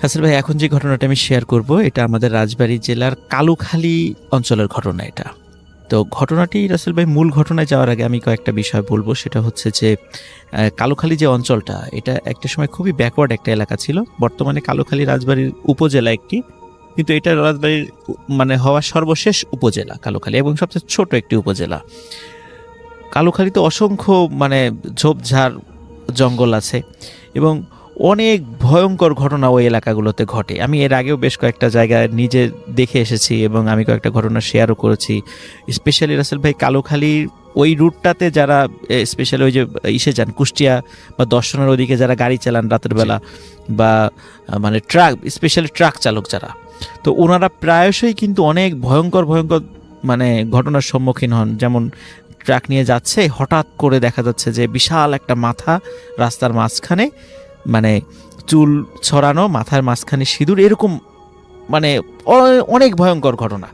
হাসিল ভাই, এখন যে ঘটনাটা আমি শেয়ার করব এটা আমাদের রাজবাড়ী জেলার কালুখালী অঞ্চলের ঘটনা এটা। তো ঘটনাটি রাসেল ভাই, মূল ঘটনায় যাওয়ার আগে আমি কয়েকটা বিষয় বলবো। সেটা হচ্ছে যে কালুখালী যে অঞ্চলটা, এটা একটা সময় খুবই ব্যাকওয়ার্ড একটা এলাকা ছিল। বর্তমানে কালুখালী রাজবাড়ির উপজেলা একটি, কিন্তু এটা রাজবাড়ির মানে হওয়া সর্বশেষ উপজেলা কালুখালী, এবং সবচেয়ে ছোট একটি উপজেলা। কালুখালীতে অসংখ্য মানে ঝোপঝাড় জঙ্গল আছে এবং অনেক ভয়ঙ্কর ঘটনা ওই এলাকাগুলোতে ঘটে। আমি এর আগেও বেশ কয়েকটা জায়গায় নিজে দেখে এসেছি এবং আমি কয়েকটা ঘটনা শেয়ারও করেছি। স্পেশালি রাসেল ভাই, কালুখালীর ওই রুটটাতে যারা স্পেশালি ওই যে ইসে যান কুষ্টিয়া বা দর্শনের ওদিকে যারা গাড়ি চালান রাতের বেলা, বা মানে ট্রাক, স্পেশালি ট্রাক চালক যারা, তো ওনারা প্রায়শই কিন্তু অনেক ভয়ঙ্কর ভয়ঙ্কর মানে ঘটনার সম্মুখীন হন। যেমন ট্রাক নিয়ে যাচ্ছে, হঠাৎ করে দেখা যাচ্ছে যে বিশাল একটা মাথা রাস্তার মাঝখানে, মানে চুল ছড়ানো, মাথার মাঝখানে সিঁদুর, এরকম মানে অনেক ভয়ঙ্কর ঘটনা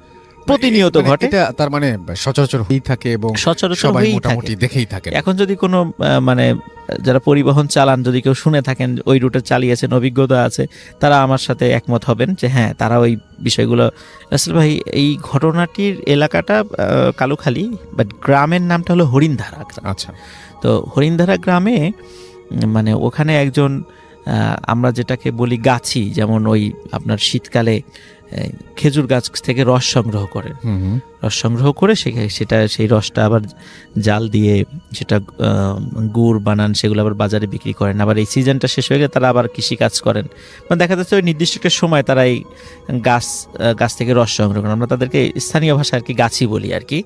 প্রতিনিয়ত ঘটে। এটা তার মানে সচরাচর হয়েই থাকে এবং সচরাচর সবাই হয়েই মোটামুটি থাকে। দেখেই থাকে। এখন যদি কোনো মানে যারা পরিবহন চালান, যদি কেউ শুনে থাকেন, ওই রুটে চালিয়েছেন, অভিজ্ঞতা আছে, তারা আমার সাথে একমত হবেন যে হ্যাঁ, তারা ওই বিষয়গুলো। আসলে ভাই, এই ঘটনাটির এলাকাটা কালুখালী, বাট গ্রামের নামটা হলো হরিণধারা। আচ্ছা। তো হরিণধারা গ্রামে মানে ওখানে একজন আমরা যেটাকে বলি গাছি, যেমন ওই আপনার শীতকালে খেজুর গাছ থেকে রস সংগ্রহ করেন, রস সংগ্রহ করে সেই রসটা আবার জাল দিয়ে সেটা গুড় বানান, সেগুলো আবার বাজারে বিক্রি করেন। আবার এই সিজনটা শেষ হয়ে গেলে তারা আবার কৃষিকাজ করেন। মানে দেখা যাচ্ছে ওই নির্দিষ্ট একটা সময় তারা এই গাছ থেকে রস সংগ্রহ করেন। আমরা তাদেরকে স্থানীয় ভাষায় আর কি গাছি বলি আর কি।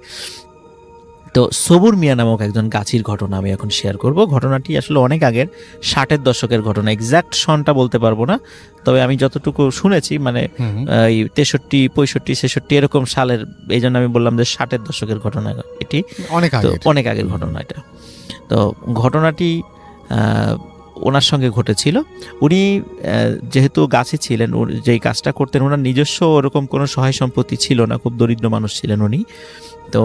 তো সবুর মিয়া নামক একজন গাছির ঘটনা আমি এখন শেয়ার করব। ঘটনাটি আসলে অনেক আগের, 60-এর দশকের ঘটনা। এক্সাক্ট সনটা বলতে পারবো না, তবে আমি যতটুকু শুনেছি মানে এই 63, 65, 66 এরকম সালের, এই জন্য আমি বললাম যে 60-এর দশকের ঘটনা এটি। অনেক আগের ঘটনা এটা। তো ঘটনাটি ওনার সঙ্গে ঘটেছিল। উনি যেহেতু গাছি ছিলেন, যেই কাজটা করতেন, ওনার নিজস্ব ওরকম কোনো সহায় সম্পত্তি ছিল না, খুব দরিদ্র মানুষ ছিলেন উনি। তো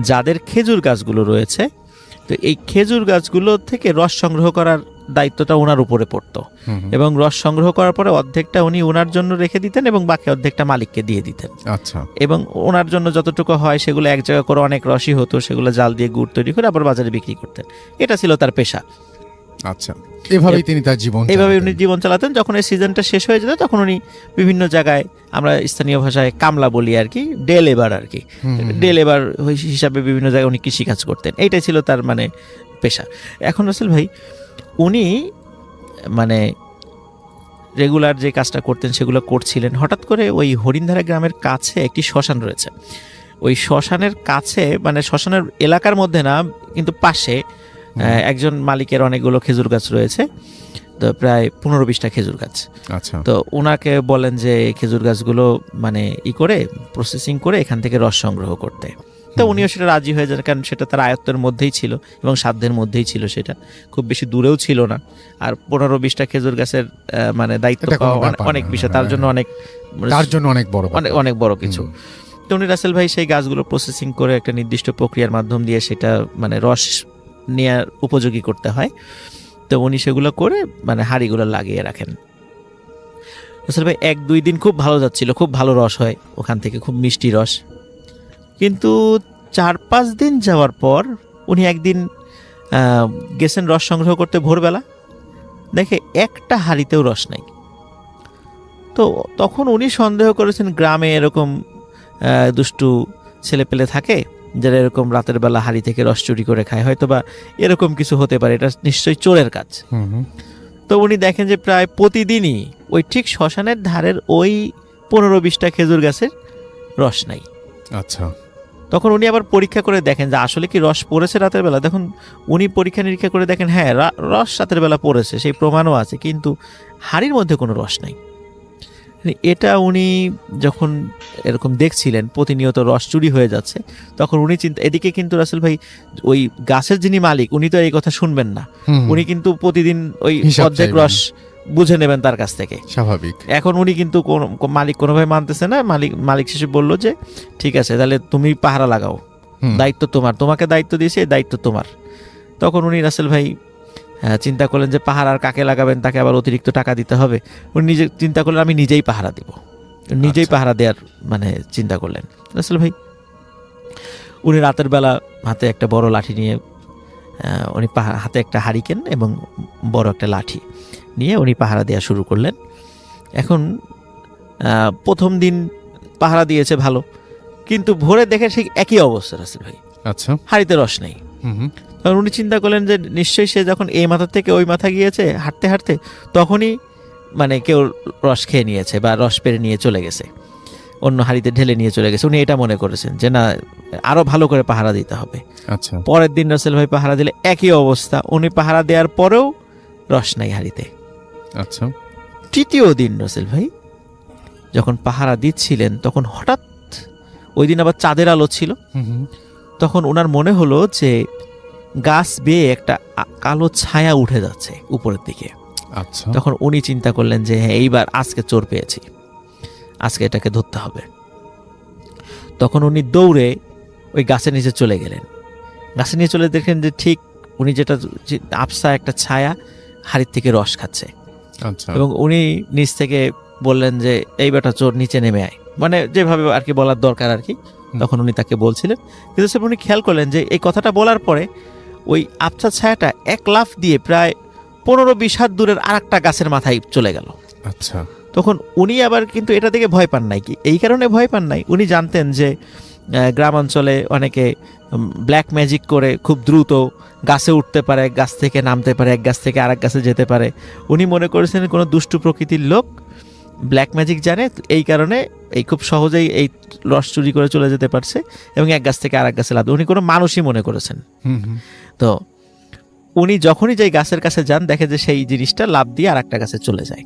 যাদের খেজুর গাছগুলো রয়েছে, তো এই খেজুর গাছগুলো থেকে রস সংগ্রহ করার দায়িত্বটা ওনার উপরে পড়তো, এবং রস সংগ্রহ করার পরে অর্ধেকটা উনি ওনার জন্য রেখে দিতেন এবং বাকি অর্ধেকটা মালিককে দিয়ে দিতেন। আচ্ছা। এবং ওনার জন্য যতটুকু হয় সেগুলো এক জায়গা করে অনেক রসই হতো, সেগুলো জাল দিয়ে গুড় তৈরি করে আবার বাজারে বিক্রি করতেন। এটা ছিল তার পেশা। আচ্ছা, এভাবেই তিনি তার এইভাবে উনি জীবন চালাতেন। যখন এই সিজনটা শেষ হয়ে যেত তখন উনি বিভিন্ন জায়গায়, আমরা স্থানীয় ভাষায় কামলা বলি আর কি, ডে লেবার আর কি, ডে লেবার হিসাবে বিভিন্ন জায়গায় উনি কৃষিকাজ করতেন। এইটাই ছিল তার মানে পেশা। এখন রাসেল ভাই, উনি মানে রেগুলার যে কাজটা করতেন সেগুলো করছিলেন। হঠাৎ করে ওই হরিণধারা গ্রামের কাছে একটি শ্মশান রয়েছে। ওই শ্মশানের কাছে, মানে শ্মশানের এলাকার মধ্যে না, কিন্তু পাশে একজন মালিকের অনেকগুলো খেজুর গাছ রয়েছে, তো প্রায় 15-20টা খেজুর গাছ। আচ্ছা। তো ওনাকে বলেন যে খেজুর গাছগুলো মানে করে প্রসেসিং করে এখান থেকে রস সংগ্রহ করতে। তো উনিও সেটা রাজি হয়ে যান, কারণ সেটা তার আয়ত্তের মধ্যেই ছিল এবং সাধ্যের মধ্যেই ছিল, সেটা খুব বেশি দূরেও ছিল না। আর 15-20টা খেজুর গাছের মানে দায়িত্ব অনেক বিষয়, তার জন্য অনেক বড় কিছু। তো উনি রাসেল ভাই সেই গাছগুলো প্রসেসিং করে একটা নির্দিষ্ট প্রক্রিয়ার মাধ্যম দিয়ে সেটা মানে রস নেওয়ার উপযোগী করতে হয়। তো উনি সেগুলো করে মানে হাঁড়িগুলো লাগিয়ে রাখেন। রাসেল ভাই 1-2 দিন খুব ভালো যাচ্ছিল, খুব ভালো রস হয় ওখান থেকে, খুব মিষ্টি রস। কিন্তু 4-5 দিন যাওয়ার পর উনি একদিন গেছেন রস সংগ্রহ করতে ভোরবেলা, দেখে একটা হাঁড়িতেও রস নাই। তো তখন উনি সন্দেহ করেছেন গ্রামে এরকম দুষ্টু ছেলেপেলে থাকে যারা এরকম রাতের বেলা হাঁড়ি থেকে রস চুরি করে খায়, হয়তো বা এরকম কিছু হতে পারে, এটা নিশ্চয়ই চোরের কাজ। তো উনি দেখেন যে প্রায় প্রতিদিনই ওই ঠিক শ্মশানের ধারের ওই 15-20টা খেজুর গাছের রস নাই। আচ্ছা। তখন উনি আবার পরীক্ষা করে দেখেন যে আসলে কি রস পড়েছে রাতের বেলা। দেখুন উনি পরীক্ষা নিরীক্ষা করে দেখেন হ্যাঁ, রস রাতের বেলা পড়েছে, সেই প্রমাণও আছে, কিন্তু হাঁড়ির মধ্যে কোনো রস নাই। এটা উনি যখন এরকম দেখছিলেন প্রতিনিয়ত রস চুরি হয়ে যাচ্ছে, তখন উনি এদিকে কিন্তু রাসেল ভাই ওই গাছের যিনি মালিক, উনি তো এই কথা শুনবেন না, উনি কিন্তু প্রতিদিন ওই অর্ধেক রস বুঝে নেবেন তার কাছ থেকে, স্বাভাবিক। এখন উনি কিন্তু মালিক কোনোভাবে মানতেছে না। মালিক শেষে বললো যে ঠিক আছে, তাহলে তুমি পাহারা লাগাও, দায়িত্ব তোমার, তোমাকে দায়িত্ব দিয়েছে, দায়িত্ব তোমার। তখন উনি রাসেল ভাই চিন্তা করলেন যে পাহারা আর কাকে লাগাবেন, তাকে আবার অতিরিক্ত টাকা দিতে হবে। উনি নিজে চিন্তা করলেন আমি নিজেই পাহারা দিব, নিজেই পাহারা দেওয়ার মানে চিন্তা করলেন রাসেল ভাই। উনি রাতের বেলা হাতে একটা বড় লাঠি নিয়ে, উনি হাতে একটা হারিকেন এবং বড় একটা লাঠি নিয়ে উনি পাহারা দেওয়া শুরু করলেন। এখন প্রথম দিন পাহারা দিয়েছে ভালো, কিন্তু ভোরে দেখে ঠিক একই অবস্থা রাসেল ভাই, আচ্ছা, হাড়িতে রস নেই। কারণ উনি চিন্তা করলেন যে নিশ্চয়ই সে যখন এই মাথা থেকে ওই মাথা গিয়েছে হাঁটতে হাঁটতে, তখনই মানে কেউ রস খেয়ে নিয়েছে বা রস পেরে নিয়ে চলে গেছে, অন্য হাঁড়িতে ঢেলে নিয়ে চলে গেছে। উনি এটা মনে করেছেন যে না, আরো ভালো করে পাহারা দিতে হবে। আচ্ছা, পরের দিন রাসেল ভাই পাহারা দিলে একই অবস্থা, উনি পাহারা দেওয়ার পরেও রস নাই হাঁড়িতে। আচ্ছা, তৃতীয় দিন রাসেল ভাই যখন পাহারা দিচ্ছিলেন, তখন হঠাৎ ওই দিন আবার চাঁদের আলো ছিল, তখন ওনার মনে হলো যে গাছ বেয়ে একটা কালো ছায়া উঠে যাচ্ছে উপরের দিকে। আচ্ছা, তখন উনি চিন্তা করলেন যে হ্যাঁ, এইবার আজকে চোর পেয়েছি, আজকে এটাকে ধরতে হবে। তখন উনি দৌড়ে ওই গাছের নিচে চলে গেলেন। গাছের নিচে চলে দেখেন যে ঠিক উনি যেটা আবসা একটা ছায়া হাড়ির থেকে রস খাচ্ছে। আচ্ছা, এবং উনি নিচ থেকে বললেন যে এই বেটা চোর, নিচে নেমে আয়, মানে যেভাবে আর কি বলার দরকার আর কি, তখন উনি তাকে বলছিলেন। কিন্তু স্যার উনি খেয়াল করলেন যে এই কথাটা বলার পরে ওই আবছা ছায়াটা এক লাফ দিয়ে প্রায় 15-20 হাত দূরের আর একটা গাছের মাথায় চলে গেল। আচ্ছা, তখন উনি আবার কিন্তু এটা দেখে ভয় পান নাই, কি এই কারণে ভয় পান নাই, উনি জানতেন যে গ্রামাঞ্চলে অনেকে ব্ল্যাক ম্যাজিক করে খুব দ্রুত গাছে উঠতে পারে, গাছ থেকে নামতে পারে, এক গাছ থেকে আরেক গাছে যেতে পারে। উনি মনে করেছেন কোনো দুষ্টু প্রকৃতির লোক ব্ল্যাক ম্যাজিক জানে, এই কারণে এই খুব সহজেই এই রস চুরি করে চলে যেতে পারছে এবং এক গাছ থেকে আরেক গাছে লাভ, উনি কোনো মানুষই মনে করেছেন। তো উনি যখনই যাই গাছের কাছে যান, দেখে যে সেই জিনিসটা লাভ দিয়ে আর একটা গাছে চলে যায়।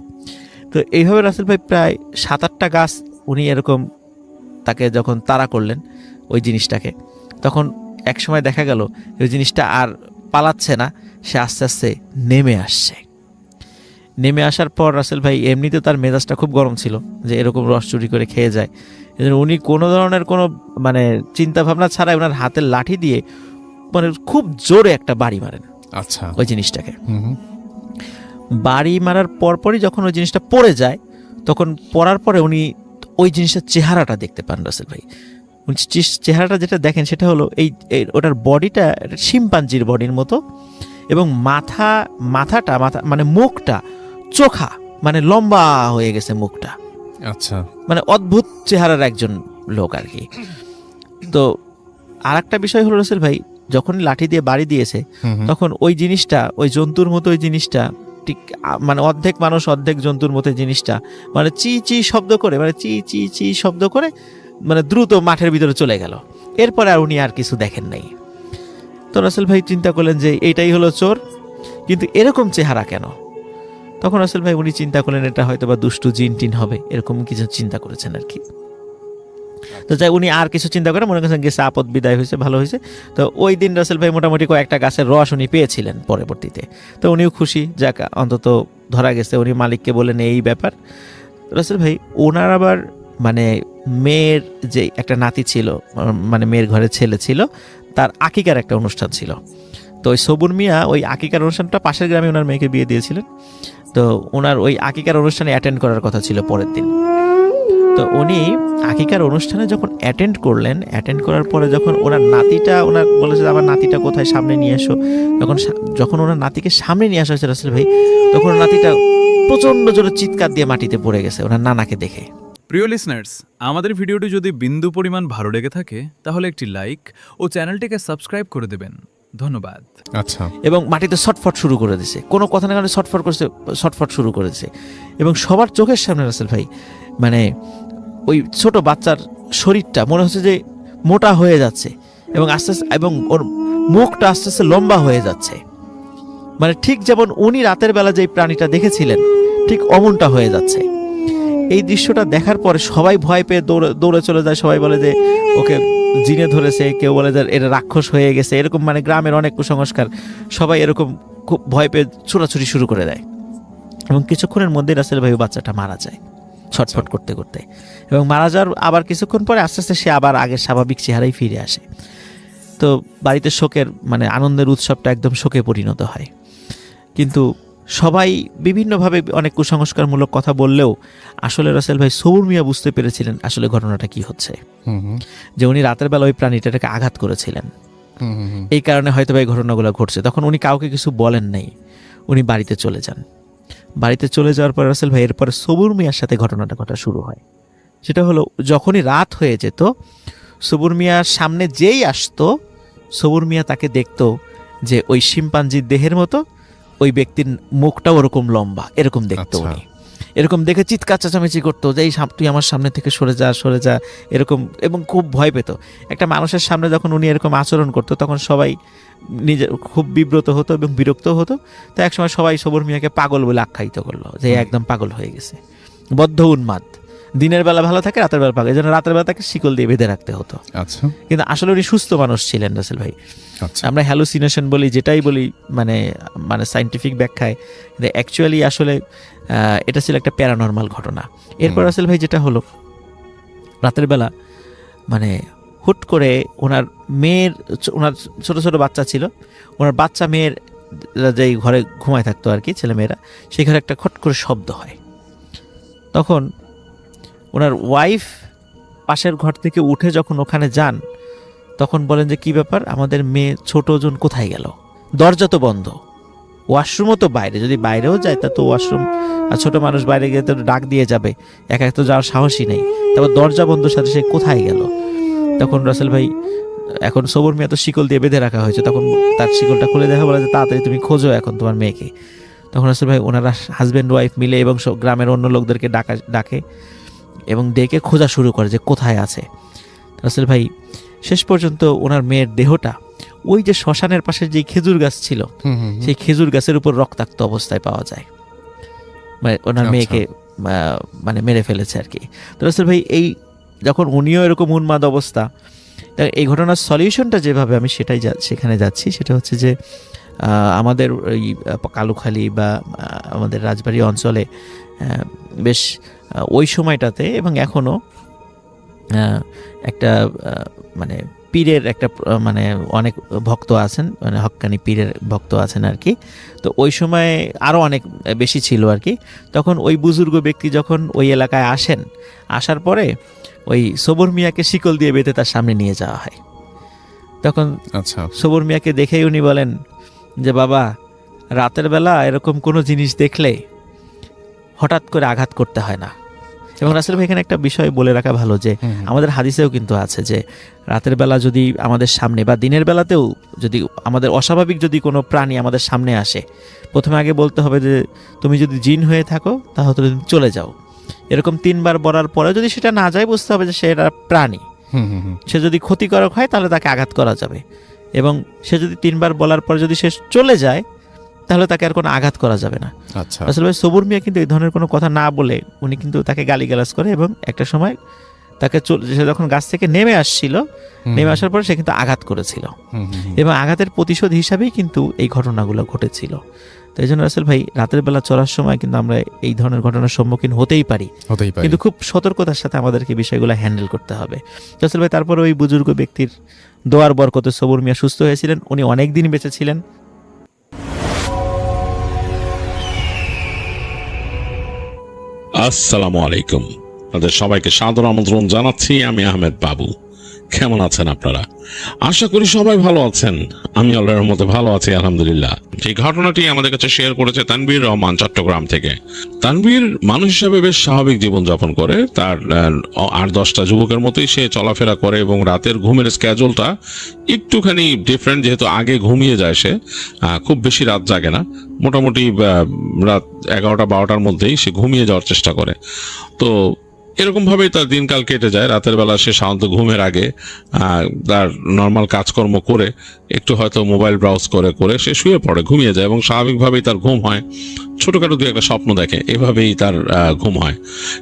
তো এইভাবে রাসেল ভাই প্রায় 7-8টা গাছ উনি এরকম তাকে যখন তাড়া করলেন ওই জিনিসটাকে, তখন এক সময় দেখা গেল ওই জিনিসটা আর পালাচ্ছে না, সে আস্তে আস্তে নেমে আসছে। নেমে আসার পর রাসেল ভাই এমনিতে তার মেজাজটা খুব গরম ছিল যে এরকম রস চুরি করে খেয়ে যায়। উনি কোনো ধরনের কোনো মানে চিন্তা ভাবনা ছাড়াই ওনার হাতের লাঠি দিয়ে মানে খুব জোরে একটা বাড়ি মারেন। আচ্ছা, ওই জিনিসটাকে বাড়ি মারার পরপরই যখন ওই জিনিসটা পড়ে যায়, তখন পড়ার পরে উনি ওই জিনিসটার চেহারাটা দেখতে পান রাসেল ভাই। উনি চেহারাটা যেটা দেখেন সেটা হলো এই ওটার বডিটা শিম্পাঞ্জির বডির মতো, এবং মাথাটা মানে মুখটা চোখা, মানে লম্বা হয়ে গেছে মুখটা। আচ্ছা, মানে অদ্ভুত চেহারার একজন লোক আর কি। তো আর একটা বিষয় হলো রাসেল ভাই, যখন লাঠি দিয়ে বাড়ি দিয়েছে, তখন ওই জিনিসটা ওই জন্তুর মতো, ওই জিনিসটা ঠিক মানে অর্ধেক মানুষ অর্ধেক জন্তুর মতো জিনিসটা মানে চি চি শব্দ করে, মানে চি চি চি শব্দ করে মানে দ্রুত মাঠের ভিতরে চলে গেল। এরপরে আর উনি আর কিছু দেখেন নাই। তো রাসেল ভাই চিন্তা করলেন যে এইটাই হলো চোর, কিন্তু এরকম চেহারা কেন? তখন রাসেল ভাই উনি চিন্তা করলেন এটা হয়তো বা দুষ্টু জিন টিন হবে, এরকম কিছু চিন্তা করেছেন আর কি। তো যাই উনি আর কিছু চিন্তা করে মনে করছেন গেছে, আপদ বিদায় হয়েছে, ভালো হয়েছে। তো ওই দিন রাসেল ভাই মোটামুটি কয়েকটা গাছের রস উনি পেয়েছিলেন পরবর্তীতে। তো উনিও খুশি, যাক অন্তত ধরা গেছে। উনি মালিককে বলেন এই ব্যাপার। রাসেল ভাই ওনার আবার মানে মেয়ের যে একটা নাতি ছিল, মানে মেয়ের ঘরে ছেলে ছিল, তার আকিকার একটা অনুষ্ঠান ছিল। তো ওই সবুর মিয়া ওই আকিকার অনুষ্ঠানটা পাশের গ্রামে ওনার মেয়েকে বিয়ে দিয়েছিলেন। তো ওনার ওই আকিকার অনুষ্ঠানে অ্যাটেন্ড করার কথা ছিল পরের দিন। তো উনি আকিকার অনুষ্ঠানে যখন অ্যাটেন্ড করলেন, অ্যাটেন্ড করার পরে যখন ওনার নাতিটা, ওনার বলেছে আমার নাতিটা কোথায়, সামনে নিয়ে এসো, যখন ওনার নাতিকে সামনে নিয়ে আসা হয়েছে রাসেল ভাই, তখন নাতিটা প্রচণ্ড জোরে চিৎকার দিয়ে মাটিতে পড়ে গেছে ওনার নানাকে দেখে। প্রিয় লিসনার্স, আমাদের ভিডিওটি যদি বিন্দু পরিমাণ ভালো লেগে থাকে তাহলে একটি লাইক ও চ্যানেলটিকে সাবস্ক্রাইব করে দেবেন। ধন্যবাদ। আচ্ছা, এবং মাটিতে ছটফট শুরু করে দিছে, কোনো কথা না কারণে ছটফট শুরু করেছে। এবং সবার চোখের সামনে রাসেল ভাই মানে ওই ছোট বাচ্চার শরীরটা মনে হচ্ছে যে মোটা হয়ে যাচ্ছে এবং আস্তে আস্তে, এবং ওর মুখটা আস্তে আস্তে লম্বা হয়ে যাচ্ছে, মানে ঠিক যেমন উনি রাতের বেলা যে প্রাণীটা দেখেছিলেন ঠিক অমনটা হয়ে যাচ্ছে। এই দৃশ্যটা দেখার পরে সবাই ভয় পেয়ে দৌড়ে চলে যায়। সবাই বলে যে ওকে জিনে ধরেছে, কেউ বলে যে এটা রাক্ষস হয়ে গেছে, এরকম মানে গ্রামের অনেক কুসংস্কার, সবাই এরকম খুব ভয় পেয়ে ছোটাছুটি শুরু করে দেয়। এবং কিছুক্ষণের মধ্যে রাসেল ভাই বাচ্চাটা মারা যায় ছটফট করতে করতে, এবং মারা যাওয়ার আবার কিছুক্ষণ পরে আস্তে আস্তে সে আবার আগের স্বাভাবিক চেহারায় ফিরে আসে। তো বাড়িতে শোকের মানে আনন্দের উৎসবটা একদম শোকে পরিণত হয়। কিন্তু সবাই বিভিন্নভাবে অনেক কুসংস্কারমূলক কথা বললেও আসলে রাসেল ভাই সবুর মিয়া বুঝতে পেরেছিলেন আসলে ঘটনাটা কি হচ্ছে, যে উনি রাতের বেলা ওই প্রাণীটাকে আঘাত করেছিলেন। এই কারণে হয়তো এই ঘটনাগুলো ঘটছে। তখন উনি কাউকে কিছু বলেন নাই, উনি বাড়িতে চলে যান। বাড়িতে চলে যাওয়ার পর রাসেল ভাই এরপরে সবুর মিয়ার সাথে ঘটনাটা ঘটা শুরু হয়। সেটা হলো যখনই রাত হয়ে যেত, সবুর মিয়ার সামনে যেই আসতো, সবুর মিয়া তাকে দেখতো যে ওই শিম্পাঞ্জির দেহের মতো, ওই ব্যক্তির মুখটা ওরকম লম্বা, এরকম দেখতো উনি। এরকম দেখে চিৎকার চেঁচামেচি করতো যে এই তুই আমার সামনে থেকে সরে যা এরকম, এবং খুব ভয় পেত। একটা মানুষের সামনে যখন উনি এরকম আচরণ করতো তখন সবাই নিজে খুব বিব্রত হতো এবং বিরক্ত হতো। তো একসময় সবাই সবুর মিয়াকে পাগল বলে আখ্যায়িত করলো, যে একদম পাগল হয়ে গেছে, বদ্ধ উন্মাদ, দিনের বেলা ভালো থাকে, রাতের বেলা পাগল, এই জন্য রাতের বেলা তাকে শিকল দিয়ে বেঁধে রাখতে হতো। আচ্ছা, কিন্তু আসলে উনি সুস্থ মানুষ ছিলেন রাসেল ভাই। আচ্ছা, আমরা হ্যালুসিনেশন বলি, যেটাই বলি মানে সায়েন্টিফিক ব্যাখ্যায়, কিন্তু অ্যাকচুয়ালি আসলে এটা ছিল একটা প্যারানর্মাল ঘটনা। এরপর রাসেল ভাই যেটা হলো, রাতের বেলা মানে হুট করে ওনার ছোট ছোট বাচ্চা ছিল, ওনার বাচ্চা মেয়ের যেই ঘরে ঘুমায় থাকতো আর কি, ছেলেমেয়েরা, সেই ঘরে একটা খট করে শব্দ হয়। তখন ওনার ওয়াইফ পাশের ঘর থেকে উঠে যখন ওখানে যান, তখন বলেন যে কি ব্যাপার, আমাদের মেয়ে ছোট জন কোথায় গেল? দরজা তো বন্ধ, ওয়াশরুমও তো বাইরে, যদি বাইরেও যায় তা তো ওয়াশরুম, আর ছোট মানুষ বাইরে গিয়ে তো ডাক দিয়ে যাবে, একা তো যাওয়ার সাহসই নেই, তারপর দরজা বন্ধ সাথে সে কোথায় গেল? তখন রাসেল ভাই, এখন সবুর মিয়া তো শিকল দিয়ে বেঁধে রাখা হয়েছে, তখন তার শিকলটা খুলে দেখা, বলে যে তাড়াতাড়ি তুমি খোঁজো এখন তোমার মেয়েকে। তখন রাসেল ভাই ওনারা হাজব্যান্ড ওয়াইফ মিলে এবং গ্রামের অন্য লোকদেরকে ডাকে এবং ডেকে খোঁজা শুরু করে যে কোথায় আছে। রাসেল ভাই শেষ পর্যন্ত ওনার মেয়ের দেহটা ওই যে শ্মশানের পাশে যে খেজুর গাছ ছিল, সেই খেজুর গাছের উপর রক্তাক্ত অবস্থায় পাওয়া যায়, মানে ওনার মেয়েকে মানে মেরে ফেলেছে আর কি। তো রাসেল ভাই এই যখন উনিও এরকম উন্মাদ অবস্থা, এই ঘটনার সলিউশনটা যেভাবে আমি সেখানে যাচ্ছি, সেটা হচ্ছে যে আমাদের ওই কালুখালী বা আমাদের রাজবাড়ী অঞ্চলে বেশ ওই সময়টাতে এবং এখনও একটা মানে পীরের একটা মানে অনেক ভক্ত আছেন, মানে হক্কানি পীরের ভক্ত আছেন আর কি। তো ওই সময় আরও অনেক বেশি ছিল আর কি। তখন ওই বুজুর্গ ব্যক্তি যখন ওই এলাকায় আসেন, আসার পরে ওই সবুর মিয়াকে শিকল দিয়ে বেঁধে তার সামনে নিয়ে যাওয়া হয়। তখন আচ্ছা, সবুর মিয়াকে দেখেই উনি বলেন যে বাবা, রাতের বেলা এরকম কোনো জিনিস দেখলে হঠাৎ করে আঘাত করতে হয় না। এবং রাসেল ভাই এখানে একটা বিষয় বলে রাখা ভালো, যে আমাদের হাদিসেও কিন্তু আছে যে রাতের বেলা যদি আমাদের সামনে বা দিনের বেলাতেও যদি আমাদের অস্বাভাবিক যদি কোনো প্রাণী আমাদের সামনে আসে, প্রথমে আগে বলতে হবে যে তুমি যদি জিন হয়ে থাকো তাহলে তুমি চলে যাও। এরকম 3 বার বলার পরে যদি সেটা না যায়, বুঝতে হবে যে সেটা প্রাণী, সে যদি ক্ষতিকারক হয় তাহলে তাকে আঘাত করা যাবে। এবং সে যদি 3 বার বলার পর যদি সে চলে যায়, তাহলে তাকে আর কোনো আঘাত করা যাবে না। আচ্ছা, আসলে ভাই সবুর মিয়া কিন্তু এই ধরনের কোনো কথা না বলে উনি কিন্তু তাকে গালিগালাজ করে, এবং একটা সময় তাকে সে যখন গাছ থেকে নেমে আসার পরে সে কিন্তু আঘাত করেছিল, এবং আঘাতের প্রতিশোধ হিসাবেই কিন্তু এই ঘটনাগুলো ঘটেছিল। তো এই জন্য রাসেল ভাই রাতের বেলা চলার সময় কিন্তু আমরা এই ধরনের ঘটনার সম্মুখীন হতেই পারি, কিন্তু খুব সতর্কতার সাথে আমাদেরকে বিষয়গুলো হ্যান্ডেল করতে হবে। রাসেল ভাই তারপরে ওই বুজুর্গ ব্যক্তির দোয়ার বরকতে সবুর মিয়া সুস্থ হয়েছিলেন, উনি অনেক দিন বেঁচে ছিলেন। আসসালামু আলাইকুম, আপনাদের সবাইকে সাদর আমন্ত্রণ জানাচ্ছি। আমি আহমেদ বাবু। কেমন আছেন আপনারা? আশা করি সবাই ভালো আছেন। আমি আল্লাহর রহমতে ভালো আছি, আলহামদুলিল্লাহ। এই ঘটনাটি আমাদের কাছে শেয়ার করেছে তানভীর রহমান, চট্টগ্রাম থেকে। তানভীর মানুষ হিসেবে বেশ স্বাভাবিক জীবনযাপন করে, তার 8-10টা যুবকের মতোই সে চলাফেরা করে, এবং রাতের ঘুমের স্ক্যাজুলটা একটুখানি ডিফারেন্ট, যেহেতু আগে ঘুমিয়ে যায় সে, খুব বেশি রাত জাগে না, মোটামুটি রাত 11টা-12টার মধ্যেই সে ঘুমিয়ে যাওয়ার চেষ্টা করে। তো এরকম ভাবেই তার দিনকাল কেটে যায়। রাতের বেলা সে সাধারণত ঘুমের আগে তার নর্মাল কাজকর্ম করে একটু হয়তো মোবাইল ব্রাউজ করে সে শুয়ে পড়ে, ঘুমিয়ে যায়, এবং স্বাভাবিকভাবেই তার ঘুম হয়। ছোটখাটো 2-1টা স্বপ্ন দেখে, এভাবেই তার ঘুম হয়।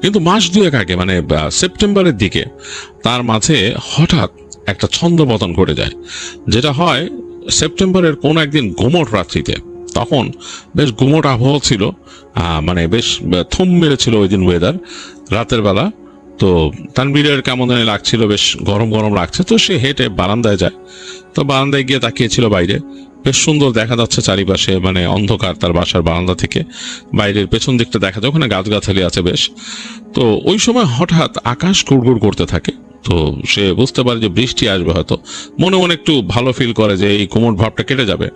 কিন্তু মাস 2-1 আগে, মানে সেপ্টেম্বরের দিকে, তার মাঝে হঠাৎ একটা ছন্দপতন ঘটে যায়। যেটা হয় সেপ্টেম্বরের কোন একদিন গুমোট রাত্রিতে, তখন বেশ গুমোট আবহাওয়া ছিল, মানে বেশ থম মেরেছিল ওই দিন ওয়েদার। রাতের বেলা তো তানভীরের কেমন জানি লাগছিল, বেশ গরম গরম লাগছে, তো সে হেঁটে বারান্দায় যায়। তো বারান্দায় গিয়ে তাকিয়েছিল বাইরে, বেশ সুন্দর দেখা যাচ্ছে চারিপাশে, মানে অন্ধকার তার বাসার বারান্দা থেকে বাইরের পেছন দিকটা দেখা যায়, ওখানে গাছগাছালি আছে বেশ। তো ওই সময় হঠাৎ আকাশ গুড়গুড় করতে থাকে। তো সে বুঝতে পারে যে বৃষ্টি আসবে হয়তো, মনে মনে একটু ভালো ফিল করে যে এই কোমর ভাবটা কেটে যাবে।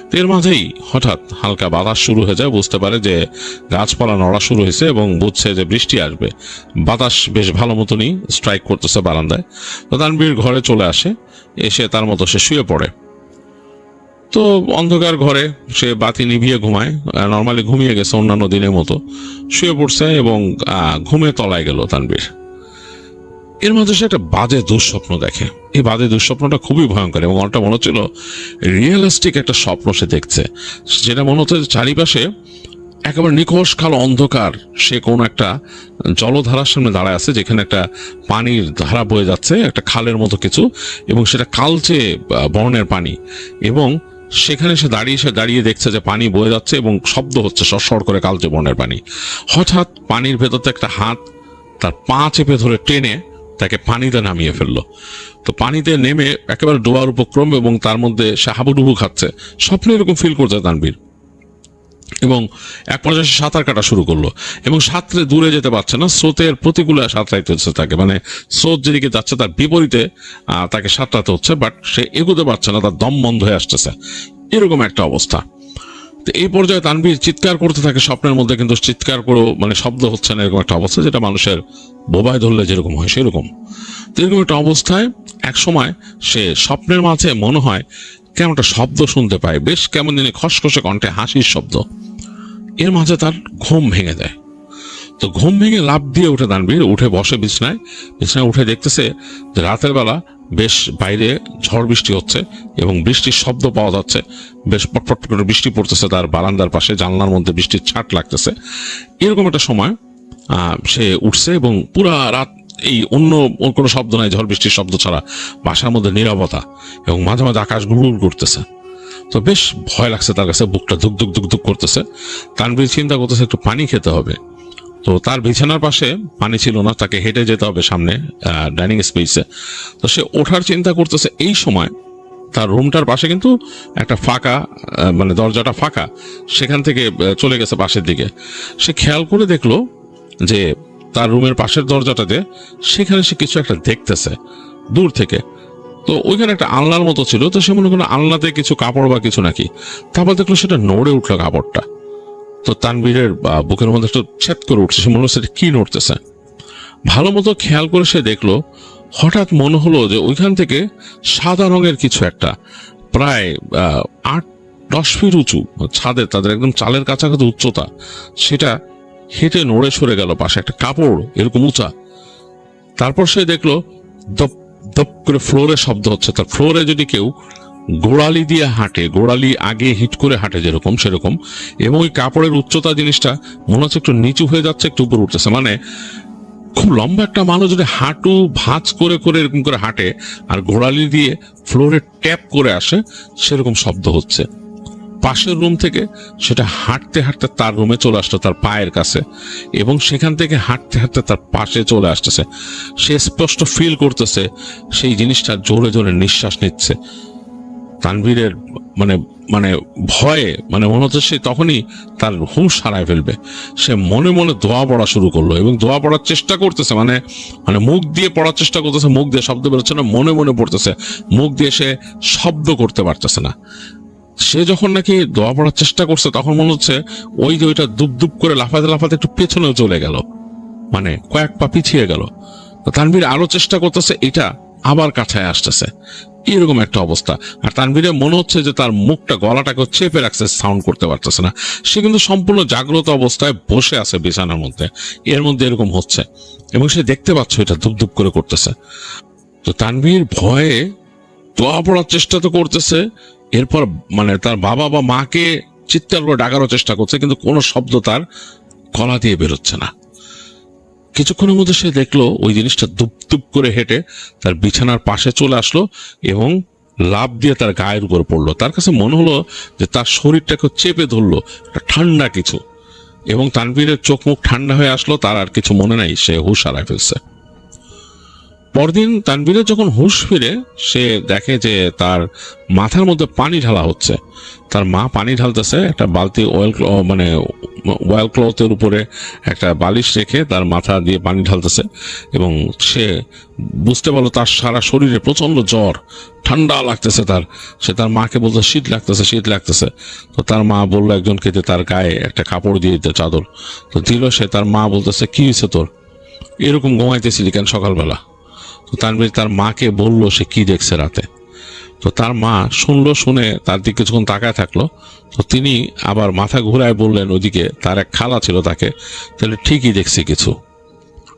তো এর মাঝেই হঠাৎ হালকা বাতাস শুরু হয়ে যায়, বুঝতে পারে যে গাছপালা নড়া শুরু হয়েছে এবং বুঝছে যে বৃষ্টি আসবে। বাতাস বেশ ভালো মতনই স্ট্রাইক করতেছে বারান্দায়। তো তানভীর ঘরে চলে আসে, এসে তার মতো সে শুয়ে পড়ে। তো অন্ধকার ঘরে সে বাতি নিভিয়ে ঘুমায়, নর্মালি ঘুমিয়ে গেছে অন্যান্য দিনের মতো, শুয়ে পড়ছে এবং ঘুমে তলায় গেল তানভীর। এর মধ্যে সে একটা বাজে দুঃস্বপ্ন দেখে। এই বাজে দুঃস্বপ্নটা খুবই ভয়ঙ্কর এবং অনেকটা মনে হচ্ছিল রিয়েলিস্টিক একটা স্বপ্ন সে দেখছে, যেটা মনে হচ্ছে চারিপাশে একেবারে নিকষ কালো অন্ধকার। সে কোনো একটা জলধারার সামনে দাঁড়ায় আছে, যেখানে একটা পানির ধারা বয়ে যাচ্ছে, একটা খালের মতো কিছু, এবং সেটা কালচে বর্ণের পানি। এবং সেখানে সে দাঁড়িয়ে দেখছে যে পানি বয়ে যাচ্ছে এবং শব্দ হচ্ছে সরসর করে কালচে বর্ণের পানি। হঠাৎ পানির ভেতর থেকে একটা হাত তার পা চেপে ধরে টেনে তাকে পানিতে নামিয়ে ফেললো। তো পানিতে নেমে একেবারে ডোবার উপক্রম এবং তার মধ্যে সে হাবুডুবু খাচ্ছে। স্বপ্নে এরকম ফিল করছে তানভীর, এবং এক পর্যায়ে সে সাঁতার কাটা শুরু করলো এবং সাঁতরে দূরে যেতে পারছে না, স্রোতের প্রতিকূলে সাঁতরাইতে হচ্ছে তাকে, মানে স্রোত যেদিকে যাচ্ছে তার বিপরীতে তাকে সাঁতরাতে হচ্ছে, বাট সে এগোতে পারছে না, তার দম বন্ধ হয়ে আসতেছে, এরকম একটা অবস্থা। তো এই পর্যায়ে তানভীর চিৎকার করতে থাকে স্বপ্নের মধ্যে, কিন্তু চিৎকার করেও মানে শব্দ হচ্ছে না, এরকম একটা অবস্থা, যেটা মানুষের বোবায় ধরলে যেরকম হয় সেরকম। তো এরকম একটা অবস্থায় এক সময় সে স্বপ্নের মাঝে মনে হয় কেমন একটা শব্দ শুনতে পায়, বেশ কেমন জানি খসখসে কণ্ঠে হাসির শব্দ। এর মাঝে তার ঘুম ভেঙে যায়। তো ঘুম ভেঙে লাফ দিয়ে উঠে তানভীর, উঠে বসে বিছানায় উঠে দেখতেছে যে রাতের বেলা বেশ বাইরে ঝড় বৃষ্টি হচ্ছে এবং বৃষ্টির শব্দ পাওয়া যাচ্ছে, বেশ পটপট করে বৃষ্টি পড়তেছে তার বারান্দার পাশে, জানলার মধ্যে বৃষ্টির ছাট লাগতেছে। এরকম একটা সময় সে উঠছে এবং পুরা রাত এই অন্য কোনো শব্দ নাই, ঝড় বৃষ্টির শব্দ ছাড়া বাসার মধ্যে নীরবতা, এবং মাঝে মাঝে আকাশ ঘুরঘুর করতেছে। তো বেশ ভয় লাগছে তার কাছে, বুকটা ধুক ধুক ধুক ধুক করতেছে। তানভীর চিন্তা করতেছে একটু পানি খেতে হবে। তো তার বিছানার পাশে পানি ছিল না, তাকে হেঁটে যেতে হবে সামনে ডাইনিং স্পেসে। তো সে ওঠার চিন্তা করতেছে, এই সময় তার রুমটার পাশে কিন্তু একটা ফাঁকা, মানে দরজাটা ফাঁকা, সেখান থেকে চলে গেছে পাশের দিকে। সে খেয়াল করে দেখলো যে তার রুমের পাশের দরজাটাতে সেখানে সে কিছু একটা দেখতেছে দূর থেকে। তো ওইখানে একটা আলনার মতো ছিল, তো সে মনে করলো আলনাতে কিছু কাপড় বা কিছু নাকি। তারপর দেখলো সেটা নড়ে উঠলো কাপড়টা। তো তানভীরের বুকের মধ্যে একটু ছেদ করে উঠছে, সে মনে হচ্ছে কি নড়তেছে। ভালো মতো খেয়াল করে সে দেখলো, হঠাৎ মনে হলো যে ওইখান থেকে সাদা রঙের কিছু একটা প্রায় 8-10 ফিট উঁচু ছাদে, তাদের একদম চালের কাছাকাছি উচ্চতা, সেটা হেঁটে নড়ে সরে গেল পাশে একটা কাপড় এরকম উঁচা। তারপর সে দেখলো দপ দপ করে ফ্লোরে শব্দ হচ্ছে। তার ফ্লোরে যদি কেউ গোড়ালি দিয়ে হাঁটে, গোড়ালি আগে হিট করে হাঁটে যেরকম সেরকম, এবং ওই কাপড়ের উচ্চতা জিনিসটা মনে হচ্ছে একটু নিচু হয়ে যাচ্ছে, একটু উপর উঠতেছে, মানে খুব লম্বা একটা মানুষ যদি হাঁটু ভাঁজ করে করে এরকম করে হাঁটে আর গোড়ালি দিয়ে ফ্লোরে ট্যাপ করে আসে, সেরকম শব্দ হচ্ছে। পাশের রুম থেকে সেটা হাঁটতে হাঁটতে তার রুমে চলে আসতো, তার পায়ের কাছে, এবং সেখান থেকে হাঁটতে হাঁটতে তার পাশে চলে আসতেছে। সে স্পষ্ট ফিল করতেছে সেই জিনিসটা জোরে জোরে নিঃশ্বাস নিচ্ছে। তানভীরের মানে মানে ভয়ে মানে মনে হচ্ছে সে তখনই তার হুঁশ হারায় ফেলবে। সে মনে মনে দোয়া পড়া শুরু করলো এবং দোয়া পড়ার চেষ্টা করতেছে, মানে মানে মুখ দিয়ে পড়ার চেষ্টা করতেছে, মুখ দিয়ে শব্দ বেরোচ্ছে না, মনে মনে পড়তেছে, মুখ দিয়ে সে শব্দ করতে পারতেছে না। সে যখন নাকি দোয়া পড়ার চেষ্টা করছে তখন মনে হচ্ছে ওই যে ওইটা দুপ দুপ করে লাফাতে লাফাতে একটু পেছনেও চলে গেল, মানে কয়েক পা পিছিয়ে গেল। তানভীর আরো চেষ্টা করতেছে, এটা আবার কাছায় আসতেছে, এরকম একটা অবস্থা। আর তানভীরের মনে হচ্ছে যে তার মুখটা, গলাটাকে চেপে রাখছে, সাউন্ড করতে পারতেছে না। সে কিন্তু সম্পূর্ণ জাগ্রত অবস্থায় বসে আছে বিছানার মধ্যে, এর মধ্যে এরকম হচ্ছে এবং সে দেখতে পাচ্ছে এটা ধুপ ধুপ করে করতেছে। তো তানভীর ভয়ে দোয়া পড়ার চেষ্টা তো করতেছে, এরপর মানে তার বাবা বা মাকে চিৎকার করে ডাকারও চেষ্টা করছে, কিন্তু কোনো শব্দ তার গলা দিয়ে বেরোচ্ছে না। কিছুক্ষণের মধ্যে সে দেখলো ওই জিনিসটা দুপ দুপ করে হেঁটে তার বিছানার পাশে চলে আসলো এবং লাফ দিয়ে তার গায়ের উপর পড়লো। তার কাছে মনে হলো যে তার শরীরটাকে চেপে ধরলো একটা ঠান্ডা কিছু, এবং তানভীরের চোখ মুখ ঠান্ডা হয়ে আসলো, তার আর কিছু মনে নাই, সে হুঁশ হারায় ফেলছে। পরদিন তানভীরের যখন হুঁশ ফিরে সে দেখে যে তার মাথার মধ্যে পানি ঢালা হচ্ছে। তার মা পানি ঢালতেছে, একটা বালতি ওয়েল ক্লথের উপরে একটা বালিশ রেখে তার মাথা দিয়ে পানি ঢালতেছে, এবং সে বুঝতে পারলো তার সারা শরীরে প্রচন্ড জ্বর, ঠান্ডা লাগতেছে তার। সে তার মাকে বলতে শীত লাগতেছে। তো তার মা বললো একজনকে যে তার গায়ে একটা কাপড় দিয়ে দিতে, চাদর। তো দিল সে। তার মা বলতেছে কি হয়েছে তোর, এরকম ঘুমাইতেছিলি কেন সকালবেলা? তো তানভীর তার মাকে বলল সে কি দেখছে রাতে। তো তার মা শুনলো, শুনে তার দিকে কিছুক্ষণ তাকায় থাকলো। তো তিনি আবার মাথা ঘুরায় বললেন ওইদিকে তার এক খালা ছিল তাকে, তাহলে ঠিকই দেখছি কিছু।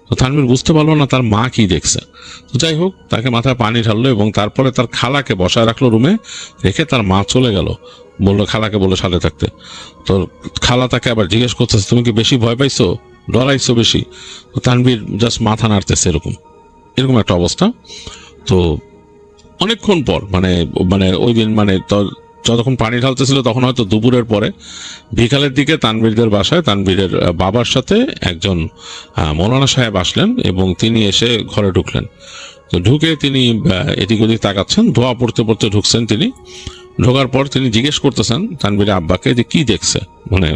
তো তানভীর বুঝতে পারলো না তার মা কি দেখছে। তো যাই হোক, তাকে মাথায় পানি ঢাললো এবং তারপরে তার খালাকে বসায় রাখলো রুমে, রেখে তার মা চলে গেল। বললো খালাকে বলে সাথে থাকতে। তো খালা তাকে আবার জিজ্ঞেস করতেছে তুমি কি বেশি ভয় পাইছো, ডরাইছো বেশি? তো তানভীর জাস্ট মাথা নাড়তেছে, এরকম একটা অবস্থা। তো অনেকক্ষণ পর মানে ওই দিন যতক্ষণ পানি ঢালতেছিল তখন হয়তো দুপুরের পরে, বিকালের দিকে তানভীরদের বাসায় তানভীরের বাবার সাথে একজন মৌলানা সাহেব আসলেন এবং তিনি এসে ঘরে ঢুকলেন। তো ঢুকে তিনি এদিক ওদিক তাকাচ্ছেন, দোয়া পড়তে পড়তে ঢুকছেন তিনি। ঢোকার পর তিনি জিজ্ঞেস করতেছেন তানভীরের আব্বাকে যে কি দেখছে, মানে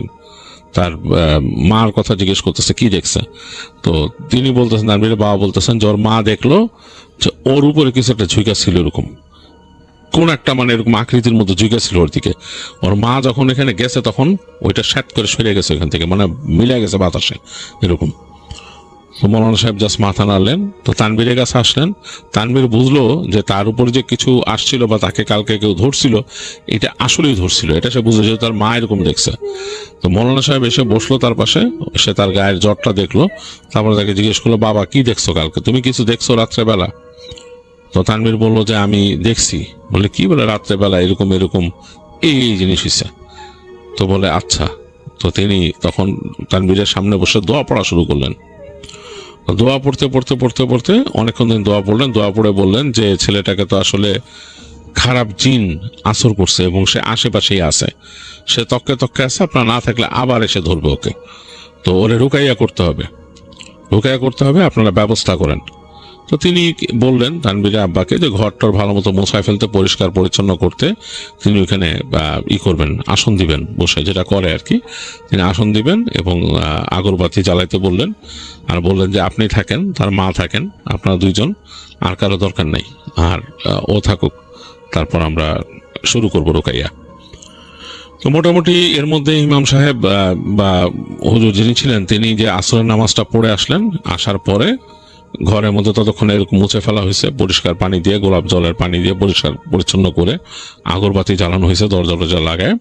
তার মার কথা জিজ্ঞেস করতেছে কি দেখছে। তো তিনি বলতেছেন, তানভীরের বাবা বলতেছেন যে ওর মা দেখলো যে ওর উপরে কিছু একটা ঝুঁকা ছিল, এরকম কোন একটা এরকম আকৃতির মধ্যে ঝুঁকে ছিল ওর দিকে। ওর মা যখন এখানে গেছে তখন ওইটা শ্যাট করে সরে গেছে ওইখান থেকে, মিলে গেছে বাতাসে এরকম। তো মৌলানা সাহেব জাস্ট মাথা নাড়লেন। তো তানভীরের কাছে আসলেন। তানভীর বুঝলো যে তার উপর যে কিছু আসছিল বা তাকে কালকে কেউ ধরছিল, এটা আসলেই ধরছিল, এটা সে বুঝলো যে তার মা এরকম দেখছে। তো মৌলানা সাহেব এসে বসলো তার পাশে, সে তার গায়ের জ্বরটা দেখলো। তারপরে তাকে জিজ্ঞেস করলো বাবা কি দেখছো কালকে, তুমি কিছু দেখছো রাত্রেবেলা? তো তানভীর বললো যে আমি দেখছি। বলে কি বলে রাত্রেবেলা এরকম এই জিনিস হয়েছে? তো বলে আচ্ছা। তো তিনি তখন তানভীরের সামনে বসে দোয়া পড়া শুরু করলেন। দোয়া পড়তে অনেকক্ষণ দিন দোয়া পড়লেন। দোয়া পড়ে বললেন যে ছেলেটাকে তো আসলে খারাপ জিন আসর করছে এবং সে আশেপাশেই আছে, সে তককে আছে, আপনার না থাকলে আবার এসে ধরবে ওকে। তো ওরে রুকাইয়া করতে হবে, আপনারা ব্যবস্থা করেন। তো তিনি বললেন তানভীরের আব্বাকে যে ঘরটার ভালো মতো মোছায় ফেলতে, পরিষ্কার পরিচ্ছন্ন করতে। তিনি ওইখানে করবেন, আসন দিবেন, বসে যেটা করে আর কি, তিনি আসন দিবেন এবং আগরবাতি জ্বালাইতে বললেন। আর বললেন যে আপনি থাকেন, তার মা থাকেন, আপনারা দুইজন, আর কারো দরকার নাই, আর ও থাকুক, তারপর আমরা শুরু করবো রুকাইয়া। তো মোটামুটি এর মধ্যে ইমাম সাহেব বা হুজুর যিনি ছিলেন তিনি যে আসরের নামাজটা পড়ে আসলেন। আসার পরে ঘরের মধ্যে ততক্ষণ এরকম মুছে ফেলা হয়েছে, পরিষ্কার পানি দিয়ে, গোলাপ জলের পানি দিয়ে পরিষ্কার পরিচ্ছন্ন করে আগরবাতি জ্বালানো হয়েছে দরজা লাগায়।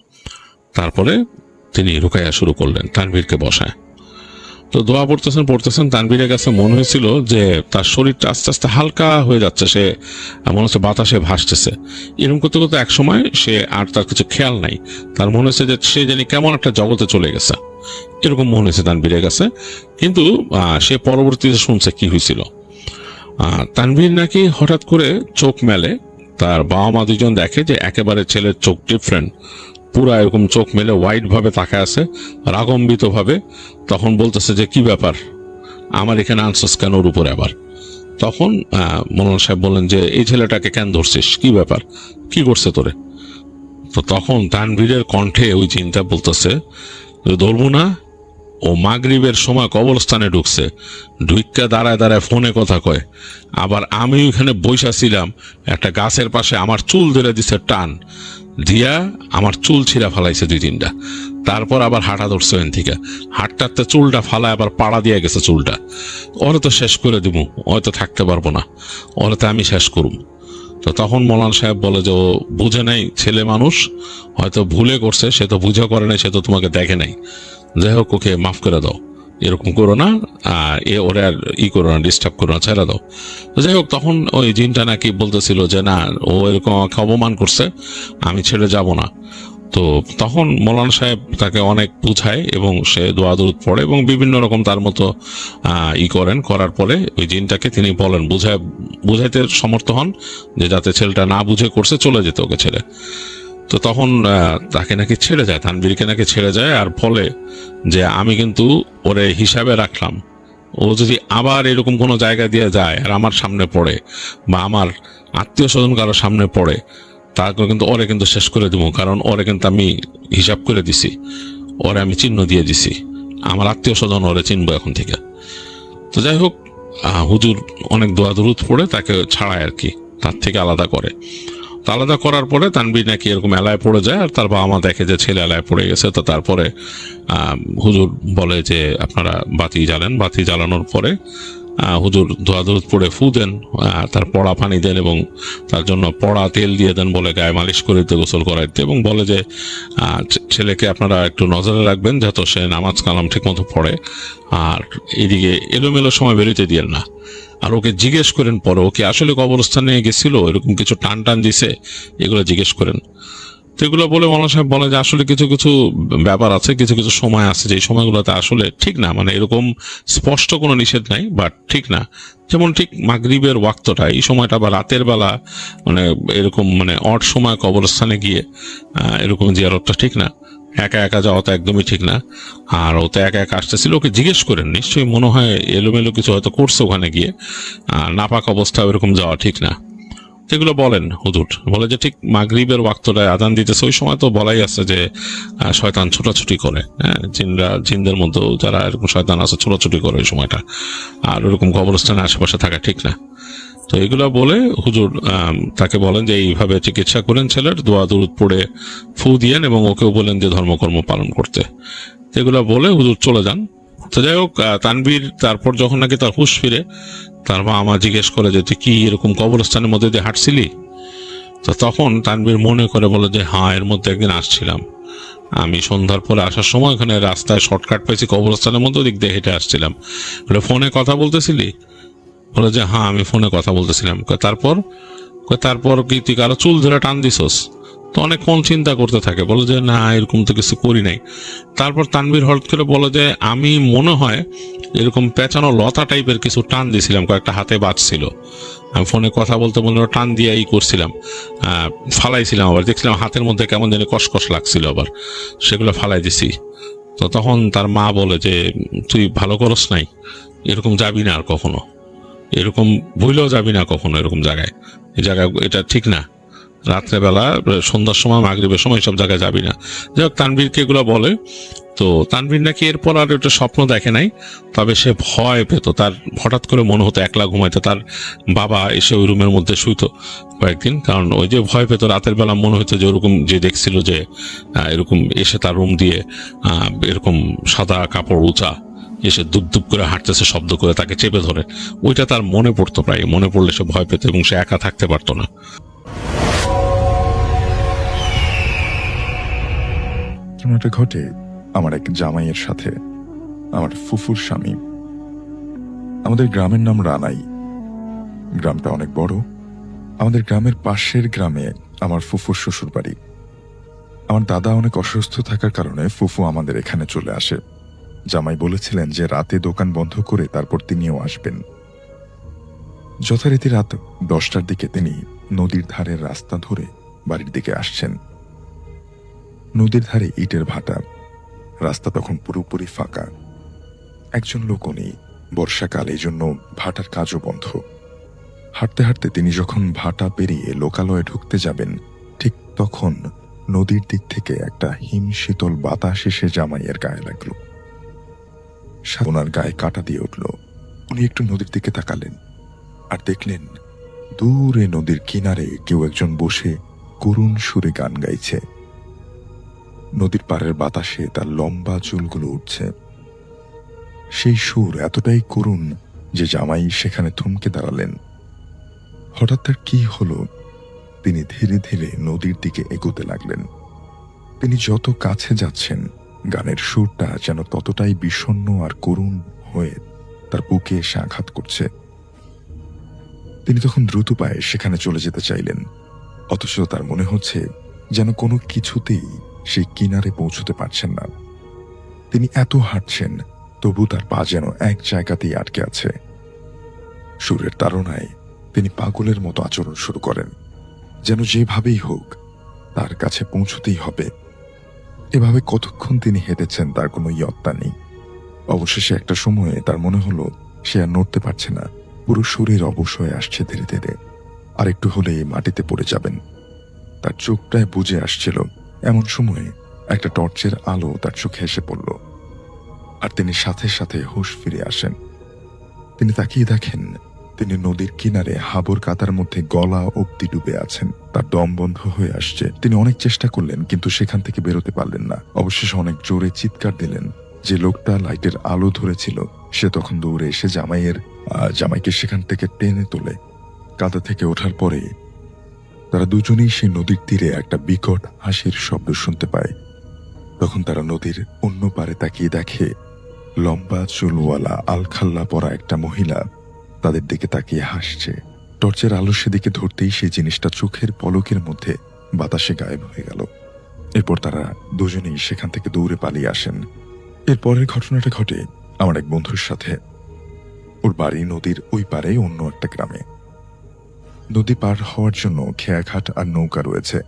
তারপরে তিনি রুকাইয়া শুরু করলেন তানভীরকে বসায়। তো দোয়া পড়তেছেন। তানভীরের কাছে মনে হয়েছিল যে তার শরীরটা আস্তে আস্তে হালকা হয়ে যাচ্ছে, সে মনে হচ্ছে বাতাসে ভাসতেছে। এরকম করতে করতে এক সময় সে আর তার কিছু খেয়াল নাই, তার মনে হচ্ছে যে সে জানি কেমন একটা জগতে চলে গেছে, এরকম মনে হয়েছে তানভীরের কাছে। কিন্তু সে পরবর্তীতে শুনছে কি হয়েছিল। তানভীর নাকি হঠাৎ করে চোখ মেলে, তার বাবা মা দুজন দেখে যে একেবারে ছেলের চোখ ডিফারেন্ট, পুরা এরকম চোখ মেলে হোয়াইট ভাবে তাকায় আছে, রাগম্বিত ভাবে। তখন বলতেছে যে কি ব্যাপার, আমার এখানে আনসাস কেন ওর উপরে আবার? তখন মৌলানা সাহেব বললেন যে এই ছেলেটাকে কেন ধরছিস, কি ব্যাপার, কি করছে তোরে? তো তখন তানভীরের কণ্ঠে ওই চিন্তা বলতেছে ধরবো না, ও মাগরিবের সময় কবরস্থানে ঢুকছে, ঢুইক্কা দাঁড়ায় ফোনে কথা কয়, আবার আমি ওইখানে বইসা ছিলাম একটা গাছের পাশে, আমার চুল ধরে দিছে টান দিয়া, আমার চুল ছিঁড়া ফালাইছে 2-3টা, তারপর আবার হাঁটা ধরছে ওখান থেকে, হাঁটতে চুলটা ফালায় আবার পাড়া দিয়ে গেছে চুলটা। ওরে তো শেষ করে দিব, হয়তো থাকতে পারবো না, ওরে তো আমি শেষ করুম। তো তখন মৌলানা সাহেব বলে যে ও বুঝে নাই, ছেলে মানুষ হয়তো ভুলে করছে, সে তো বুঝে করে নাই, সে তো তোমাকে দেখে নাই, যাই হোক ওকে মাফ করে দাও, এরকম করো না, ওরে আর করো না, ডিস্টার্ব করো না, ছেড়ে দাও। তো যাই হোক, তখন ওই জিনটা নাকি বলতেছিল যে না, ও এরকম আমাকে অপমান করছে, আমি ছেড়ে যাব না। তো তখন মৌলানা সাহেব তাকে অনেক বুঝায় এবং সে দোয়া দরুদ পড়ে এবং বিভিন্ন রকম তার মতো করার পরে ওই জিনটাকে তিনি বলেন, বুঝাইতে সমর্থ হন যে যাতে ছেলেটা না বুঝে করছে, চলে যেতে ওকে ছেড়ে। তো তখন তাকে নাকি ছেড়ে যায়, তানভীরকে নাকি ছেড়ে যায়, আর বলে যে আমি কিন্তু ওরে হিসাবে রাখলাম, ও যদি আবার এরকম কোনো জায়গা দিয়ে যায় আর আমার সামনে পড়ে বা আমার আত্মীয় স্বজন কারোর সামনে পড়ে, তারপর কিন্তু ওরে কিন্তু শেষ করে দিব, কারণ ওরে কিন্তু আমি হিসাব করে দিছি, ওরে আমি চিহ্ন দিয়ে দিছি, আমার আত্মীয় স্বজন ওরে চিনবো এখন থেকে। তো যাই হোক, হুজুর অনেক দোয়া দরুদ পড়ে তাকে ছাড়ায় আর কি, তার থেকে আলাদা করে। তো আলাদা করার পরে তানভীর নাকি এরকম এলায় পড়ে যায়, আর তার বাবা মা দেখে যে ছেলে এলায় পড়ে গেছে। তো তারপরে হুজুর বলে যে আপনারা বাতি জ্বালেন। বাতি জ্বালানোর পরে হুজুর দোয়া দরুদ পড়ে ফু দেন, তার পড়া পানি দেন এবং তার জন্য পড়া তেল দিয়ে দেন, বলে গায়ে মালিশ করে দিতে, গোসল করাইতে, এবং বলে যে ছেলেকে আপনারা একটু নজরে রাখবেন যাতে সে নামাজ কালাম ঠিক মতো পড়ে, আর এদিকে এলোমেলো সময় বেরোতে দিয়েন না। আর ওকে জিজ্ঞেস করেন পরে ওকে আসলে কবরস্থানে গেছিল, এরকম কিছু টান টান দিছে, এগুলো জিজ্ঞেস করেন। তো এগুলো বলে মৌলানা সাহেব বলে যে আসলে কিছু কিছু ব্যাপার আছে, কিছু কিছু সময় আছে যে সময়গুলোতে আসলে ঠিক না, মানে এরকম স্পষ্ট কোনো নিষেধ নাই, বাট ঠিক না। যেমন ঠিক মাগরিবের ওয়াক্তটা, এই সময়টা বা রাতের বেলা, মানে এরকম মানে অড সময় কবরস্থানে গিয়ে এরকম জিয়ারতটা ঠিক না। একা একা যাওয়া তো একদমই ঠিক না। আর ও তো একা একা আসতেছিল, ওকে জিজ্ঞেস করেন, নিশ্চয়ই মনে হয় এলোমেলো কিছু হয়তো করছে ওখানে গিয়ে, নাপাক অবস্থা এরকম যাওয়া ঠিক না। এগুলো বলেন হুজুর, বলে যে ঠিক মাগরিবের ওয়াক্তটায় আজান দিতেছে, ওই সময় তো বলাই আছে যে শয়তান ছোটাছুটি করে, হ্যাঁ, জিনদের মধ্যেও যারা এরকম শয়তান আছে ছোটাছুটি করে ওই সময়টা, আর ওরকম কবরস্থানের আশেপাশে থাকা ঠিক না। তো এগুলো বলে হুজুর তাকে বলেন যে এইভাবে চিকিৎসা করেন ছেলের, দোয়া দরুদ পড়ে ফু দিয়েন, এবং ওকেও বলেন যে ধর্মকর্ম পালন করতে। এগুলো বলে হুজুর চলে যান। তো যাই হোক, তানভীর তারপর যখন নাকি তার হুঁশ ফিরে, তার মা আমার জিজ্ঞেস করে যে তুই কি এরকম কবরস্থানের মধ্যে দিয়ে হাঁটছিলি? তো তখন তানভীর মনে করে বলে যে হ্যাঁ, এর মধ্যে একদিন আসছিলাম, আমি সন্ধ্যার পরে আসার সময় ওখানে রাস্তায় শর্টকাট পেয়েছি কবরস্থানের মধ্যে, ওদিক দিয়ে হেঁটে আসছিলাম। বলে ফোনে কথা বলতেছিলি? বলে যে হ্যাঁ, আমি ফোনে কথা বলতেছিলাম। তারপর কি তুই কারো চুল ধরে টান দিছস? তো অনেকক্ষণ চিন্তা করতে থাকে, বলে যে না, এরকম তো কিছু করি নাই। তারপর তানভীর হঠাৎ করে বলে যে আমি মনে হয় এরকম পেঁচানো লতা টাইপের কিছু টান দিছিলাম, কয়েকটা হাতে বাজছিল, আমি ফোনে কথা বলতে বলতে টান দিয়ে ই করছিলাম, ফালাইছিলাম, আবার দেখছিলাম হাতের মধ্যে কেমন জানি কসকস লাগছিল, আবার সেগুলো ফালাই দিছি। তো তখন তার মা বলে যে তুই ভালো করস নাই, এরকম যাবি না আর কখনো, এরকম ভুলেও যাবি না কখনো এরকম জায়গায়, এই জায়গায় এটা ঠিক না, রাত্রেবেলা সন্ধ্যার সময় মাগরিবের সময় সব জায়গায় যাবি না। যাই হোক, তানভীরকে এগুলো বলে। তো তানভীর নাকি এরপর আর একটা স্বপ্ন দেখে নাই, তবে সে ভয় পেত, তার হঠাৎ করে মনে হতো একলা ঘুমাইতে, তার বাবা এসে ওই রুমের মধ্যে শুইতো কয়েকদিন, কারণ ওই যে ভয় পেত, রাতের বেলা মনে হতো যে ওরকম যে দেখছিল যে এরকম এসে তার রুম দিয়ে এরকম সাদা কাপড় উঁচা এসে দুপ দুপ করে হাঁটতেছে শব্দ করে, তাকে চেপে ধরে, ওইটা তার মনে পড়তো, প্রায় মনে পড়লে সে ভয় পেত এবং সে একা থাকতে পারতো না। ঘটনাটা ঘটে আমার এক জামাইয়ের সাথে, আমার ফুফুর স্বামী। আমাদের গ্রামের নাম রানাই। গ্রামটা অনেক বড়। আমাদের গ্রামের পাশের গ্রামে আমার ফুফুর শ্বশুর বাড়ি। আমার দাদা অনেক অসুস্থ থাকার কারণে ফুফু আমাদের এখানে চলে আসে। জামাই বলেছিলেন যে রাতে দোকান বন্ধ করে তারপর তিনিও আসবেন। যথারীতি রাত 10টার দিকে তিনি নদীর ধারের রাস্তা ধরে বাড়ির দিকে আসছেন। নদীর ধারে ইটের ভাটা, রাস্তা তখন পুরোপুরি ফাঁকা, একজন লোকও নেই। বর্ষাকাল, এই জন্য ভাটার কাজও বন্ধ। হাঁটতে হাঁটতে তিনি যখন ভাটা পেরিয়ে লোকালয়ে ঢুকতে যাবেন, ঠিক তখন নদীর দিক থেকে একটা হিমশীতল বাতাস এসে জামাইয়ের গায়ে লাগলো। ওনার গায়ে কাঁটা দিয়ে উঠল। উনি একটু নদীর দিকে তাকালেন আর দেখলেন দূরে নদীর কিনারে কেউ একজন বসে করুণ সুরে গান গাইছে। নদীর পাড়ের বাতাসে তার লম্বা চুলগুলো উঠছে। সেই সুর এতটাই করুণ যে জামাই সেখানে থমকে দাঁড়ালেন। হঠাৎ তার কি হলো, তিনি ধীরে ধীরে নদীর দিকে এগোতে লাগলেন। তিনি যত কাছে যাচ্ছেন, গানের সুরটা যেন ততটাই বিষণ্ণ আর করুণ হয়ে তার বুকে এসে আঘাত করছে। তিনি তখন দ্রুত পায়ে সেখানে চলে যেতে চাইলেন, অথচ তার মনে হচ্ছে যেন কোনো কিছুতেই সেই কিনারে পৌঁছতে পারছেন না। তিনি এত হাঁটছেন, তবু তার পা যেন এক জায়গাতেই আটকে আছে। সুরের তাড়নায় তিনি পাগলের মতো আচরণ শুরু করেন, যেন যেভাবেই হোক তার কাছে পৌঁছতেই হবে। এভাবে কতক্ষণ তিনি হেঁটেছেন তার কোনো ইয়ত্তা নেই। অবশেষে একটা সময়ে তার মনে হলো সে আর নড়তে পারছে না, পুরো শরীর অবশ হয়ে আসছে ধীরে ধীরে। আর একটু হলেই মাটিতে পড়ে যাবেন। তার চোখ প্রায় বুজে আসছিল। এমন সময়ে একটা টর্চের আলো তার চোখে এসে পড়ল, আর তিনি সাথে সাথে হুঁশ ফিরে আসেন। তিনি তাকিয়ে দেখেন তিনি নদীর কিনারে হাবর কাদার মধ্যে গলা অব্দি ডুবে আছেন। তার দম বন্ধ হয়ে আসছে। তিনি অনেক চেষ্টা করলেন, কিন্তু সেখান থেকে বেরোতে পারলেন না। অবশেষে অনেক জোরে চিৎকার দিলেন। যে লোকটা লাইটের আলো ধরেছিল সে তখন দৌড়ে এসে জামাইকে সেখান থেকে টেনে তোলে। কাদা থেকে ওঠার পরে তারা দুজনেই সেই নদীর তীরে একটা বিকট হাসির শব্দ শুনতে পায়। তখন তারা নদীর অন্য পারে তাকিয়ে দেখে লম্বা চুলওয়ালা আলখাল্লা পরা একটা মহিলা তাদের দিকে তাকিয়ে হাসছে। টর্চের আলো সেদিকে ধরতেই সেই জিনিসটা চোখের পলকের মধ্যে বাতাসে গায়েব হয়ে গেল। এরপর তারা দুজনেই সেখান থেকে দৌড়ে পালিয়ে আসেন। এর পরের ঘটনাটা ঘটে আমার এক বন্ধুর সাথে। ওর বাড়ি নদীর ওই পারে অন্য একটা গ্রামে। নদী পার হওয়ার জন্য খেয়াঘাট আর নৌকা রয়েছে,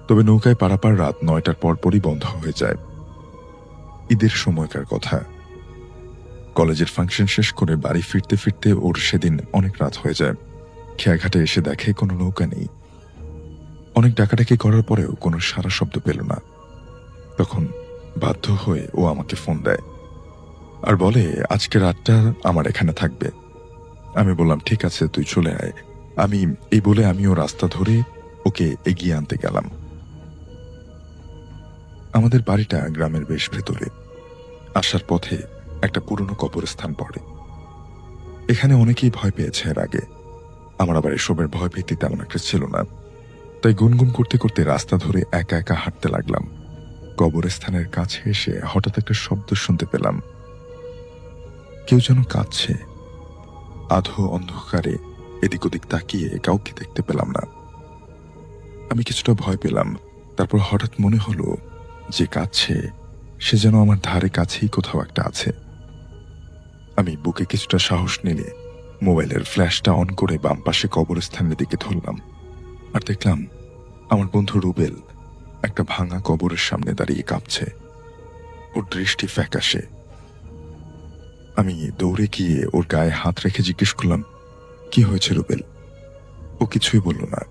তবে নৌকায় পারাপার রাত 9টার পরপরই বন্ধ হয়ে যায়। ঈদের সময়কার কথা। কলেজের ফাংশন শেষ করে বাড়ি ফিরতে ফিরতে ওর সেদিন অনেক রাত হয়ে যায়। খেয়াঘাটে এসে দেখে কোনো নৌকা নেই। অনেক ডাকাডাকি করার পরেও কোনো সারা শব্দ পেল না। তখন বাধ্য হয়ে ও আমাকে ফোন দেয় আর বলে আজকে রাতটা আমার এখানে থাকবে। আমি বললাম ঠিক আছে, তুই চলে আয়। এই বলে আমিও রাস্তা ধরে ওকে এগিয়ে আনতে গেলাম। আমাদের বাড়িটা গ্রামের বেশ ভেতরে। আসার পথে একটা পুরনো কবরস্থান পড়ে। এখানে অনেকেই ভয় পেয়েছে এর আগে। আমার আবার এসবের ভয় ভীতি তেমন একটা ছিল না, তাই গুনগুন করতে করতে রাস্তা ধরে একা একা হাঁটতে লাগলাম। কবরস্থানের কাছে এসে হঠাৎ একটা শব্দ শুনতে পেলাম। কেউ যেন কাঁদছে। আধো অন্ধকারে এদিক ওদিক তাকিয়ে কাউকে দেখতে পেলাম না। আমি কিছুটা ভয় পেলাম। তারপর হঠাৎ মনে হলো যে কাঁদছে সে যেন আমার ধারে কাছেই কোথাও একটা আছে। আমি বুকে কিছুটা সাহস নিলে মোবাইলের ফ্ল্যাশটা অন করে বাম পাশে কবরস্থানের দিকে ধরলাম, আর দেখলাম আমার বন্ধু রুবেল একটা ভাঙা কবরের সামনে দাঁড়িয়ে কাঁপছে। ওর দৃষ্টি ফ্যাকাশে। আমি দৌড়ে গিয়ে ওর গায়ে হাত রেখে জিজ্ঞেস করলাম, কি হয়েছে রুবেল? ও কিছুই বলল না।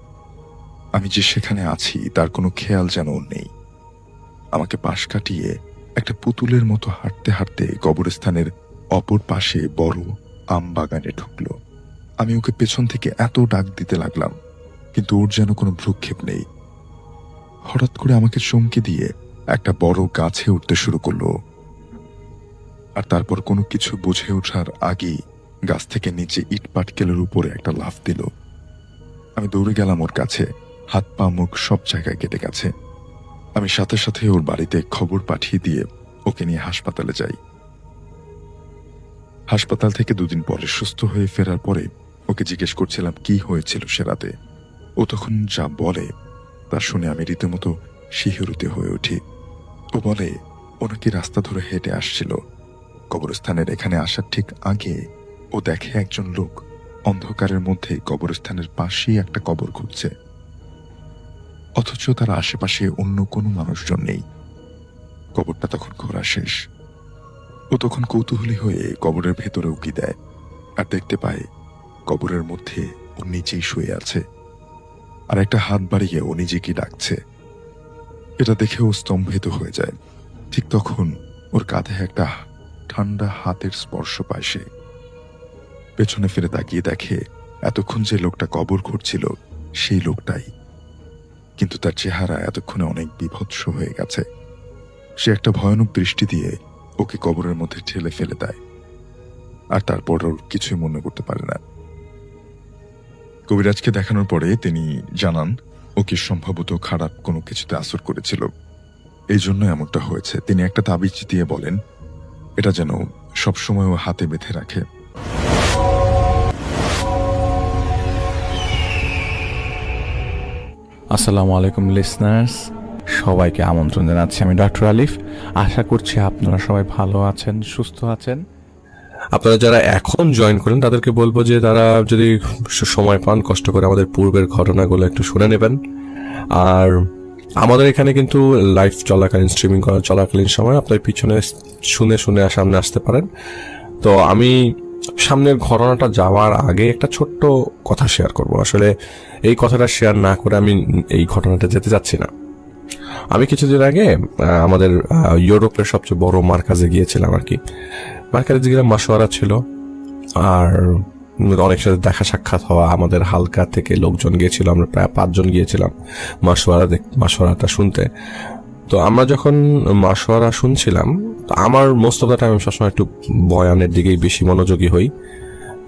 আমি যে সেখানে আছি তার কোনো খেয়াল যেন ওর নেই। আমাকে পাশ কাটিয়ে একটা পুতুলের মতো হাঁটতে হাঁটতে কবরস্থানের অপর পাশে বড় আম বাগানে ঢুকলো। আমি ওকে পেছন থেকে এত ডাক দিতে লাগলাম, কিন্তু ওর যেন কোনো ভ্রুক্ষেপ নেই। হঠাৎ করে আমাকে চমকে দিয়ে একটা বড় গাছে উঠতে শুরু করলো, আর তারপর কোনো কিছু বুঝে ওঠার আগেই গাছ থেকে নিচে ইট পাটকেলের উপরে একটা লাফ দিল। আমি দৌড়ে গেলাম ওর কাছে। হাত পা মুখ সব জায়গায় কেটে গেছে। আমি সাথে সাথে ওর বাড়িতে খবর পাঠিয়ে দিয়ে ওকে নিয়ে হাসপাতালে যাই। হাসপাতাল থেকে 2 দিন পরে সুস্থ হয়ে ফেরার পরে ওকে জিজ্ঞেস করছিলাম কি হয়েছিল সে রাতে। ও তখন যা বলে তা শুনে আমি রীতিমতো শিহরিত হয়ে উঠি। ও বলে ও নাকি রাস্তা ধরে হেঁটে আসছিল। কবরস্থানের এখানে আসার ঠিক আগে ও দেখে একজন লোক অন্ধকারের মধ্যে কবরস্থানের পাশেই একটা কবর খুঁজছে, অথচ তার আশেপাশে অন্য কোনো মানুষজন নেই। কবরটা তখন খোঁড়া শেষ। ও তখন কৌতূহলী হয়ে কবরের ভেতরে উকি দেয়, আর দেখতে পায় কবরের মধ্যে ও নিচেই শুয়ে আছে, আর একটা হাত বাড়িয়ে ও নিজেকে ডাকছে। এটা দেখে ও স্তম্ভিত হয়ে যায়। ঠিক তখন ওর কাঁধে একটা ঠান্ডা হাতের স্পর্শ পায় সে। পেছনে ফিরে তাকিয়ে দেখে এতক্ষণ যে লোকটা কবর খুঁড়ছিল সেই লোকটাই, কিন্তু তার চেহারা এতক্ষণে অনেক বিভৎস হয়ে গেছে। সে একটা ভয়ানক দৃষ্টি দিয়ে ওকে কবরের মধ্যে ঠেলে ফেলে দেয়, আর তারপর ওর কিছুই মনে করতে পারে না। কবিরাজকে দেখানোর পরে তিনি জানান ওকে সম্ভবত খারাপ কোনো কিছুতে আসর করেছিল, এই জন্য এমনটা হয়েছে। তিনি একটা তাবিজ দিয়ে বলেন এটা যেন সবসময় ও হাতে বেঁধে রাখে। আসসালামু আলাইকুম লিসনার্স, সবাইকে আমন্ত্রণ জানাচ্ছি। আমি ডক্টর আলিফ। আশা করছি আপনারা সবাই ভালো আছেন, সুস্থ আছেন। আপনারা যারা এখন জয়েন করেন তাদেরকে বলবো যে তারা যদি সময় পান কষ্ট করে আমাদের পূর্বের ঘটনাগুলো একটু শুনে নেবেন। আর আমাদের এখানে কিন্তু লাইভ চলাকালীন স্ট্রিমিং করা চলাকালীন সময় আপনার পিছনে শুনে শুনে সামনে আসতে পারেন। তো আমি সামনের ঘটনাটা যাওয়ার আগে একটা ছোট্ট কথা শেয়ার করব। আসলে এই কথাটা শেয়ার না করে আমি এই ঘটনাটা যেতে যাচ্ছি না। আমি কিছুদিন আগে আমাদের ইউরোপের সবচেয়ে বড় মার্কাজে গিয়েছিলাম আর কি। মার্কাজে গেলাম, মাসোয়ারা ছিল, আর অনেক সাথে দেখা সাক্ষাৎ হওয়া। আমাদের হালকা থেকে লোকজন গিয়েছিল, আমরা প্রায় 5 জন গিয়েছিলাম মাসোয়ারাটা শুনতে। তো আমরা যখন মাসোয়ারা শুনছিলাম, তো আমার মোস্ট অফ দ্য টাইম আমি সবসময় একটু বয়ানের দিকেই বেশি মনোযোগী হই।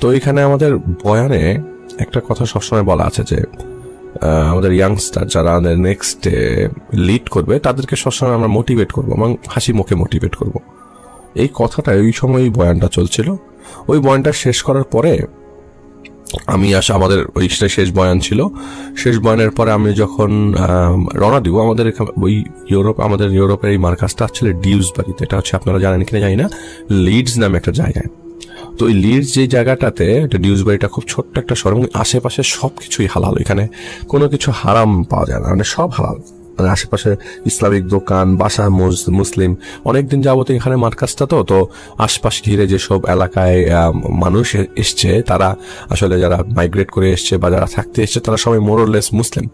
তো এখানে আমাদের বয়ানে একটা কথা সবসময় বলা আছে যে আমাদের ইয়াংস্টার যারা আমাদের নেক্সট লিড করবে তাদেরকে সবসময় আমরা মোটিভেট করবো এবং হাসি মুখে মোটিভেট করব। এই কথাটা ওই সময় বয়ানটা চলছিল। ওই বয়ানটা শেষ করার পরে আমি আমাদের ওই শেষ বয়ান ছিল। শেষ বয়ানের পরে আমি যখন রওনা দিব আমাদের ওই আমাদের ইউরোপের এই মার্কাজটা আসলে ডিউসবারিতে, এটা হচ্ছে আপনারা জানেন কিনা জানি না, লিডস নামে একটা জায়গায়। তো এই লিডস যে জায়গাটাতে, ডিউসবারিটা খুব ছোট্ট একটা শহর এবং আশেপাশে সবকিছুই হালাল। এখানে কোনো কিছু হারাম পাওয়া যায় না, মানে সব হালাল। মানে আশেপাশে ইসলামিক দোকান, বাসা মুসলিম। অনেকদিন যাবত এখানে মার্কাজটা তো আশপাশ ঘিরে যেসব এলাকায় মানুষ এসছে, তারা আসলে যারা মাইগ্রেট করে এসছে বা যারা থাকতে এসছে তারা সবাই মোরলেস মুসলিম।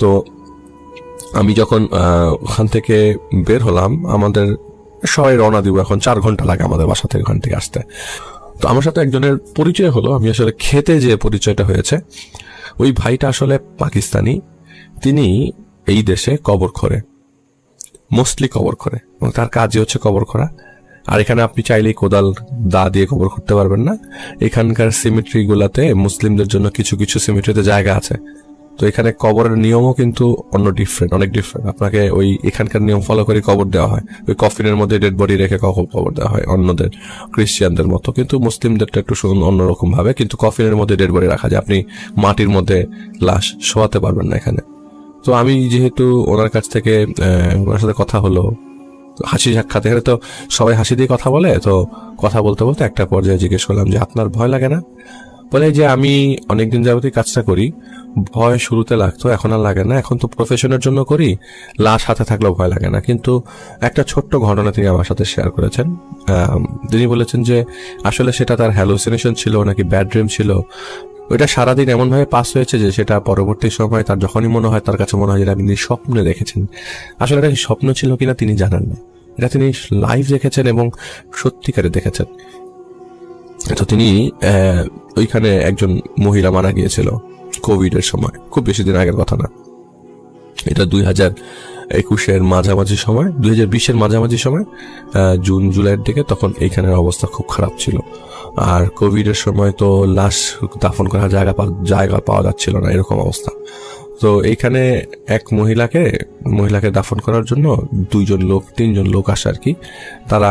তো আমি যখন ওখান থেকে বের হলাম, আমাদের সবাই রওনা দিব, এখন 4 ঘন্টা লাগে আমাদের বাসা থেকে ওখান থেকে আসতে। তো আমার সাথে একজনের পরিচয় হলো। আমি আসলে খেতে যে পরিচয়টা হয়েছে, ওই ভাইটা আসলে পাকিস্তানি। তিনি এই দেশে কবর খোঁড়ে, মোস্টলি কবর খোঁড়ে, এবং তার কাজই হচ্ছে কবর খোঁড়া। আর এখানে আপনি চাইলেই কোদাল দা দিয়ে কবর খুঁড়তে পারবেন না। এখানকার সিমেট্রি গুলাতে মুসলিমদের জন্য কিছু কিছু সিমেট্রিতে জায়গা আছে। তো এখানে কবরের নিয়মও কিন্তু অনেক ডিফারেন্ট। আপনাকে ওই এখানকার নিয়ম ফলো করে কবর দেওয়া হয়, ওই কফিনের মধ্যে ডেড বডি রেখে কবর দেওয়া হয় অন্যদের ক্রিশ্চিয়ানদের মতো। কিন্তু মুসলিমদেরটা একটু অন্যরকম ভাবে, কিন্তু কফিনের মধ্যে ডেড বডি রাখা যায়, আপনি মাটির মধ্যে লাশ শোয়াতে পারবেন না এখানে। তো আমি যেহেতু ওনার কাছ থেকে ওনার সাথে কথা হলো, হাসি সাক্ষাৎ, এখানে তো সবাই হাসি দিয়ে কথা বলে। তো কথা বলতে বলতে একটা পর্যায়ে জিজ্ঞেস করলাম যে আপনার ভয় লাগে না? বলে যে আমি অনেকদিন যাবতই কাজটা করি, ভয় শুরুতে লাগতো, এখন আর লাগে না, এখন তো প্রফেশনের জন্য করি, লাশ হাতে থাকলেও ভয় লাগে না। কিন্তু একটা ছোট্ট ঘটনা তিনি আমার সাথে শেয়ার করেছেন। তিনি বলেছেন যে আসলে সেটা তার হ্যালুসিনেশন ছিল নাকি ব্যাড ড্রিম ছিল, ওইটা সারাদিন এমনভাবে পাস হয়েছে যে সেটা পরবর্তী সময় তার যখনই মনে হয়, তার কাছে মনে হয় যে আপনি স্বপ্নে দেখেছেন। আসলে এটা স্বপ্ন ছিল কিনা তিনি জানেন না, এটা তিনি লাইভ দেখেছেন এবং সত্যিকারে দেখেছেন। তো তিনি ওইখানে একজন মহিলা মারা গিয়েছিল কোভিডের সময়, খুব বেশি দিন আগের কথা না, এটা 2021-এর মাঝামাঝি সময়, 2020-এর মাঝামাঝি সময়, জুন জুলাইয়ের দিকে। তখন এইখানের অবস্থা খুব খারাপ ছিল। আর কোভিডের সময় তো লাশ দাফন করার জায়গা পাওয়া যাচ্ছিল না, এরকম অবস্থা। তো এইখানে এক মহিলাকে দাফন করার জন্য 3জন লোক আসে আর কি। তারা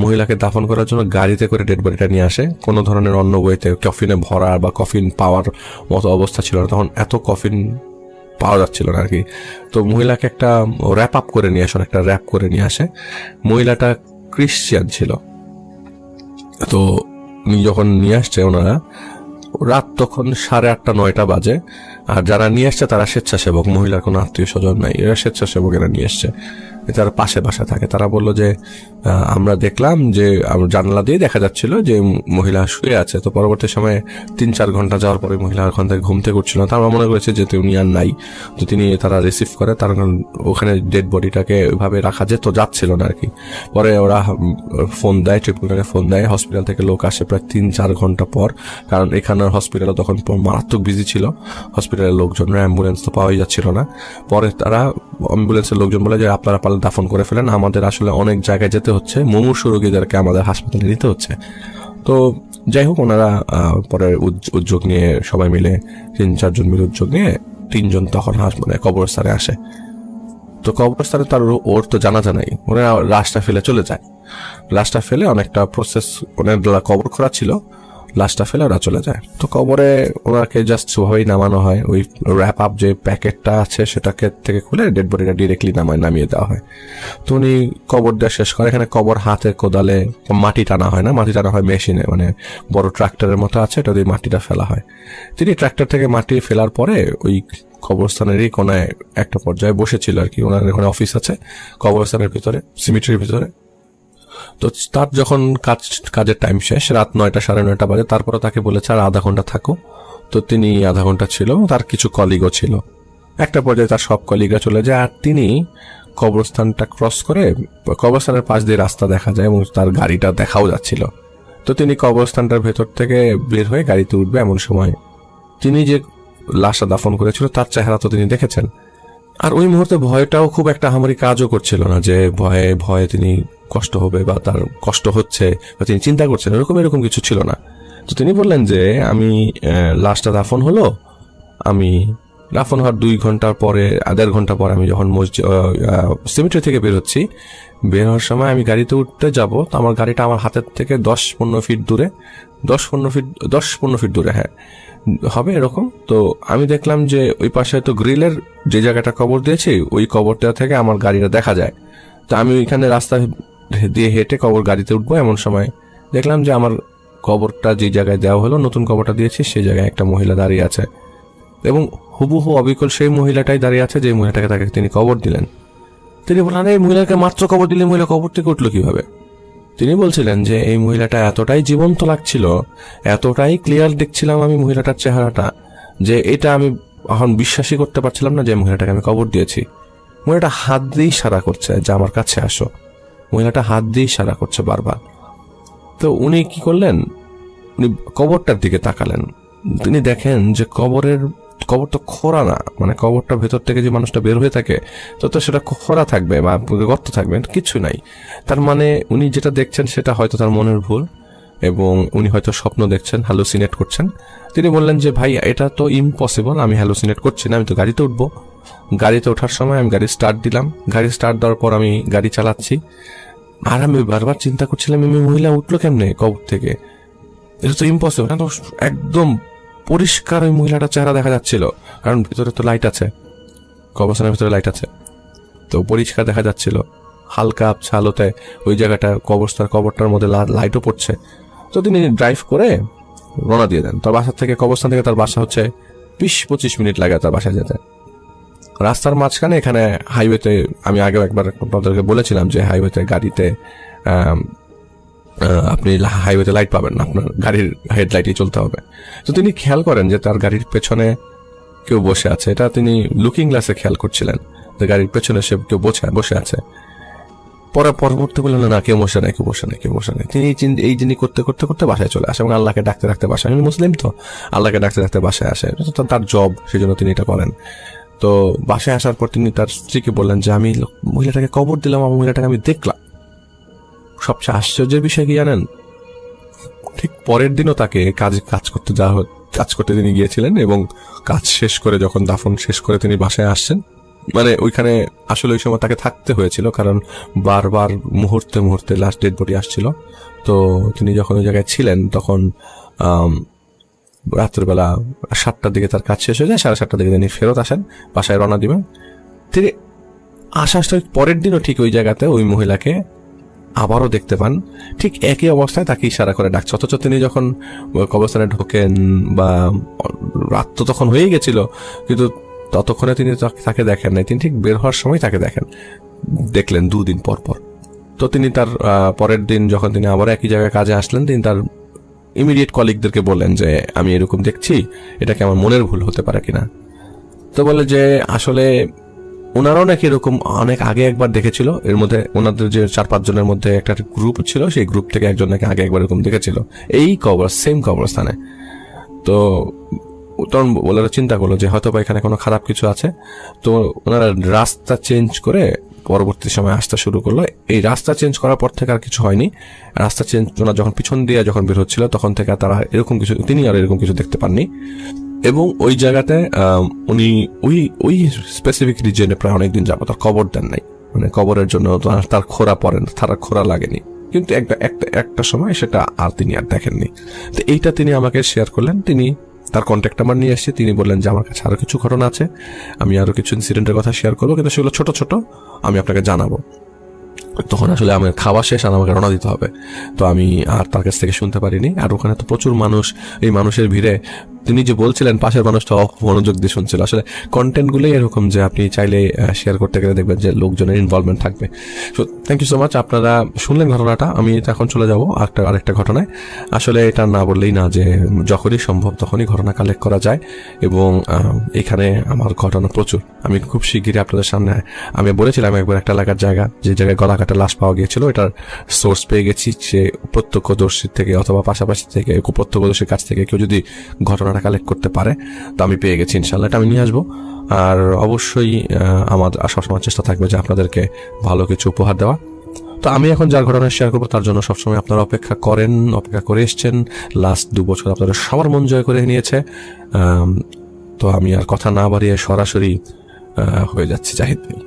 মহিলাকে দাফন করার জন্য গাড়িতে করে ডেড বডিটা নিয়ে আসে। কোনো ধরনের অন্য বইতে কফিনে ভরা বা কফিন পাওয়ার মতো অবস্থা ছিল না, তখন এত কফিন পাওয়া যাচ্ছিল না আর কি। তো মহিলাকে একটা র্যাপ করে নিয়ে আসে। মহিলাটা ক্রিশ্চিয়ান ছিল। তো উনি যখন নিয়ে আসছে, ওনারা রাত তখন 8:30-9টা বাজে। আর যারা নিয়ে আসছে তারা স্বেচ্ছাসেবক, মহিলার কোনো আত্মীয় স্বজন নাই, এরা স্বেচ্ছাসেবক, এরা নিয়ে এসছে, তারা পাশে বাসায় থাকে। তারা বললো যে আমরা দেখলাম যে জানালা দিয়ে দেখা যাচ্ছিল যে মহিলা শুয়ে আছে। তো পরবর্তী সময়ে 3-4 ঘন্টা যাওয়ার পরে মহিলা ওখান থেকে ঘুম থেকে উঠছিল না। আমরা মনে করেছি যে উনি আর নাই। তো তারা রিসিভ করে, তার ওখানে ডেড বডিটাকে ওইভাবে রাখা যাচ্ছিল না আর কি। পরে ওরা ফোন দেয়, ট্রিপলটাকে ফোন দেয়, হসপিটাল থেকে লোক আসে প্রায় 3-4 ঘন্টা পর। কারণ এখানের হসপিটালে তখন মারাত্মক বিজি ছিল, হসপিটালের লোকজন, অ্যাম্বুলেন্স তো পাওয়াই যাচ্ছিল না। পরে তারা অ্যাম্বুলেন্সের লোকজন বলে যে আপনারা পারলে দাফন করে ফেলেন, আমাদের আসলে অনেক জায়গায় যেতে হচ্ছে, মুমূর্ষু রোগীদেরকে আমাদের হাসপাতালে নিতে হচ্ছে। তো যাই হোক, ওনারা পরে উদ্যোগ নিয়ে সবাই মিলে 3-4 জন মিলে উদ্যোগ নিয়ে 3 জন তখন কবরস্থানে আসে। তো কবরস্থানে ওর তো জানাজা নাই, ওরা লাশটা ফেলে চলে যায়। লাশটা ফেলে অনেকটা প্রসেস, অনেক কবর খোঁড়া ছিল, লাশটা ফেলে ওরা চলে যায়। তো কবরে ওনাকে জাস্ট স্বভাবেই নামানো হয়, ওই র্যাপ আপ যে প্যাকেটটা আছে সেটাকে থেকে খুলে ডেড বডিটা ডিরেক্টলি নামিয়ে দেওয়া হয়। তো উনি কবর দেওয়া শেষ করে, এখানে কবর হাতে কোদালে মাটি টানা হয় না, মাটি টানা হয় মেশিনে, মানে বড় ট্রাক্টরের মতো আছে, এটা দিয়ে মাটিটা ফেলা হয়। তিনি ট্রাক্টর থেকে মাটি ফেলার পরে ওই কবরস্থানেরই কোনায় একটা পর্যায়ে বসেছিল আর কি। ওনার এখানে অফিস আছে কবরস্থানের ভিতরে, সিমেট্রির ভিতরে। তো তার যখন কাজের টাইম শেষ, রাত 9টা 9:30 বাজে, তারপরে তাকে বলেছে আর আধা ঘন্টা থাকো। তো তিনি আধা ঘন্টা ছিল, তার কিছু কলিগও ছিল। একটা পর্যায়ে তার সব কলিগরা চলে যায়, আর তিনি কবরস্থানটা ক্রস করে, কবরস্থানের পাশ দিয়ে রাস্তা দেখা যায় এবং তার গাড়িটা দেখাও যাচ্ছিল। তো তিনি কবরস্থানটার ভেতর থেকে বের হয়ে গাড়িতে উঠবে এমন সময় তিনি যে লাশটা দাফন করেছিল তার চেহারা তো তিনি দেখেছেন। আর ওই মুহূর্তে ভয়টাও খুব একটা হামারি কাজও করছিল না, যে ভয়ে ভয়ে তিনি কষ্ট হবে বা তার কষ্ট হচ্ছে বা তিনি চিন্তা করছেন, এরকম কিছু ছিল না। তো তিনি বললেন যে আমি লাশটা দাফন হলো, আমি দাফন হওয়ার 2 ঘন্টার পরে 1.5 ঘন্টা পরে আমি যখন সিমেট্রি থেকে বের হচ্ছি, বের হওয়ার সময় আমি গাড়িতে উঠতে যাব, তো আমার গাড়িটা আমার হাতের থেকে 10-15 ফিট দূরে, 10-15 ফিট দূরে, হ্যাঁ হবে এরকম। তো আমি দেখলাম যে ওই পাশে তো গ্রিলের যে জায়গাটা কবর দিয়েছি, ওই কবরটা থেকে আমার গাড়িটা দেখা যায়। তো আমি ওইখানে রাস্তা দিয়ে হেঁটে কবর গাড়িতে উঠবো, এমন সময় দেখলাম যে আমার কবরটা যে জায়গায় দেওয়া হলো, নতুন কবরটা দিয়েছি, সেই জায়গায় একটা মহিলা দাঁড়িয়ে আছে এবং হুবহু অবিকল সেই মহিলাটাই দাঁড়িয়ে আছে যে মহিলাটাকে তাকে তিনি কবর দিলেন। তিনি বললেন এই মহিলাকে মাত্র কবর দিলে মহিলা কবর থেকে উঠলো কিভাবে? তিনি বলছিলেন যে এই মহিলাটা এতটাই জীবন্ত লাগছিল, এতটাই ক্লিয়ার দেখছিলাম আমি মহিলাটার চেহারাটা, যে এটা আমি এখন বিশ্বাসই করতে পারছিলাম না যে মহিলাটাকে আমি কবর দিয়েছি। মহিলাটা হাত দিয়ে ইশারা করছে যে আমার কাছে আসো, মহিলাটা হাত দিয়ে ইশারা করছে বারবার। তো উনি কি করলেন, উনি কবরটার দিকে তাকালেন। তিনি দেখেন যে কবর তো খোঁড়া না, মানে কবরটার ভেতর থেকে যে মানুষটা বের হয়ে থাকে তো সেটা খোঁড়া থাকবে বা গর্ত থাকবে, কিছু নাই। তার মানে উনি যেটা দেখছেন সেটা হয়তো তার মনের ভুল এবং উনি হয়তো স্বপ্ন দেখছেন, হ্যালুসিনেট করছেন। তিনি বললেন যে ভাই এটা তো ইম্পসিবল, আমি হ্যালুসিনেট করছি না, আমি তো গাড়িতে উঠবো। গাড়িতে ওঠার সময় আমি গাড়ি স্টার্ট দিলাম, গাড়ি স্টার্ট দেওয়ার পর আমি গাড়ি চালাচ্ছি, আর আমি বারবার চিন্তা করছিলাম এই মহিলা উঠলো কেমনে কবর থেকে, এটা তো ইম্পসিবল। একদম পরিষ্কার ওই মহিলাটার চেহারা দেখা যাচ্ছিল, কারণ ভিতরে তো লাইট আছে, কবরস্থানের ভিতরে লাইট আছে, তো পরিষ্কার দেখা যাচ্ছিল। হালকা আবছা আলোতে ওই জায়গাটা কবরটার মধ্যে লাইটও পড়ছে। তো তিনি ড্রাইভ করে রওনা দিয়ে দেন। তার বাসা থেকে, কবরস্থান থেকে তার বাসা হচ্ছে 20-25 মিনিট লাগে তার বাসায় যেতে। রাস্তার মাঝখানে এখানে হাইওয়েতে, আমি আগেও একবার আপনাদেরকে বলেছিলাম যে হাইওয়েতে গাড়িতে আপনি হাইওয়েতে লাইট পাবেন না, আপনার গাড়ির হেডলাইটই চলতে হবে। তো তিনি খেয়াল করেন যে তার গাড়ির পেছনে কেউ বসে আছে, এটা তিনি লুকিং গ্লাসে খেয়াল করছিলেন যে গাড়ির পেছনে সে কেউ বসে আছে। পরবর্তী বললেন না কেউ বসে নাই, তিনি এই জিনিস করতে করতে করতে বাসায় চলে আসে এবং আল্লাহকে ডাকতে ডাকতে বাসায়, আমি মুসলিম তো আল্লাহকে ডাকতে ডাকতে বাসায় আসে, তার জব, সেই জন্য তিনি এটা করেন। তো বাসায় আসার পর তিনি তার স্ত্রীকে বললেন যে আমি মহিলাটাকে কবর দিলাম, আমার মহিলাটাকে আমি দেখলাম। সবচেয়ে আশ্চর্যের বিষয় কি জানেন, ঠিক পরের দিনও তাকে কাজ করতে তিনি গিয়েছিলেন এবং কাজ শেষ করে, যখন দাফন শেষ করে তিনি বাসায় আসছেন, মানে ওইখানে আসলে ওই সময় তাকে থাকতে হয়েছিল কারণ বারবার মুহূর্তে মুহূর্তে লাস্ট ডেড বডি আসছিল। তো তিনি যখন ওই জায়গায় ছিলেন তখন রাত্রিবেলা 7টার দিকে তার কাজ শেষ হয়ে যায়, 7:30টার দিকে তিনি ফেরত আসেন, বাসায় রওনা দিবেন। তিনি আসার পরের দিনও ঠিক ওই জায়গাতে ওই মহিলাকে আবারও দেখতে পান, ঠিক একই অবস্থায় তাকে ইশারা করে ডাকছে। অথচ তিনি যখন কবরস্থানে ঢোকেন বা রাত তো তখন হয়েই গেছিল, কিন্তু ততক্ষণে তিনি তাকে দেখেন নাই, তিনি ঠিক বের হওয়ার সময় তাকে দেখলেন 2 দিন পর পর। তো তিনি তার পরের দিন যখন তিনি আবার একই জায়গায় কাজে আসলেন, তিনি তার ইমিডিয়েট কলিগদেরকে বললেন যে আমি এরকম দেখছি, এটা কি আমার মনের ভুল হতে পারে কিনা। তো বলে যে আসলে ওনারাও নাকি এরকম অনেক আগে একবার দেখেছিল, এর মধ্যে ওনাদের যে 4-5 জনের মধ্যে একটা গ্রুপ ছিল, সেই গ্রুপ থেকে একজন নাকি আগে একবার এরকম দেখেছিল এই সেম কবরস্থানে। তো তখন ওনারা চিন্তা করলো যে হয়তো বা এখানে কোনো খারাপ কিছু আছে। তো ওনারা রাস্তা চেঞ্জ করে পরবর্তী সময় আসতে শুরু করলো। এই রাস্তা চেঞ্জ করার পর থেকে আর কিছু হয়নি। রাস্তা চেঞ্জ ওনারা যখন পিছন দিয়ে যখন বের হচ্ছিল তখন থেকে তারা তিনি আর এরকম কিছু দেখতে পাননি। এবং ওই জায়গাতে উনি ওই স্পেসিফিক রিজনে প্রায় অনেকদিন যাবত তার কবর দেন নাই, মানে কবরের জন্য তার খোঁড়া পড়েন, তার খোঁড়া লাগেনি, কিন্তু একটা সময় সেটা আর তিনি আর দেখেননি। তো এইটা তিনি আমাকে শেয়ার করলেন। তিনি তার কন্ট্যাক্ট নাম্বার নিয়ে এসেছে, তিনি বললেন যে আমার কাছে আরো কিছু ঘটনা আছে, আমি আরো কিছু ইনসিডেন্টের কথা শেয়ার করবো, কিন্তু সেগুলো ছোট ছোট, আমি আপনাকে জানাবো। তখন আসলে আমার খাওয়া শেষ আর আমাকে রওনা দিতে হবে, তো আমি আর তার কাছ থেকে শুনতে পারিনি। আর ওখানে তো প্রচুর মানুষ, এই মানুষের ভিড়ে তিনি যে বলছিলেন পাশের মানুষটা মনোযোগ দিয়ে শুনছিল। আসলে কন্টেন্টগুলোই এরকম যে আপনি চাইলে শেয়ার করতে গেলে দেখবেন যে লোকজনের ইনভলভমেন্ট থাকবে। So thank you so much. আপনারা শুনলেন ঘটনাটা, আমি এখন চলে যাব আরেকটা ঘটনায়। আসলে এটা না বললেই না যে যখনই সম্ভব তখনই ঘটনা কালেক্ট করা যায়, এবং এখানে আমার ঘটনা প্রচুর। আমি খুব শিগগিরই আপনাদের সামনে, আমি বলেছিলাম একবার একটা এলাকার জায়গা, যে জায়গায় গলা কাটা লাশ পাওয়া গিয়েছিল, এটার সোর্স পেয়ে গেছি। সে প্রত্যক্ষদর্শীর থেকে অথবা পাশাপাশি থেকে প্রত্যক্ষদর্শীর কাছ থেকে কেউ যদি ঘটনাটা কালেক্ট করতে পারে তো আমি পেয়ে গেছি, ইনশাল্লাহ এটা আমি নিয়ে আসবো। আর অবশ্যই আমার সবসময় চেষ্টা থাকবে যে আপনাদেরকে ভালো কিছু উপহার দেওয়া। তো আমি এখন যার ঘটনা শেয়ার করবো তার জন্য সবসময় আপনারা অপেক্ষা করে এসছেন। লাস্ট 2 বছর আপনারা সবার মন জয় করে নিয়েছে। তো আমি আর কথা না বাড়িয়ে সরাসরি হয়ে যাচ্ছি জাহিদ ভাই।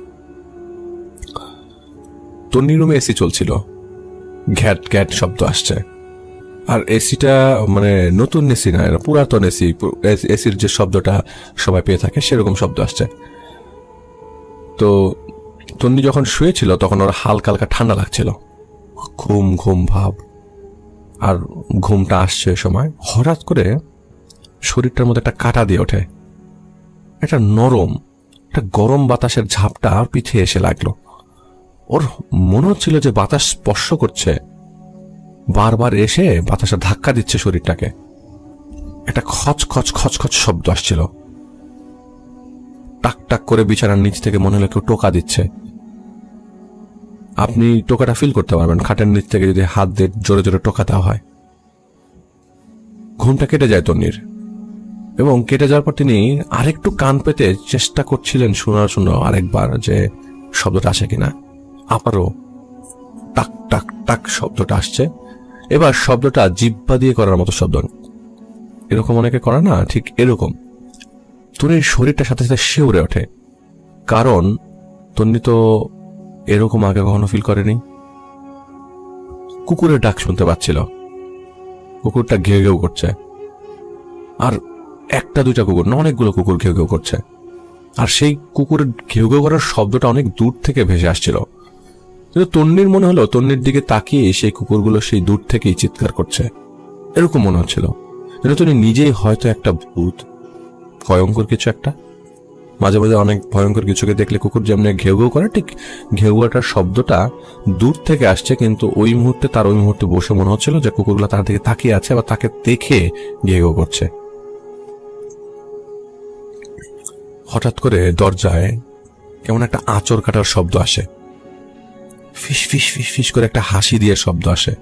তন্নি রুমে এসি চলছিল, ঘ্যাট ঘ্যাট শব্দ আসছে। আর এসিটা মানে নতুন এসি না, পুরাতন এসি। এসির যে শব্দটা সবাই পেয়ে থাকে সেরকম শব্দ আসছে। তো তন্নি যখন শুয়েছিল তখন ওর হালকা হালকা ঠান্ডা লাগছিল, ঘুম ঘুম ভাব। আর ঘুমটা আসছে সময় হঠাৎ করে শরীরটার মধ্যে একটা কাঁটা দিয়ে ওঠে। একটা নরম, একটা গরম বাতাসের ঝাপটা পিঠে এসে লাগলো। ওর মনে হচ্ছিল যে বাতাস স্পর্শ করছে, বারবার এসে বাতাসে ধাক্কা দিচ্ছে শরীরটাকে। একটা খচখচ খচখচ শব্দ আসছিল, টাক টাক করে বিছানার নিচ থেকে মনে হলো কেউ টোকা দিচ্ছে। আপনি টোকাটা ফিল করতে পারবেন খাটের নিচ থেকে যদি হাত দিয়ে জোরে জোরে টোকা দেওয়া হয়। ঘুমটা কেটে যায় তন্নির, এবং কেটে যাওয়ার পর তিনি আরেকটু কান পেতে চেষ্টা করছিলেন শোনার জন্য আরেকবার যে শব্দটা আসে কিনা। আবারও টাক টাক টাক শব্দটা আসছে। এবার শব্দটা জিহ্বা দিয়ে করার মতো শব্দ, এরকম অনেকে করে না, ঠিক এরকম। তন্নির শরীরটার সাথে সাথে শিউরে ওঠে, কারণ তন্নি তো এরকম আগে কখনো ফিল করেনি। কুকুরের ডাক শুনতে পাচ্ছিল, কুকুরটা ঘেউ ঘেউ করছে। আর একটা দুইটা কুকুর না, অনেকগুলো কুকুর ঘেউ ঘেউ করছে। আর সেই কুকুরের ঘেউ ঘেউ করার শব্দটা অনেক দূর থেকে ভেসে আসছিল। কিন্তু তন্নির মনে হলো তন্নির দিকে তাকিয়ে সেই কুকুরগুলো সেই দূর থেকেই চিৎকার করছে, এরকম মনে হচ্ছিল যেন তন্নি নিজেই হয়তো একটা ভূত, ভয়ঙ্কর কিছু একটা। মাঝে মাঝে অনেক ভয়ঙ্কর কিছুকে দেখলে কুকুর যেমন ঘেউ ঘেউ করে, ঠিক ঘেউয়াটার শব্দটা দূর থেকে আসছে, কিন্তু ওই মুহূর্তে বসে মনে হচ্ছিল যে কুকুরগুলো তার দিকে তাকিয়ে আছে বা তাকে দেখে ঘেউ ঘেউ করছে। হঠাৎ করে দরজায় কেমন একটা আঁচড় কাটার শব্দ আসে, ফিস ফিস ফিস ফিস করে একটা হাসি দিয়ে শব্দ আসে।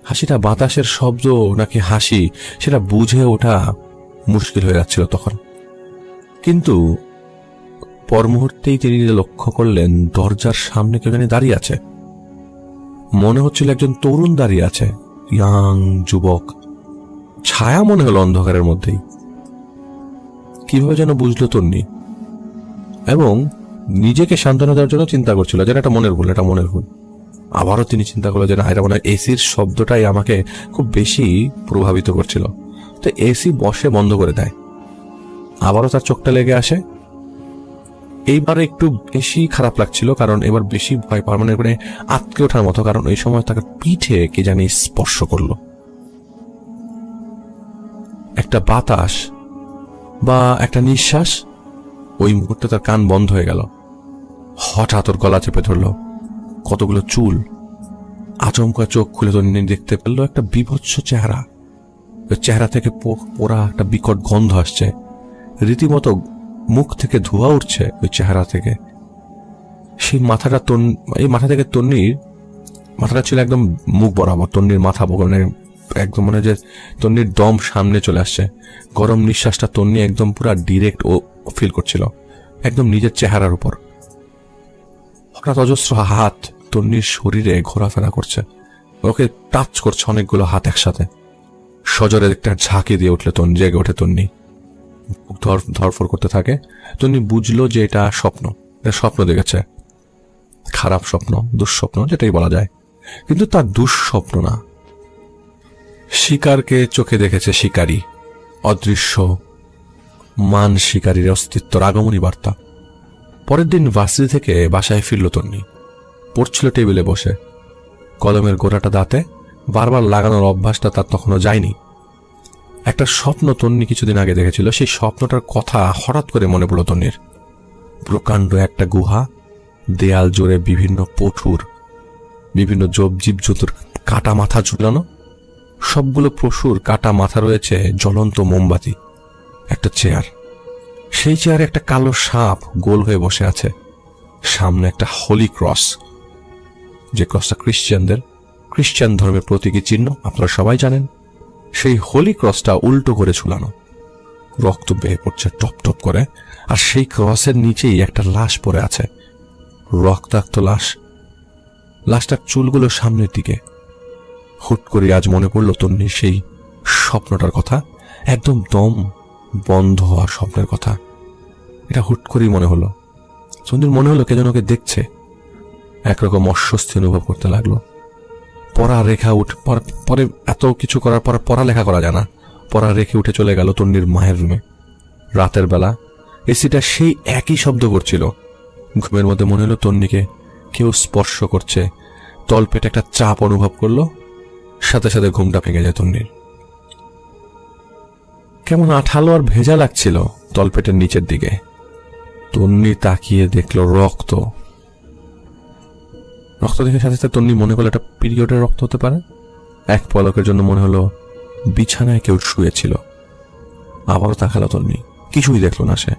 হাসিটা বাতাসের শব্দ নাকি হাসি সেটা বুঝে ওঠা মুশকিল হয়ে যাচ্ছিল তখন। কিন্তু পর মুহূর্তেই তিনি লক্ষ্য করলেন দরজার সামনে কেউ জানি দাঁড়িয়ে আছে। মনে হচ্ছিল একজন তরুণ দাঁড়িয়ে আছে, ইয়াং যুবক, ছায়া মনে হলো অন্ধকারের মধ্যেই। কিভাবে যেন বুঝলো তন্নি, এবং নিজেকে সান্ত্বনা দেওয়ার জন্য চিন্তা করছিল যে এটা মনের ভুল। আবারও তিনি চিন্তা করলো যে না, এটা মনে হয় এসির শব্দটাই আমাকে খুব বেশি প্রভাবিত করছিল। তো এসি বসে বন্ধ করে দেয়। আবারও তার চোখটা লেগে আসে। এইবার একটু বেশি খারাপ লাগছিল, কারণ এবার বেশি ভয় পাওয়ার মানে আটকে ওঠার মতো, কারণ এই সময় তাকে পিঠে কে জানি স্পর্শ করলো। একটা বাতাস বা একটা নিঃশ্বাস। ওই মুহূর্তে তার কান বন্ধ হয়ে গেল। হঠাৎ ওর গলা চেপে ধরলো কতগুলো চুল। আচমকা চোখ খুলে তন্নি দেখতে পেল একটা বিভৎস চেহারা। চেহারা থেকে পোড়া একটা বিকট গন্ধ আসছে, রীতিমতো মুখ থেকে ধোঁয়া উঠছে ওই চেহারা থেকে। সেই মাথাটা এই মাথা থেকে তন্নির মাথাটা ছিল একদম মুখ বরাবর, তন্নির মাথা মানে একদম মনে যে তন্নির দম সামনে চলে আসছে। গরম নিঃশ্বাসটা তন্নি একদম পুরা ডিরেক্ট ও ফিল করছিল, একদম নিজের চেহারার উপর। হঠাৎ অজস্র হাত তন্নির শরীরে ঘোরাফেরা করছে, ওকে টাচ করছে অনেকগুলো হাত একসাথে। সজরে একটা ঝাঁকি দিয়ে উঠলে জেগে ওঠে তন্নি, ধরফর করতে থাকে। তন্নি বুঝলো যে এটা স্বপ্ন দেখেছে, খারাপ স্বপ্ন, দুঃস্বপ্ন যেটাই বলা যায়। কিন্তু তার দুঃস্বপ্ন না, শিকারকে চোখে দেখেছে শিকারী, অদৃশ্য মান শিকারীর অস্তিত্বর আগমনী বার্তা। পরের দিন ভার্সিটি থেকে বাসায় ফিরল তন্নি। পড়ছিল টেবিলে বসে, কলমের গোড়াটা দাঁতে, বারবার লাগানোর অভ্যাসটা তার তখনও যায়নি। একটা স্বপ্ন তন্নি কিছুদিন আগে দেখেছিল, সেই স্বপ্নটার কথা হঠাৎ করে মনে পড়ল তন্নির। প্রকাণ্ড একটা গুহা, দেয়াল জুড়ে বিভিন্ন পশুর, বিভিন্ন জীবজন্তুর কাটা মাথা ঝুলানো, সবগুলো পশুর কাটা মাথা রয়েছে জ্বলন্ত মোমবাতি, একটা চেয়ার, সেই চেয়ারে একটা কালো সাপ গোল হয়ে বসে আছে, সামনে একটা হোলি ক্রস, যে ক্রসটা খ্রিস্টান ধর্মের প্রতীকী চিহ্ন, আপনারা সবাই জানেন। সেই হোলি ক্রসটা উল্টো করে ঝুলানো, রক্ত বেয়ে পড়ছে টপ টপ করে, আর সেই ক্রসের নিচেই একটা লাশ পড়ে আছে, রক্তাক্ত লাশ। লাশটার চুলগুলো সামনের দিকে। হুট করে আজ মনে পড়ল তন্নির সেই স্বপ্নটার কথা, একদম দম বন্ধ হওয়ার স্বপ্নের কথা। এটা হুট করেই মনে হলো। তন্নির মনে হলো কে যেন ওকে দেখছে। একরকম অস্বস্তি অনুভব করতে লাগলো। পড়া রেখা পরে এত কিছু করার পর পড়ালেখা করা যায় না, পড়া রেখে উঠে চলে গেল তন্নির মায়ের রুমে। রাতের বেলা এসিটা সেই একই শব্দ করছিল। ঘুমের মধ্যে মনে হলো তন্নিকে কেউ স্পর্শ করছে, তলপেটে একটা চাপ অনুভব করলো, সাথে সাথে ঘুমটা ভেঙে যায় তন্নির। কেমন আঠালো আর ভেজা লাগছিল তলপেটের নিচের দিকে। তন্নি তাকিয়ে দেখলো রক্ত। রক্ত দেখে সাথে সাথে তন্নি মনে করলো একটা পিরিয়ডের রক্ত হতে পারে। এক পলকের জন্য মনে হলো বিছানায় কেউ শুয়েছিল। আবারও তাকালো তন্নি, কিছুই দেখলো না সে।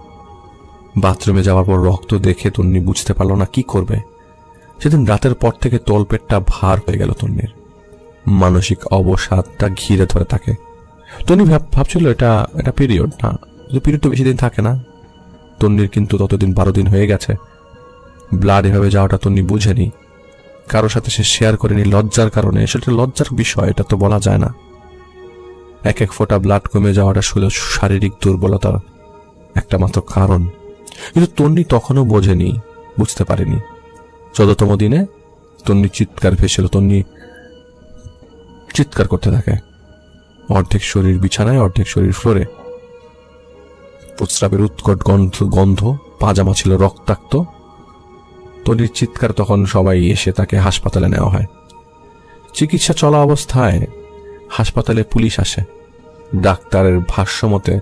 বাথরুমে যাওয়ার পর রক্ত দেখে তন্নি বুঝতে পারলো না কি করবে। সেদিন রাতের পর থেকে তলপেটটা ভার হয়ে গেল তন্নির। মানসিক অবসাদটা ঘিরে ধরে তাকে। তন্নি ভাবছিল এটা পিরিয়ড না, পিরিয়ড তো বেশি দিন থাকে না। তন্নির কিন্তু ততদিন 12 দিন হয়ে গেছে। ব্লাড এভাবে যাওয়াটা তন্নি বুঝেনি, কারোর সাথে সে শেয়ার করেনি লজ্জার কারণে। সেটা লজ্জার বিষয়, এটা তো বলা যায় না। এক এক ফোঁটা ব্লাড কমে যাওয়াটা ছিল শারীরিক দুর্বলতার একটা মাত্র কারণ। কিন্তু তন্নি তখনও বোঝেনি, বুঝতে পারেনি। 14তম দিনে তন্নি চিৎকার ভেসেছিল। তন্নি চিৎকার করতে থাকে। অর্ধেক শরীর বিছানায়, অর্ধেক শরীর ফ্লোরে। প্রস্রাবের উৎকট গন্ধ, পাজামা ছিল রক্তাক্ত। তন্নির চিৎকার তখন সবাই এসে তাকে হাসপাতালে নেওয়া হয়। চিকিৎসা চলা অবস্থায় হাসপাতালে পুলিশ আসে। ডাক্তারের ভাষ্য মতে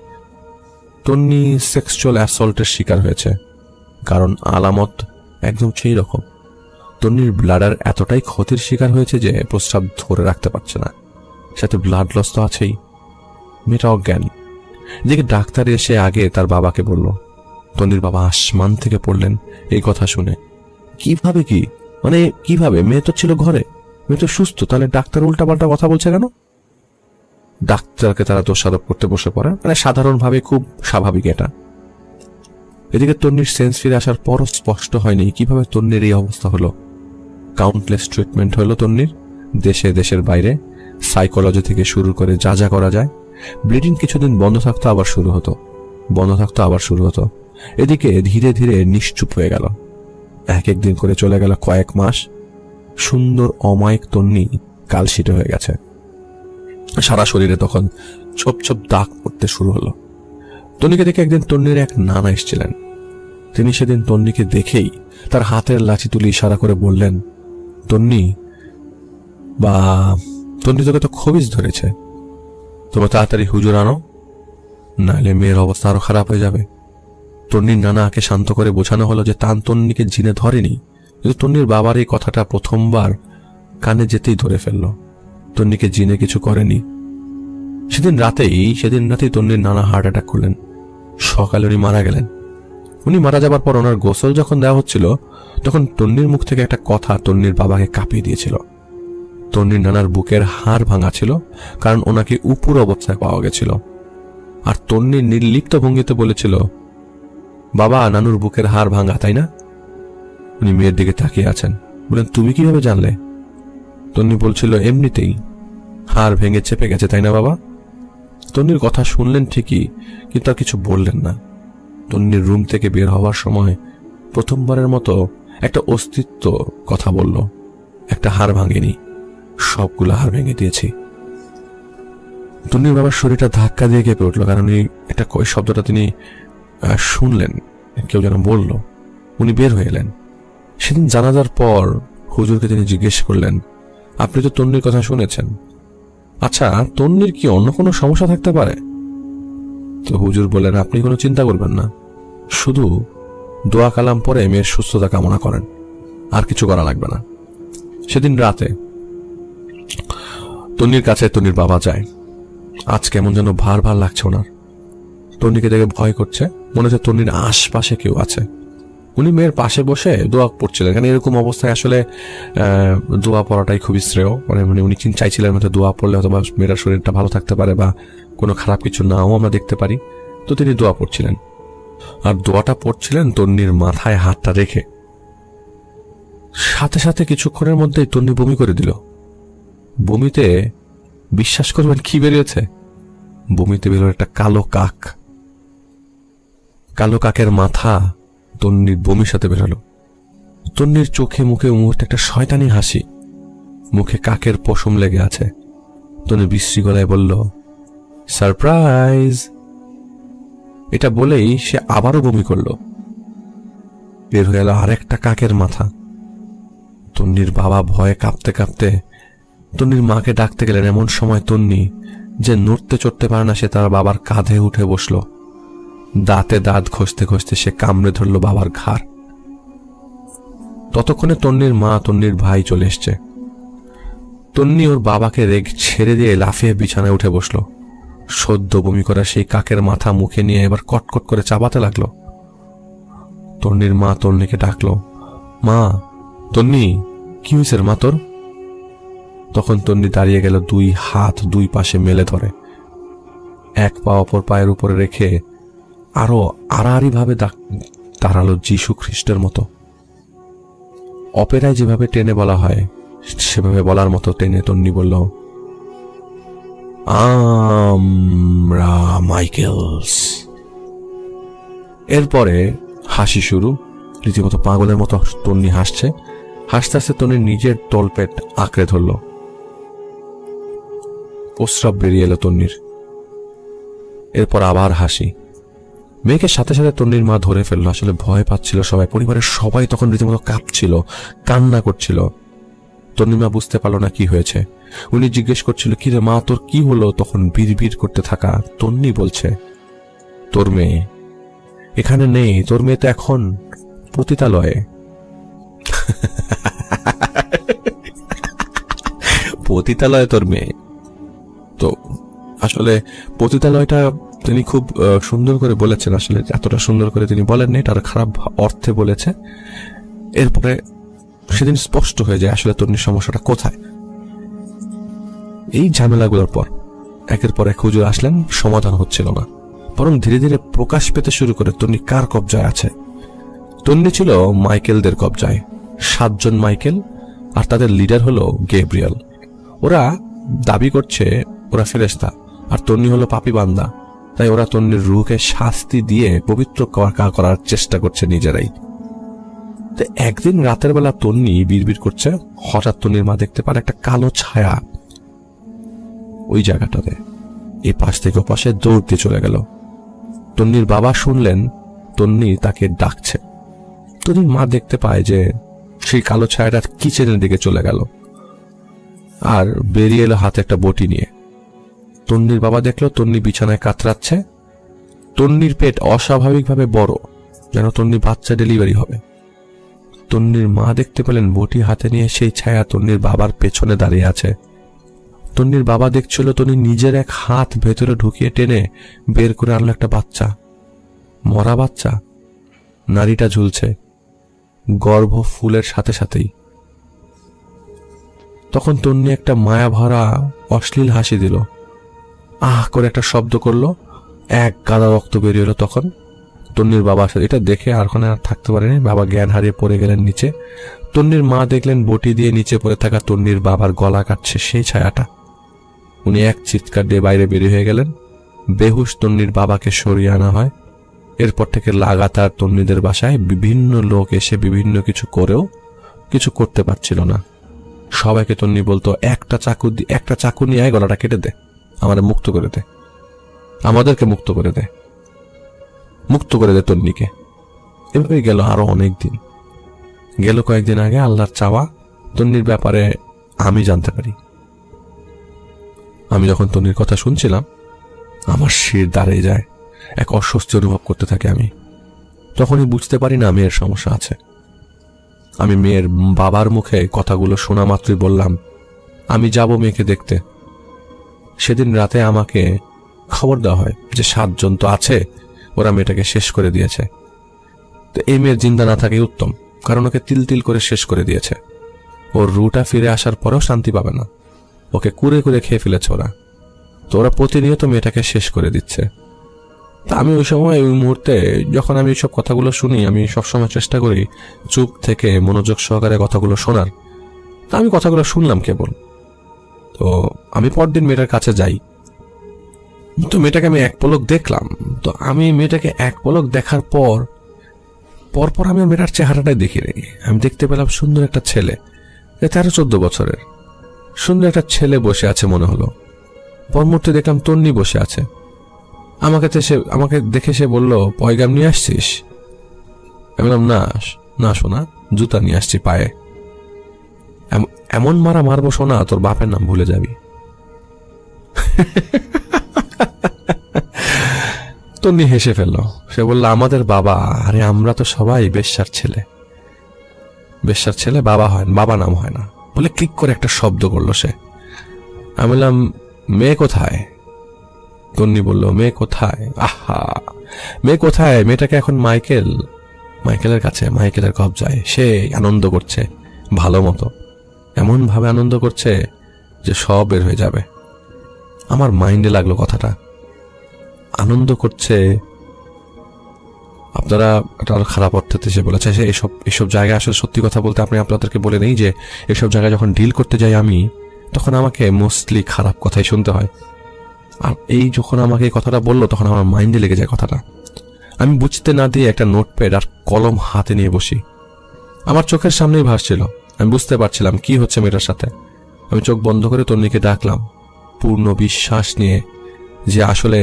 তন্নি সেক্সুয়াল অ্যাসল্টের শিকার হয়েছে, কারণ আলামত একদম সেই রকম। তন্নির ব্লাডার এতটাই ক্ষতির শিকার হয়েছে যে প্রস্রাব ধরে রাখতে পারছে না, সাথে ব্লাড লস তো আছেই। মেয়েটা অজ্ঞান। এদিকে ডাক্তার এসে আগে তার বাবাকে বলল। তন্নির বাবা আসমান থেকে পড়লেন এই কথা শুনে। কিভাবে কিভাবে? মেয়ে তো ছিল ঘরে, মেয়ে তো সুস্থ, তাহলে ডাক্তার উল্টাপাল্টা কথা বলছে কেন? ডাক্তারকে তারা দোষারোপ করতে বসে পড়ে। সাধারণভাবে খুব স্বাভাবিক এটা। এদিকে তন্নির সেন্স ফিরে আসার পরও স্পষ্ট হয়নি কিভাবে তন্নির এই অবস্থা হলো। কাউন্টলেস ট্রিটমেন্ট হলো তন্নির, দেশের বাইরে, সাইকোলজি থেকে শুরু করে যা যা করা যায়। ব্লিডিং কিছুদিন বন্ধ থাকতো, আবার শুরু হতো। এদিকে ধীরে ধীরে নিশ্চুপ হয়ে গেল। এক একদিন করে চলে গেল কয়েক মাস। সুন্দর অমায়িক তন্নি কালশিটে হয়ে গেছে। সারা শরীরে তখন ছোপ ছোপ দাগ পড়তে শুরু হলো। তন্নিকে দেখে একদিন তন্নির এক নানা এসেছিলেন। তিনি সেদিন তন্নিকে দেখেই তার হাতের লাঠি তুলে ইশারা করে বললেন, তন্নি তোকে তো খবিজ ধরেছে, তোমরা তাড়াতাড়ি হুজুর আনো, নাহলে মেয়ের অবস্থা আরো খারাপ হয়ে যাবে। তন্নির নানাকে শান্ত করে বোঝানো হলো যে তন্নিকে জিনে ধরেনি, কিন্তু তন্নির বাবার এই কথাটা প্রথমবার কানে যেতেই ধরে ফেলল। তন্নিকে জিনে কিছু করেনি। সেদিন রাতেই তন্নির নানা হার্ট অ্যাটাক করলেন। সকালে উনি মারা গেলেন। উনি মারা যাবার পর ওনার গোসল যখন দেওয়া হচ্ছিল, তখন তন্নির মুখ থেকে একটা কথা তন্নির বাবাকে কাঁপিয়ে দিয়েছিল। তন্নির নানার বুকের হাড় ভাঙা ছিল, কারণ ওনাকে উপর অবস্থায় পাওয়া গেছিল। আর তন্নির নির্লিপ্ত ভঙ্গিতে বলেছিল, বাবা, নানুর বুকের হাড় ভাঙা, তাই না? উনি মেয়ের দিকে তাকিয়ে আছেন, বলেন, তুমি কিভাবে জানলে? তন্নি বলছিল, এমনিতেই হাড় ভেঙে চেপে গেছে, তাই না বাবা? তন্নির কথা শুনলেন ঠিকই, কিন্তু আর কিছু বললেন না। তন্নির রুম থেকে বের হওয়ার সময় প্রথমবারের মতো একটা অস্তিত্ব কথা বলল, একটা হাড় ভাঙেনি, সবগুলো হাড় ভেঙে দিয়েছি। তন্নির বাবার শরীরটা ধাক্কা দিয়ে কেঁপে উঠল, কারণ এটা ওই শব্দটা তিনি শুনলেন, কেউ যেন বলল। উনি বের হয়ে এলেন। সেদিন জানাজার পর হুজুরকে তিনি জিজ্ঞেস করলেন, আপনি তো তন্নির কথা শুনেছেন, আচ্ছা, তন্নির কি অন্য কোনো সমস্যা থাকতে পারে? তো হুজুর বললেন, আপনি কোনো চিন্তা করবেন না, শুধু দোয়া কালাম পরে মেয়ের সুস্থতা কামনা করেন, আর কিছু করা লাগবে না। সেদিন রাতে তন্নির কাছে তন্নির বাবা যায়। আজ কেমন যেন ভার ভার লাগছে ওনার। তন্নিকে দেখে ভয় করছে, মনে হচ্ছে তন্নির আশপাশে কেউ আছে। উনি মেয়ের পাশে বসে দোয়া পড়ছিলেন, কারণ এরকম অবস্থায় আসলে দোয়া পড়াটাই খুবই শ্রেয়। মানে উনি চাইছিলেন হয়তো দোয়া পড়লে হয়তো মেয়েটার শরীরটা ভালো থাকতে পারে বা কোনো খারাপ কিছু নাও আমরা দেখতে পারি। তো তিনি দোয়া পড়ছিলেন, আর দোয়াটা পড়ছিলেন তন্নির মাথায় হাতটা রেখে। সাথে সাথে কিছুক্ষণের মধ্যেই তন্নি বমি করে দিল। বমিতে বিশ্বাস করবেন কি বেরিয়েছে? বমিতে বেরোল একটা কালো কাক। কালো কাকের মাথা তন্নির বমির সাথে বেরোলো। তন্নির চোখে মুখে মুহূর্তে একটা শয়তানি হাসি, মুখে কাকের পশম লেগে আছে। তন্নি বিশ্রী গলায় বলল, সারপ্রাইজ। এটা বলেই সে আবারও বমি করল। বের হয়ে এলো আরেকটা কাকের মাথা। তন্নির বাবা ভয়ে কাঁপতে কাঁপতে তন্নির মাকে ডাকতে গেলেন। এমন সময় তন্নি, যে নড়তে চড়তে পারে না, সে তার বাবার কাঁধে উঠে বসলো। দাঁতে দাঁত ঘষতে ঘষতে সে কামড়ে ধরল বাবার ঘাড়। ততক্ষণে তন্নির মা, তন্নির ভাই চলে এসছে। তন্নি ওর বাবাকে ছেড়ে দিয়ে লাফিয়ে বিছানায় উঠে বসলো। সদ্য বমি করা সেই কাকের মাথা মুখে নিয়ে এবার কটকট করে চাবাতে লাগলো। তন্নির মা তন্নিকে ডাকলো, মা, তন্নি, কি হয়েছে মা তোর? তখন তন্নি দাঁড়িয়ে গেল, দুই হাত দুই পাশে মেলে ধরে, এক পা অপর পায়ের উপরে রেখে আরো আড়াআড়ি ভাবে দাঁড়ালো যীশু খ্রিস্টের মতো। অপেরায় যেভাবে টেনে বলা হয় সেভাবে বলার মতো টেনে তন্নি বলল, আমরা মাইকেলস। এরপরে হাসি শুরু, রীতিমতো পাগলের মতো তন্নি হাসছে। হাসতে হাসতে তন্নির নিজের তলপেট আঁকড়ে ধরল। প্রস্রাব বেরিয়ে এলো তন্নির। এরপর আবার হাসি। মেয়েকে সাথে সাথে তন্নির মা ধরে ফেললো। আসলে ভয় পাচ্ছিল সবাই, পরিবারের সবাই তখন রীতিমতো কাঁপছিল, কান্না করছিল। তন্নির মা বুঝতে পারলো না কি হয়েছে। উনি জিজ্ঞেস করছিল, কি রে মা, তোর কি হলো? তখন বিড়বিড় করতে থাকা তন্নি বলছে, তোর মেয়ে এখানে নেই, তোর মেয়ে তো এখন পতিতালয়ে। পতিতালয়ে তোর মেয়ে? তো আসলে পতিতালয়টা তিনি খুব সুন্দর করে বলেছেন। আসলে এতটা সুন্দর করে তিনি বলেননি, এটা খারাপ অর্থে বলেছে। এরপরে সেদিন স্পষ্ট হয়ে যায় আসলে তন্নির সমস্যাটা কোথায়। এই ঝামেলাগুলোর পর একের পর এক হুজুর আসলেন, সমাধান হচ্ছিল না, বরং ধীরে ধীরে প্রকাশ পেতে শুরু করে তন্নি কার কবজায় আছে। তন্নি ছিল মাইকেলদের কবজায়। 7 জন মাইকেল, আর তাদের লিডার হলো গেব্রিয়েল। ওরা দাবি করছে ওরা ফেরেশতা, আর তন্নি হলো পাপী বান্দা। তাই ওরা তন্নির রূহকে শাস্তি দিয়ে পবিত্র করার চেষ্টা করছে নিজেরাই। তো একদিন রাতের বেলা তন্নি বিড়বিড় করছে, হঠাৎ তন্নির মা দেখতে পারে একটা কালো ছায়া ওই জায়গাটাতে। এই পাশ থেকে ও পাশে দৌড় দিয়ে চলে গেল। তন্নির বাবা শুনলেন তন্নি তাকে ডাকছে। তন্নির মা দেখতে পায় যে সেই কালো ছায়াটা কিচেনের দিকে চলে গেল, আর বেরিয়ে এলো হাতে একটা বটি নিয়ে। তন্নির বাবা দেখলো তন্নি বিছানায় কাতরাচ্ছে। তন্নির পেট অস্বাভাবিকভাবে বড়, যেন তন্নি বাচ্চা ডেলিভারি হবে। তন্নির মা দেখতে পেলেন বটি হাতে নিয়ে সেই ছায়া তন্নির বাবার পেছনে দাঁড়িয়ে আছে। তন্নির বাবা দেখছিল তন্নি নিজের এক হাত ভেতরে ঢুকিয়ে টেনে বের করে আনলো একটা বাচ্চা, মরা বাচ্চা। নাড়িটা ঝুলছে, গর্ভ ফুলের সাথে সাথেই। তখন তন্নি একটা মায়া ভরা অশ্লীল হাসি দিল, আহ করে একটা শব্দ করলো, এক গাদা রক্ত বেরিয়ে এলো। তখন তন্নির বাবা এটা দেখে আর থাকতে পারেনি, বাবা জ্ঞান হারিয়ে পড়ে গেলেন নিচে। তন্নির মা দেখলেন বটি দিয়ে নিচে পড়ে থাকা তন্নির বাবার গলা কাটছে সেই ছায়াটা। উনি এক চিৎকার দিয়ে বাইরে বেরিয়ে হয়ে গেলেন। বেহুশ তন্নির বাবাকে সরিয়ে আনা হয়। এরপর থেকে লাগাতার তন্নিদের বাসায় বিভিন্ন লোক এসে বিভিন্ন কিছু করেও কিছু করতে পারছিল না। সবাইকে তন্নি বলতো, একটা চাকু নিয়ে আয়, গলাটা কেটে দে, আমাদের মুক্ত করে দে, আমাদেরকে মুক্ত করে দে, মুক্ত করে দে তন্নিকে। এভাবেই গেল আরো অনেক দিন। গেল কয়েকদিন আগে আল্লাহর চাওয়া তন্নির ব্যাপারে আমি জানতে পারি। আমি যখন তন্নির কথা শুনছিলাম আমার শির দাঁড়িয়ে যায়, এক অস্বস্তি অনুভব করতে থাকি আমি। তখনই বুঝতে পারি না মেয়ের সমস্যা আছে। আমি মেয়ের বাবার মুখে কথাগুলো শোনা মাত্রই বললাম আমি যাব মেয়েকে দেখতে। সেদিন রাতে আমাকে খবর দেওয়া হয় যে 7 জন তো আছে, ওরা মেয়েটাকে শেষ করে দিয়েছে। তো এই মেয়ের জিন্দা না থাকে উত্তম, কারণ ওকে তিল তিল করে শেষ করে দিয়েছে। ওর রুটা ফিরে আসার পরেও শান্তি পাবে না, ওকে কুরে কুরে খেয়ে ফেলেছে ওরা। তো ওরা প্রতিনিয়ত মেয়েটাকে শেষ করে দিচ্ছে। তা আমি ওই সময় ওই মুহূর্তে যখন আমি সব কথাগুলো শুনি, আমি সবসময় চেষ্টা করি চুপ থেকে মনোযোগ সহকারে কথাগুলো শোনার। তা আমি কথাগুলো শুনলাম কেবল। তো আমি পরদিন মেয়েটার কাছে যাই। তো মেয়েটাকে আমি এক পলক দেখলাম। তো আমি মেয়েটাকে এক পলক দেখার পরপর আমি মেয়েটার চেহারাটাই দেখি নেই। আমি দেখতে পেলাম সুন্দর একটা ছেলে, 13-14 বছরের সুন্দর একটা ছেলে বসে আছে মনে হলো। পর মুহূর্তে দেখলাম তন্নি বসে আছে। আমাকে দেখে সে বলল, পয়গাম নিয়ে আসছিস? আমি বললাম না সোনা, জুতা নিয়ে আসছি পায়ে। এমন মারা মারবো সোনা, তোর বাপের নাম ভুলে যাবি। তন্নি হেসে ফেলল। সে বলল, আমাদের বাবা, আরে আমরা তো সবাই বেশ্যার ছেলে, বাবা নাম হয় না বলে ক্লিক করে একটা শব্দ করলো সে। আমি বললাম, মেয়ে কোথায়? তন্নি বলল, মেয়ে কোথায়? আহা, মেয়ে কোথায়? মেয়েটাকে এখন মাইকেলের কাছে, মাইকেলের কবজায়। সে আনন্দ করছে ভালো মতো, এমন ভাবে আনন্দ করছে যে সব বের হয়ে যাবে। আমার মাইন্ডে লাগলো কথাটা, আনন্দ করছে। আপনারা আরো খারাপ অর্থে সে বলেছে। এসব জায়গায় আসলে সত্যি কথা বলতে আপনি আপনাদেরকে বলে নেই যে এসব জায়গায় যখন ডিল করতে যাই আমি, তখন আমাকে মোস্টলি খারাপ কথাই শুনতে হয়। আর এই যখন আমাকে এই কথাটা বললো, তখন আমার মাইন্ডে লেগে যায় কথাটা। আমি বুঝতে না দিয়ে একটা নোটপ্যাড আর কলম হাতে নিয়ে বসি। আমার চোখের সামনেই ভাসছিল, আমি বুঝতে পারছিলাম কি হচ্ছে মেয়েটার সাথে। আমি চোখ বন্ধ করে তন্নিকে ডাকলাম, পূর্ণ বিশ্বাস নিয়ে যে আসলে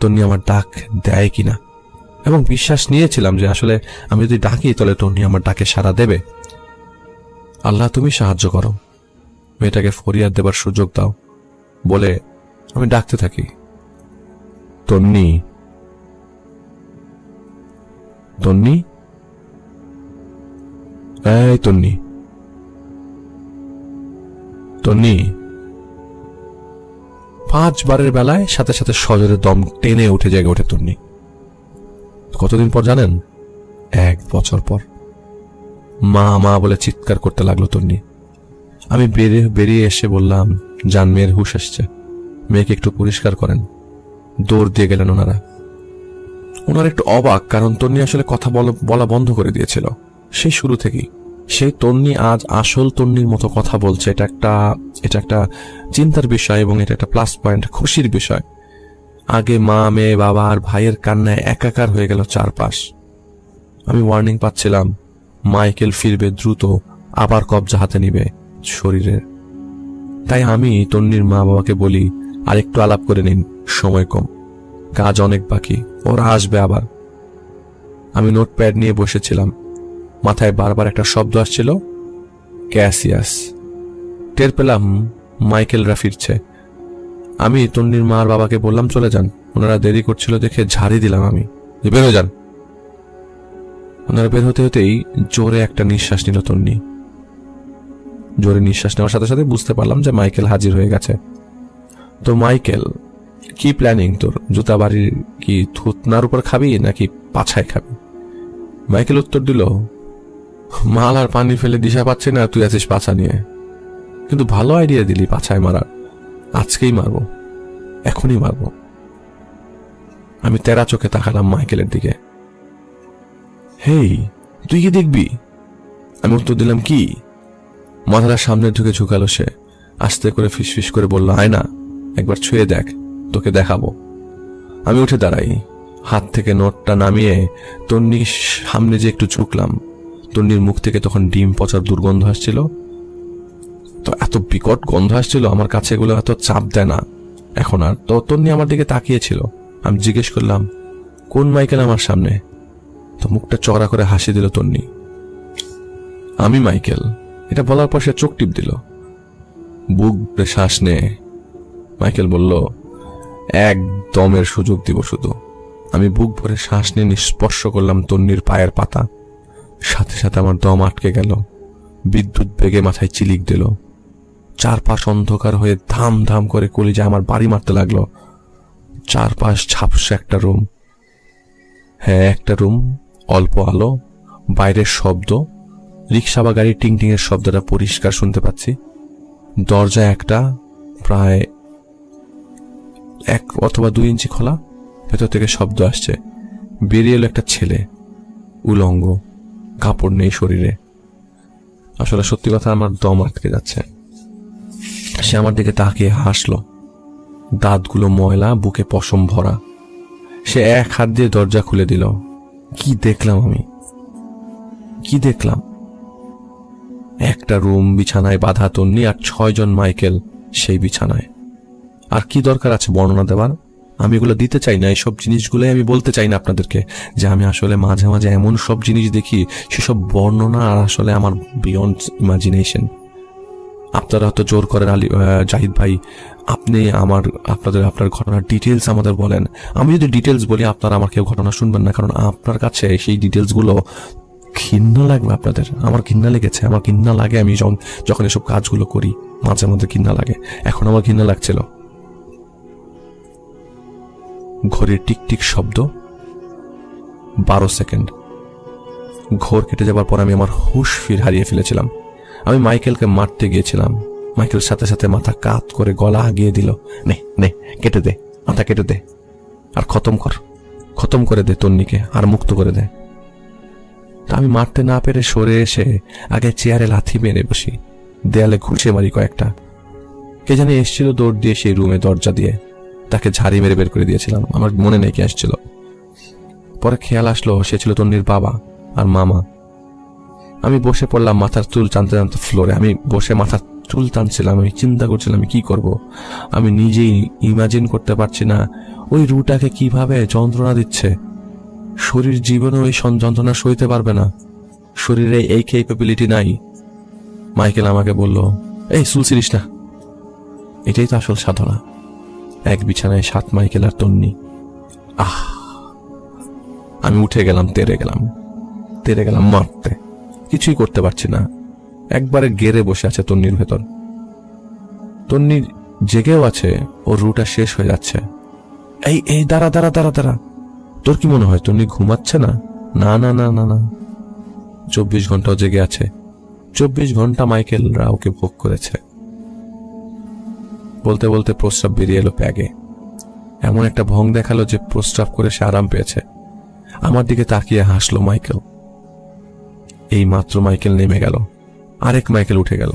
তন্নি আমার ডাক দেয় কিনা, এবং বিশ্বাস নিয়েছিলাম যে আসলে আমি যদি ডাকি তাহলে তন্নি আমার ডাকে সাড়া দেবে। আল্লাহ, তুমি সাহায্য করো, মেয়েটাকে ফরিয়াদ দেবার সুযোগ দাও বলে আমি ডাকতে থাকি, তন্নি, তন্নি, এই তন্নি, তন্নি। 5 বারের বেলায় সাথে সাথে সজোরে দম টেনে উঠে জেগে ওঠে তন্নি। কতদিন পর জানেন? 1 বছর পর। মা বলে চিৎকার করতে লাগলো তন্নি। আমি বেরিয়ে এসে বললাম, জান, মেয়ের হুঁশ এসছে, মেয়েকে একটু পরিষ্কার করেন। দৌড় দিয়ে গেলেন ওনারা একটু অবাক, কারণ তন্নি আসলে কথা বলা বন্ধ করে দিয়েছিল সেই শুরু থেকেই। সেই তন্নি আজ আসল তন্নির মতো কথা বলছে। এটা একটা চিন্তার বিষয় এবং এটা একটা প্লাস পয়েন্ট, খুশির বিষয়। আগে মা, মেয়ে, বাবা আর ভাইয়ের কান্নায় একাকার হয়ে গেল চারপাশ। আমি ওয়ার্নিং পাচ্ছিলাম, মাইকেল ফিরবে দ্রুত, আবার কবজা হাতে নিবে শরীরের। তাই আমি তন্নির মা বাবাকে বলি, আর একটু আলাপ করে নিন, সময় কম, কাজ অনেক বাকি, ওরা আসবে আবার। আমি নোটপ্যাড নিয়ে বসেছিলাম, মাথায় বারবার একটা শব্দ আসছিল, ক্যাসিয়াস। টের পেলাম মাইকেলরা ফিরছে। আমি তন্নির মা আর বাবাকে বললাম, চলে যান। ওনারা দেরি করছিল দেখে ঝাড়ি দিলাম আমি, যে বের হয়ে যান। ওনারা বের হতে হতেই জোরে একটা নিঃশ্বাস নিল তন্নি। জোরে নিঃশ্বাস নেওয়ার সাথে সাথে বুঝতে পারলাম যে মাইকেল হাজির হয়ে গেছে। তো মাইকেল, কি প্ল্যানিং তোর? জুতা বাড়ির কি থুতনার উপর খাবি নাকি পাছায় খাবি? মাইকেল উত্তর দিল, মাল আর পানি ফেলে দিশা পাচ্ছি না, তুই আছিস পাছা নিয়ে। কিন্তু ভালো আইডিয়া দিলি পাছায় মারার, আজকেই মারবো, এখনই মারবো। আমি তেরা চোখে তাকালাম মাইকেলের দিকে। হেই, তুই কি দেখবি? আমি উত্তর দিলাম, কি? মাথাটা সামনে ঢুকে ঝুঁকালো সে, আস্তে করে ফিসফিস করে বলল, আয় না, একবার ছুঁয়ে দেখ, তোকে দেখাবো। আমি উঠে দাঁড়াই, হাত থেকে নোটটা নামিয়ে তন্নির সামনে যে একটু ঝুঁকলাম। তন্নির মুখ থেকে তখন ডিম পচার দুর্গন্ধ আসছিল। তো এত বিকট গন্ধ আসছিল, আমার কাছে এগুলো এত চাপ দেয় না এখন আর। তো তন্নি আমার দিকে তাকিয়েছিল। আমি জিজ্ঞেস করলাম, কোন মাইকেল আমার সামনে? তো মুখটা চড়া করে হাসি দিল তন্নি। আমি মাইকেল। এটা বলার পর সে চোখ টিপ দিল। বুক শ্বাস নে, মাইকেল বলল, একদমের সুযোগ দিব শুধু। আমি বুক ভরে শ্বাস নিয়ে স্পর্শ করলাম তন্নির পায়ের পাতা। সাথে সাথে আমার দম আটকে গেল, বিদ্যুৎ বেগে মাথায় চিলিক দিল। চারপাশ অন্ধকার হয়ে ধাম ধাম করে কলিজা আমার বাড়ি মারতে লাগলো। চারপাশ ঝাপসা একটা রুম। হ্যাঁ, একটা রুম, অল্প আলো, বাইরের শব্দ, রিক্সা বা গাড়ির টিং টিং এর শব্দটা পরিষ্কার শুনতে পাচ্ছি। দরজা একটা, প্রায় 1 অথবা 2 ইঞ্চি খোলা, ভেতর থেকে শব্দ আসছে। বেরিয়ে এলো একটা ছেলে, উলঙ্গ, কাপড় নেই শরীরে। আসলে সত্যি কথা, আমার দম আটকে যাচ্ছে। সে আমার দিকে তাকিয়ে হাসলো, দাঁতগুলো ময়লা, বুকে পশম ভরা। সে এক হাত দিয়ে দরজা খুলে দিল। কি দেখলাম আমি, কি দেখলাম! একটা রুম, বিছানায় বাঁধা তন্নি আর 6 জন মাইকেল সেই বিছানায়। আর কি দরকার আছে বর্ণনা দেওয়ার? আমি এগুলো দিতে চাই না, এইসব জিনিসগুলোই আমি বলতে চাই না আপনাদেরকে, যে আমি আসলে মাঝে মাঝে এমন সব জিনিস দেখি, সেসব বর্ণনা আর আসলে আমার বিয়ন্ড ইমাজিনেশন। আপনারা হয়তো জোর করেন, জাহিদ ভাই আপনি আপনার ঘটনার ডিটেলস আমাদের বলেন। আমি যদি ডিটেলস বলি, আপনারা আমার কেউ ঘটনা শুনবেন না, কারণ আপনার কাছে সেই ডিটেলস গুলো ঘৃণা লাগবে আপনাদের। আমার ঘৃণা লেগেছে, আমার ঘৃণা লাগে। আমি যখন এসব কাজগুলো করি মাঝে মধ্যে ঘৃণা লাগে। এখন আমার ঘৃণা লাগছিল। ঘড়ির টিকটিক শব্দ, 12 সেকেন্ড। ঘোর কেটে যাবার পর আমি আমার হুঁশ হারিয়ে ফেলেছিলাম। আমি মাইকেলকে মারতে গিয়েছিলাম। মাইকেল সাথে সাথে মাথা কাত করে গলা আগিয়ে দিল, নে নে কেটে দে, মাথা কেটে দে, আর খতম করে দে তন্নিকে, আর মুক্ত করে দে। তা আমি মারতে না পেরে সরে এসে আগে চেয়ারে লাথি মেরে বসি, দেয়ালে ঘুষে মারি কয়েকটা। কে জানি এসেছিল দৌড় দিয়ে সেই রুমে, দরজা দিয়ে। তাকে ঝাড়ি মেরে বের করে দিয়েছিলাম, আমার মনে নেই কে আসছিল। পরে খেয়াল আসলো সে ছিল তন্নির বাবা আর মামা। আমি বসে পড়লাম মাথার চুল টানতে টানতে ফ্লোরে। আমি বসে মাথার চুল টানছিলাম, আমি চিন্তা করছিলাম আমি কি করব। আমি নিজেই ইমাজিন করতে পারছি না ওই রুটাকে কিভাবে যন্ত্রণা দিচ্ছে। শরীর জীবনে ওই যন্ত্রণা সইতে পারবে না, শরীরে এই ক্যাপাবিলিটি নাই। মাইকেল আমাকে বলল, এই চুল ছিড়িস না। এটাই তো আসল সাধনা। এক বিছানায় 7 মাইকেল আর তন্নি। আমি উঠে গেলাম, তেরে গেলাম মারতে। কিছুই করতে পারছি না। একবারে গেড়ে বসে আছে তন্নির ভেতর। তন্নির জেগেও আছে, ওর রুটা শেষ হয়ে যাচ্ছে। এই দাঁড়া, তোর কি মনে হয় তন্নি ঘুমাচ্ছে না? না না না না না, 24 ঘন্টাও জেগে আছে। 24 ঘন্টা মাইকেলরা ওকে ভোগ করেছে। বলতে বলতে প্রস্রাব বেরিয়ে এলো প্যাগে। এমন একটা ভং দেখালো যে প্রস্রাব করে সে আরাম পেয়েছে। আমার দিকে তাকিয়ে হাসলো মাইকেল। এই মাত্র মাইকেল নেমে গেল, আরেক মাইকেল উঠে গেল।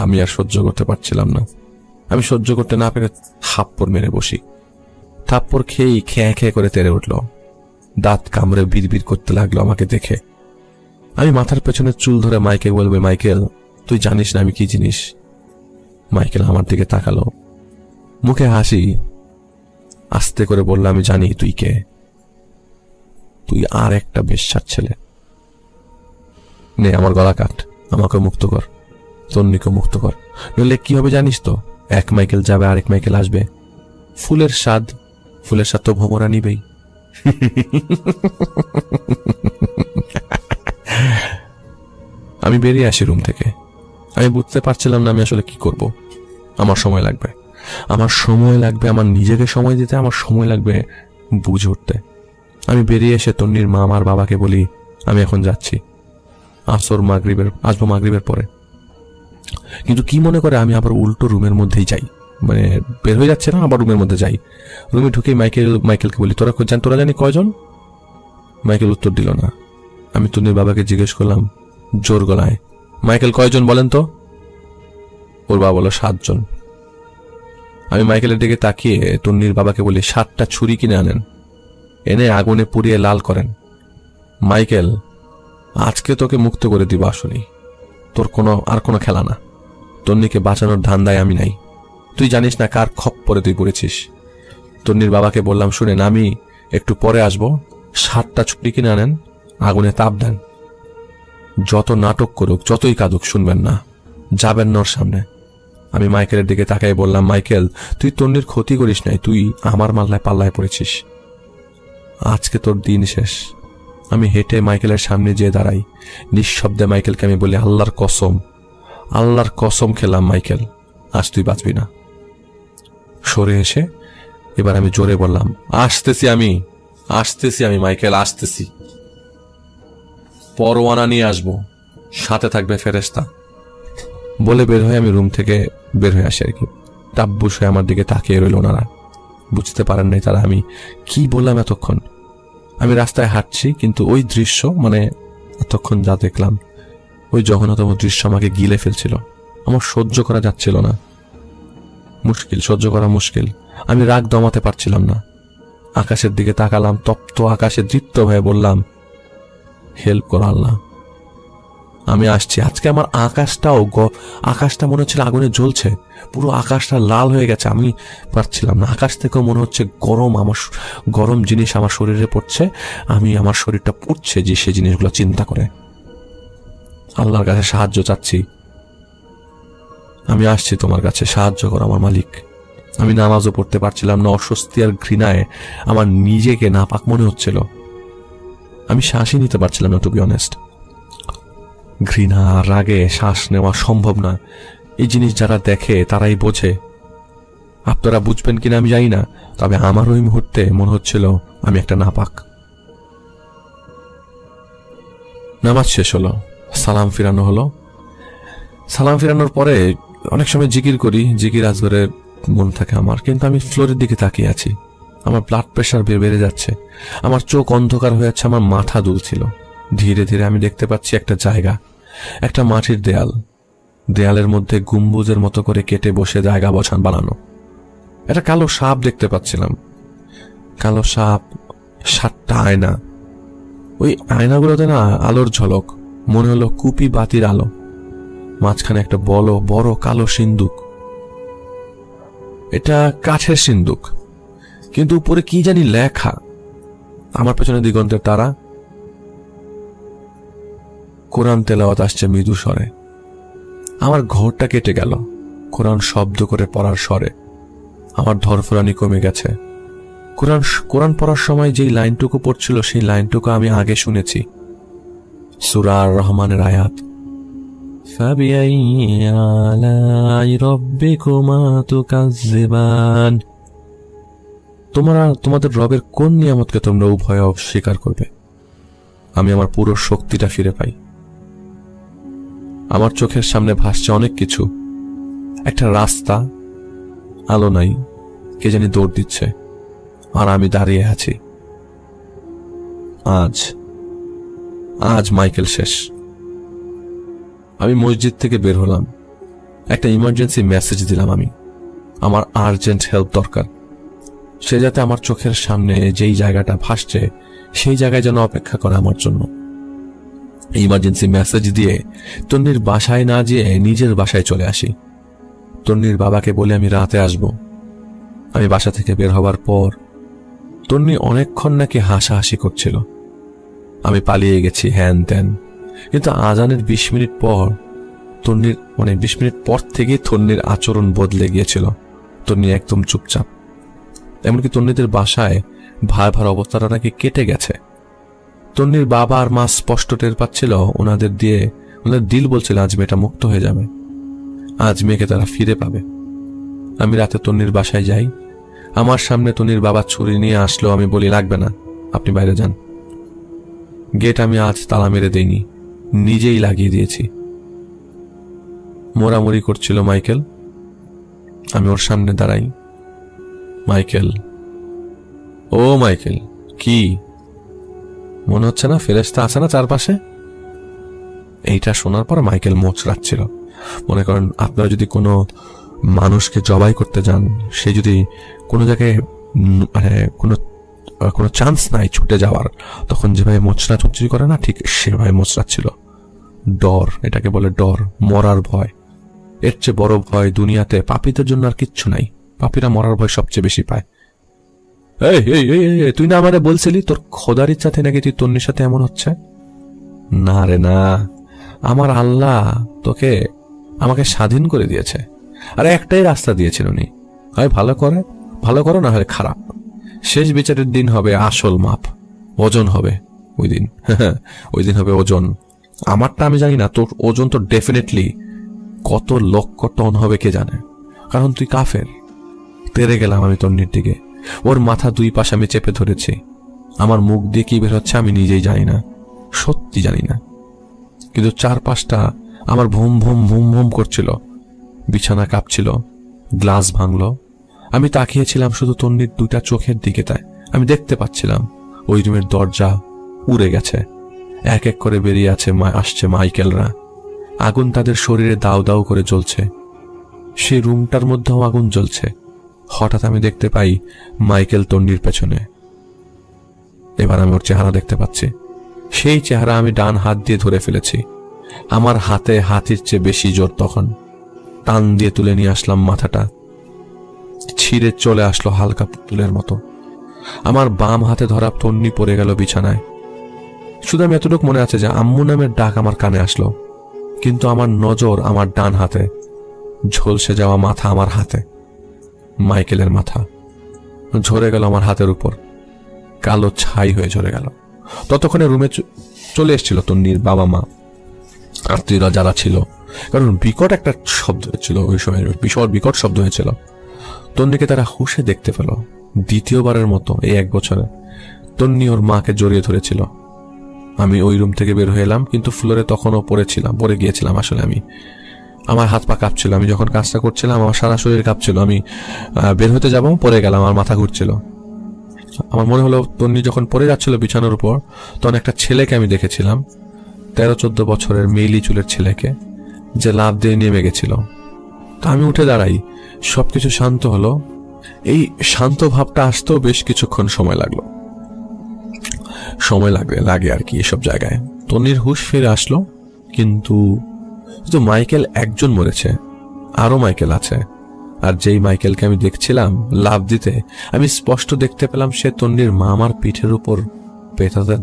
আমি আর সহ্য করতে পারছিলাম না। আমি সহ্য করতে না পেরে থাপ্পড় মেরে বসি। থাপ্পড় খেয়েই খেয়ে করে তেড়ে উঠল, দাঁত কামড়ে বিড়বিড় করতে লাগলো আমাকে দেখে। আমি মাথার পেছনে চুল ধরে মাইকেল বলবে, মাইকেল তুই জানিস না আমি কি জিনিস? মাইকেল আমার দিকে তাকালো, মুখে হাসি। আস্তে করে বলল, আমি জানি তুই কে। তুই আর একটা বেশ্যার ছেলে। নে আমার গলা কাট, আমাকে মুক্ত কর, তন্নিকে মুক্ত কর, নইলে কি হবে জানিস তো? 1 মাইকেল যাবে, আরেক মাইকেল আসবে। ফুলের স্বাদ তো ভোমরা নিবেই। আমি বেরিয়ে আসি রুম থেকে। আমি বুঝতে পারছিলাম না আমি আসলে কি করব। আমার সময় লাগবে, আমার নিজেকে সময় দিতে আমার সময় লাগবে বুঝে উঠতে। আমি বেরিয়ে এসে তন্নির মা আমার বাবাকে বলি, আমি এখন যাচ্ছি, আসবো মাগরিবের পরে। কিন্তু কি মনে করে আমি আবার উল্টো রুমের মধ্যেই যাই, মানে বের হয়ে যাচ্ছে না, আবার রুমের মধ্যে যাই। রুমে ঢুকেই মাইকেলকে বলি, তোরা জানি কয়জন? মাইকেল উত্তর দিল না। আমি তন্নির বাবাকে জিজ্ঞেস করলাম জোর গলায়, মাইকেল কয়জন বলেন তো? ওর বাবা বলল 7 জন। আমি মাইকেলের দিকে তাকিয়ে তন্নির বাবাকে বলি, 7টা ছুরি কিনে আনেন, এনে আগুনে পুড়িয়ে লাল করেন। মাইকেল, আজকে তোকে মুক্ত করে দিব, আসলেই তোর আর কোনো খেলা না। তন্নিকে বাঁচানোর ধান্দায় আমি নাই। তুই জানিস না কার খপ্পরে তুই পড়েছিস। তন্নির বাবাকে বললাম, শুনেন আমি একটু পরে আসবো, 7টা ছুরি কিনে আনেন, আগুনে তাপ দেন। যত নাটক করুক, যতই কাঁদুক, শুনবেন না, যাবেন না ওর সামনে। আমি মাইকেলের দিকে তাকাই বললাম, মাইকেল, তুই তন্নির ক্ষতি করিস নাই, তুই আমার পাল্লায় পড়েছিস। আজকে তোর দিন শেষ। আমি হেঁটে মাইকেলের সামনে যেয়ে দাঁড়াই। নিঃশব্দে মাইকেলকে আমি বলি, আল্লাহর কসম খেলাম মাইকেল, আজ তুই বাঁচবি না। সরে এসে এবার আমি জোরে বললাম, আসতেছি আমি মাইকেল, আসতেছি। পরোয়ানা নিয়ে আসবো, সাথে থাকবে ফেরেশতা। বলে বের হয়ে আমি রুম থেকে বের হয়ে আসি আর কি। টাব্বুস হয়ে আমার দিকে তাকিয়ে রইল ওনারা। বুঝতে পারেন নাই তারা আমি কি বললাম এতক্ষণ। আমি রাস্তায় হাঁটছি, কিন্তু ওই দৃশ্য, মানে এতক্ষণ যা দেখলাম, ওই জঘন্যতম দৃশ্য আমাকে গিলে ফেলছিল। আমার সহ্য করা যাচ্ছিল না, সহ্য করা মুশকিল। আমি রাগ দমাতে পারছিলাম না। আকাশের দিকে তাকালাম, তপ্ত আকাশে দৃপ্ত হয়ে বললাম, হেল্প করো আল্লাহ, আমি আসছি। আজকে আমার আকাশটা মনে হচ্ছিল আগুনে জ্বলছে, পুরো আকাশটা লাল হয়ে গেছে। আমি পারছিলাম না। আকাশ থেকেও মনে হচ্ছে গরম জিনিস আমার শরীরে পড়ছে। আমার শরীরটা পুড়ছে যে সে জিনিসগুলো চিন্তা করে। আল্লাহর কাছে সাহায্য চাচ্ছি, আমি আসছি তোমার কাছে, সাহায্য করো আমার মালিক। আমি নামাজও পড়তে পারছিলাম না। অস্বস্তি আর ঘৃণায় আমার নিজেকে নাপাক মনে হচ্ছিল। আমি শ্বাসই নিতে পারছিলাম না, টু বি অনেস্ট। ঘৃণা আর রাগে শ্বাস নেওয়া সম্ভব না। এই জিনিস যারা দেখে তারাই বোঝে। আপনারা বুঝবেন কিনা আমি জানি না, তবে আমার ওই মুহূর্তে মনে হচ্ছিল আমি একটা নাপাক। নামাজ শেষ হলো, সালাম ফিরানো হলো। সালাম ফিরানোর পরে অনেক সময় জিকির করি, জিকির আজগরে মন থাকে আমার, কিন্তু আমি ফ্লোরের দিকে তাকিয়ে আছি। আমার ব্লাড প্রেশার বেড়ে যাচ্ছে, আমার চোখ অন্ধকার হয়ে যাচ্ছে, আমার মাথা দুলছিল। ধীরে ধীরে আমি দেখতে পাচ্ছি একটা জায়গা, একটা মাটির দেয়ালের মধ্যে গম্বুজের মতো করে কেটে বসে জায়গা বানানো। একটা কালো সাপ দেখতে পাচ্ছিলাম। কালো সাপ, 7টা আয়না। ওই আয়নাগুলোতে না আলোর ঝলক, মনে হলো কুপি বাতির আলো। মাঝখানে একটা বড় কালো সিন্দুক। এটা কাঠের সিন্দুক, কিন্তু উপরে কি জানি লেখা। আমার পেছনে দিগন্তের তারা, কোরআন তেলাওয়াত আসছে মৃদু স্বরে। আমার ঘরটা কেটে গেল কোরআন শব্দ করে পড়ার স্বরে। আমার ধরফরানি কমে গেছে। কোরআন পড়ার সময় যেই লাইনটুকু পড়ছিল সেই লাইনটুকু আমি আগে শুনেছি, সূরা আর রহমানের আয়াত, ফাবিআইয়ি আলাই রাব্বিকুমা তুকাজ্জিবান। তোমাদের রবের কোন নিয়ামতকে তোমরা উভয়ে অস্বীকার করবে? আমি আমার পুরো শক্তিটা ফিরে পাই। আমার চোখের সামনে ভাসছে অনেক কিছু। একটা রাস্তা, আলো নাই, কে জানি দৌড় দিচ্ছে, আর আমি দাঁড়িয়ে আছি। আজ মাইকেল শেষ। আমি মসজিদ থেকে বের হলাম। একটা ইমার্জেন্সি মেসেজ দিলাম আমি, আমার আর্জেন্ট হেল্প দরকার। সে যাতে আমার চোখের সামনে যেই জায়গাটা ভাসছে সেই জায়গায় যেন অপেক্ষা করে আমার জন্য। ইমার্জেন্সি মেসেজ দিয়ে তন্নির বাসায় না যেয়ে নিজের বাসায় চলে আসি। তন্নির বাবাকে বলে আমি রাতে আসব। আমি বাসা থেকে বের হবার পর তন্নি অনেকক্ষণ নাকি হাসাহাসি করছিল। আমি পালিয়ে গেছি হ্যান ত্যান, কিন্তু আজানের 20 মিনিট পর তন্নির 20 মিনিট পর থেকেই তন্নির আচরণ বদলে গিয়েছিল। তন্নি একদম চুপচাপ। এমনকি তন্নিদের বাসায় ভার অবস্থাটা নাকি কেটে গেছে। তন্নির বাবা আর মা স্পষ্ট টের পাচ্ছিল, ওনাদের দিল বলছিল আজ মেয়েটা মুক্ত হয়ে যাবে, আজ মেয়েকে তারা ফিরে পাবে। আমি রাতে তন্নির বাসায় যাই। আমার সামনে তন্নির বাবা ছুরি নিয়ে আসলো। আমি বলি, লাগবে না, আপনি বাইরে যান। গেট আমি আজ তালা মেরে দেইনি, নিজেই লাগিয়ে দিয়েছি। মোড়ামুড়ি করছিল মাইকেল। আমি ওর সামনে দাঁড়াই। মাইকেল, ও মাইকেল, কি মনে হচ্ছে না ফেরেশতা আছে না চারপাশে? এইটা শোনার পর মাইকেল মোচড়াচ্ছিল। মনে করেন আপনারা যদি কোনো মানুষকে জবাই করতে যান, সে যদি কোনো জায়গায় কোনো চান্স নাই ছুটে যাওয়ার, তখন যেভাবে মোচড়াচুচি করে না, ঠিক সেভাবে মোচড়াচ্ছিল। ডর, এটাকে বলে ডর, মরার ভয়। এর চেয়ে বড় ভয় দুনিয়াতে পাপীদের জন্য আর কিচ্ছু নাই। পাপীরা মরার ভয় সবচেয়ে বেশি পায়। এই তুই না আমারে বলছিলি তোর খোদার ইচ্ছাতে নাকি তুই তন্নির সাথে এমন হচ্ছে? না রে না, আমার আল্লাহ আমাকে স্বাধীন করে দিয়েছে। আর একটাই রাস্তা দিয়েছেন উনি, হয় ভালো করো না হয় খারাপ। শেষ বিচারের দিন হবে আসল মাপ, ওজন হবে ওই দিন। ওই দিন হবে ওজন। আমারটা আমি জানি না, তোর ওজন তো ডেফিনেটলি কত লক্ষ টন হবে কে জানে, কারণ তুই কাফের। তেরে গেলাম আমি তন্নির দিকে, ওর মাথা দুই পাশে আমি চেপে ধরেছি। আমার মুখ দিয়ে কি বের হচ্ছে আমি নিজেই জানি না, সত্যি জানি না, কিন্তু চারপাশটা আমার ভুম ভুম ভুম ভুম করছিল, বিছানা কাঁপছিল, গ্লাস ভাঙলো। আমি তাকিয়েছিলাম শুধু তন্নির দুটা চোখের দিকে, তাই আমি দেখতে পাচ্ছিলাম ওই রুমের দরজা উড়ে গেছে, এক এক করে বেরিয়ে আসছে মাইকেলরা। আগুন তাদের শরীরে দাউ দাউ করে জ্বলছে, সেই রুমটার মধ্যেও আগুন জ্বলছে। হঠাৎ আমি দেখতে পাই মাইকেল তন্নির পেছনে। এবার আমি ওর চেহারা দেখতে পাচ্ছি, সেই চেহারা আমি ডান হাত দিয়ে ধরে ফেলেছি। আমার হাতে হাতির চেয়ে বেশি জোর তখন। টান দিয়ে তুলে নিয়ে আসলাম মাথাটা, ছিঁড়ে চলে আসলো হালকা পুতুলের মতো। আমার বাম হাতে ধরা তন্নি পড়ে গেল বিছানায়। শুধু আমি এতটুকু মনে আছে যে আম্মু নামের ডাক আমার কানে আসলো, কিন্তু আমার নজর আমার ডান হাতে, ঝলসে যাওয়া মাথা আমার হাতে, মাইকেলের মাথা ঝরে গেল আমার হাতের উপর, কালো ছাই হয়ে ঝরে গেল। ততক্ষণে রুমে চলে এসেছিল তন্নির বাবা মা, আত্মীয়রা যারা ছিল, কারণ বিকট একটা শব্দ হয়েছিল ওই সময়, বিশাল বিকট শব্দ হয়েছিল। তন্নিকে তারা হুঁশে দেখতে পেল দ্বিতীয়বারের মতো এই 1 বছরে। তন্নি ওর মাকে জড়িয়ে ধরেছিল। আমি ওই রুম থেকে বের হয়ে এলাম, কিন্তু ফ্লোরে তখনও পড়ে গিয়েছিলাম। আসলে আমার হাত পা কাঁপছিল, আমি যখন কাজটা করছিলাম আমার সারা শরীর কাঁপছিল। আমি বের হতে যাবো, পড়ে গেলাম, আমার মাথা ঘুরছিল। আমার মনে হলো তন্নি যখন পড়ে যাচ্ছিল বিছানার উপর, তখন একটা ছেলেকে আমি দেখেছিলাম, 13-14 বছরের মেইলি চুলের ছেলেকে, যে লাফ দিয়ে নেমে গেছিল। তো আমি উঠে দাঁড়াই, সবকিছু শান্ত হলো। এই শান্ত ভাবটা আসতেও বেশ কিছুক্ষণ সময় লাগে আর কি এসব জায়গায়। তন্নির হুঁশ ফিরে আসলো, কিন্তু মাইকেল একজন মরেছে, আরো মাইকেল আছে। আর যেই মাইকেলকে আমি দেখছিলাম লাফ দিতে, আমি স্পষ্ট দেখতে পেলাম সে তন্নির মা আমার পিঠের উপর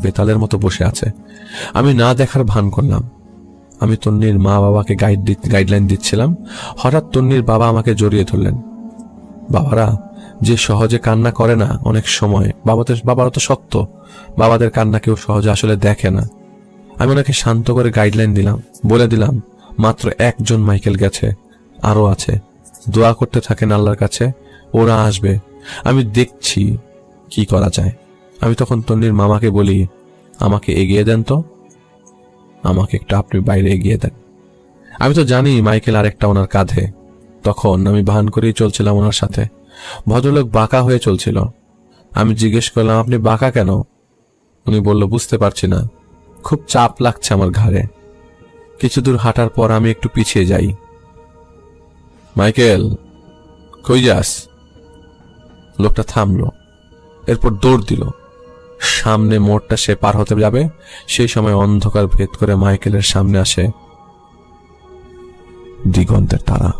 বেতালের মতো বসে আছে। আমি না দেখার ভান করলাম। আমি তন্নির মা বাবাকে গাইডলাইন দিচ্ছিলাম। হঠাৎ তন্নির বাবা আমাকে জড়িয়ে ধরলেন। বাবারা যে সহজে কান্না করে না, অনেক সময় বাবারা তো শক্ত, বাবাদের কান্না কেউ সহজে আসলে দেখে না। আমি ওনাকে শান্ত করে গাইডলাইন দিলাম, বলে দিলাম মাত্র একজন মাইকেল গেছে, আরো আছে, দোয়া করতে থাকেন আল্লাহর কাছে, ওরা আসবে, আমি দেখছি কি করা যায়। আমি তখন তন্নির মামাকে বলি, আমাকে এগিয়ে দেন তো, আমাকে একটু আপনি বাইরে এগিয়ে দেন। আমি তো জানি মাইকেল আরেকটা ওনার কাঁধে। তখন আমি ভান করেই চলছিলাম ওনার সাথে। ভদ্রলোক বাঁকা হয়ে চলছিল। আমি জিজ্ঞেস করলাম, আপনি বাঁকা কেন? উনি বলল, বুঝতে পারছি না, খুব চাপ লাগছে আমার ঘাড়ে। কিছু দূর হাঁটার পর আমি একটু পিছিয়ে যাই। মাইকেল, কই যাস? লোকটা থামলো, এরপর দৌড় দিল। সামনে মোড়টা সে পার হতে যাবে, সেই সময় অন্ধকার ভেদ করে মাইকেলের সামনে আসে দিগন্তের তারা।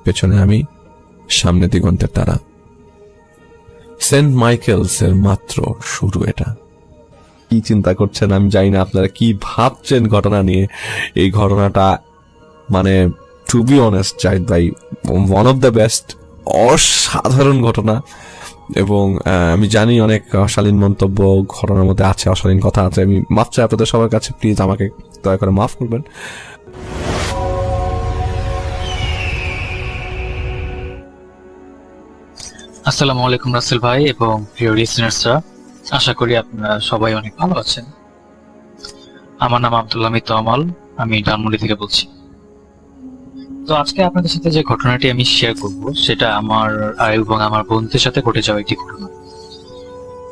পেছনে আমি, সামনে দিগন্তের তারা। সেন্ট মাইকেলস এর মাত্র শুরু। এটা কি চিন্তা করছেন আমি জানি না, আপনারা কি ভাবছেন ঘটনা নিয়ে। এই ঘটনাটা মানে টু বি অনেস্ট জাহিদ ভাই, ওয়ান অফ দ্য বেস্ট, অসাধারণ ঘটনা। এবং আমি জানি অনেক অশালীন মন্তব্য ঘটনার মধ্যে আছে, অশালীন কথা আছে। আমি মাফ চাই আপনাদের সবার কাছে, প্লিজ আমাকে দয়া করে মাফ করবেন। আসসালামু আলাইকুম রাসেল ভাই এবং প্রিয় লিসেনার্সরা, আশা করি আপনারা সবাই অনেক ভালো আছেন। আমার নাম আব্দুল হামিদ তমাল, আমি ধানমন্ডি থেকে বলছি। তো আজকে আপনাদের সাথে যে ঘটনাটি আমি শেয়ার করব সেটা আমার এবং আমার বন্ধুদের সাথে ঘটে যাওয়া একটি ঘটনা।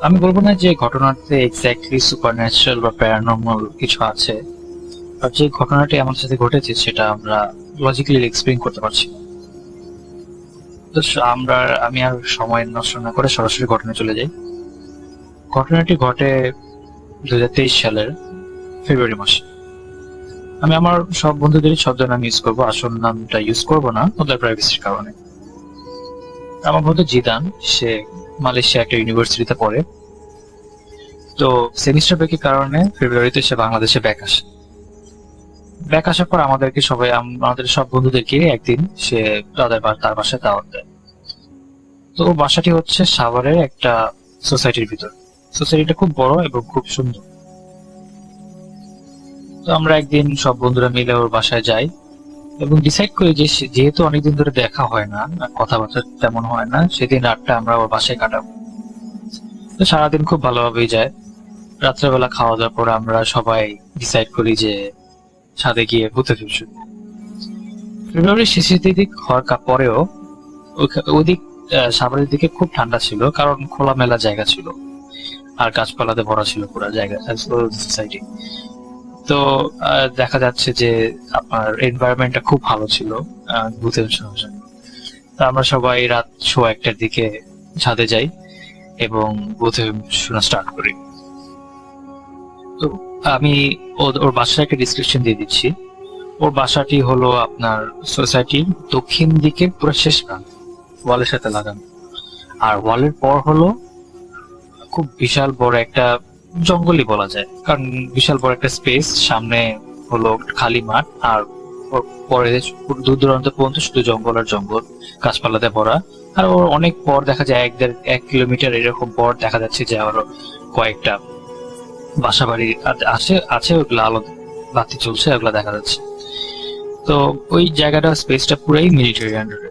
আমি বলবো না যে ঘটনাতে এক্স্যাক্টলি সুপারন্যাচারাল বা প্যারানর্মাল কিছু আছে, আর যে ঘটনাটি আমার সাথে ঘটেছে সেটা আমরা লজিক্যালি এক্সপ্লেইন করতে পারছি না। তো আমি আর সময় নষ্ট না করে সরাসরি ঘটনায় চলে যাই। ঘটনাটি ঘটে 2023 সালের ফেব্রুয়ারি মাসে। আমি আমার সব বন্ধুদেরই ছদ্ম নাম ইউজ করবো, আসল নামটা ইউজ করবো না ওদের প্রাইভেসির কারণে। আমার বন্ধু জিদান, সে মালয়েশিয়া একটা ইউনিভার্সিটিতে পড়ে। তো সেমিস্টার ব্রেকের কারণে ফেব্রুয়ারিতে সে বাংলাদেশে ব্যাক আসে। ব্যাক আসার পর আমাদেরকে সবাই আমাদের সব বন্ধুদেরকে একদিন সে তার বাসায় দাওয়াত দেয়। তো বাসাটি হচ্ছে সাভারের একটা সোসাইটির ভিতর। সোসাইটিটা খুব বড় এবং খুব সুন্দর। তো আমরা একদিন সব বন্ধুরা মিলে ওর বাসায় যাই এবং ডিসাইড করি যে যেহেতু অনেকদিন ধরে দেখা হয় না আর কথাবার্তা তেমন হয় না, সেদিন রাতটা আমরা ওর বাসায় কাটাবো। তো সারাদিন খুব ভালোভাবেই যায়। রাত্রেবেলা খাওয়া দাওয়ার পর আমরা সবাই ডিসাইড করি যে ছাদে গিয়ে ভূতে ফিল্ম শুনবো। ফেব্রুয়ারির শেষের দিক হওয়ার পরেও ওদিক সাভারের দিকে খুব ঠান্ডা ছিল, কারণ খোলামেলা জায়গা ছিল আর গাছপালাতে ভরা ছিল পুরো জায়গা সোসাইটি। তো দেখা যাচ্ছে যে আপনার এনভায়রনমেন্টটা খুব ভালো ছিল ভূতে শোনার জন্য। তো আমরা সবাই রাত 1:15টার দিকে ছাদে যাই এবং ভূতে শোনা স্টার্ট করি। তো আমি ওর বাসার একটা ডিসক্রিপশন দিয়ে দিচ্ছি। ওর বাসাটি হলো আপনার সোসাইটির দক্ষিণ দিকের পুরো শেষ প্রান্ত, ওয়ালের সাথে লাগানো। আর ওয়ালের পর হলো খুব বিশাল বড় একটা জঙ্গলই বলা যায়, কারণ বিশাল বড় একটা স্পেস, সামনে হলো খালি মাঠ, আর পরে দূর দূরান্ত পর্যন্ত শুধু জঙ্গল আর জঙ্গল, গাছপালাতে ভরা। আর ওর অনেক পর দেখা যায় 1 কিলোমিটার এরকম পর দেখা যাচ্ছে যে আরো কয়েকটা বাসা বাড়ি আছে, ওগুলো আলো বাতি চলছে, ওগুলো দেখা যাচ্ছে। তো ওই জায়গাটা স্পেসটা পুরাই মিলিটারি আন্ডারে।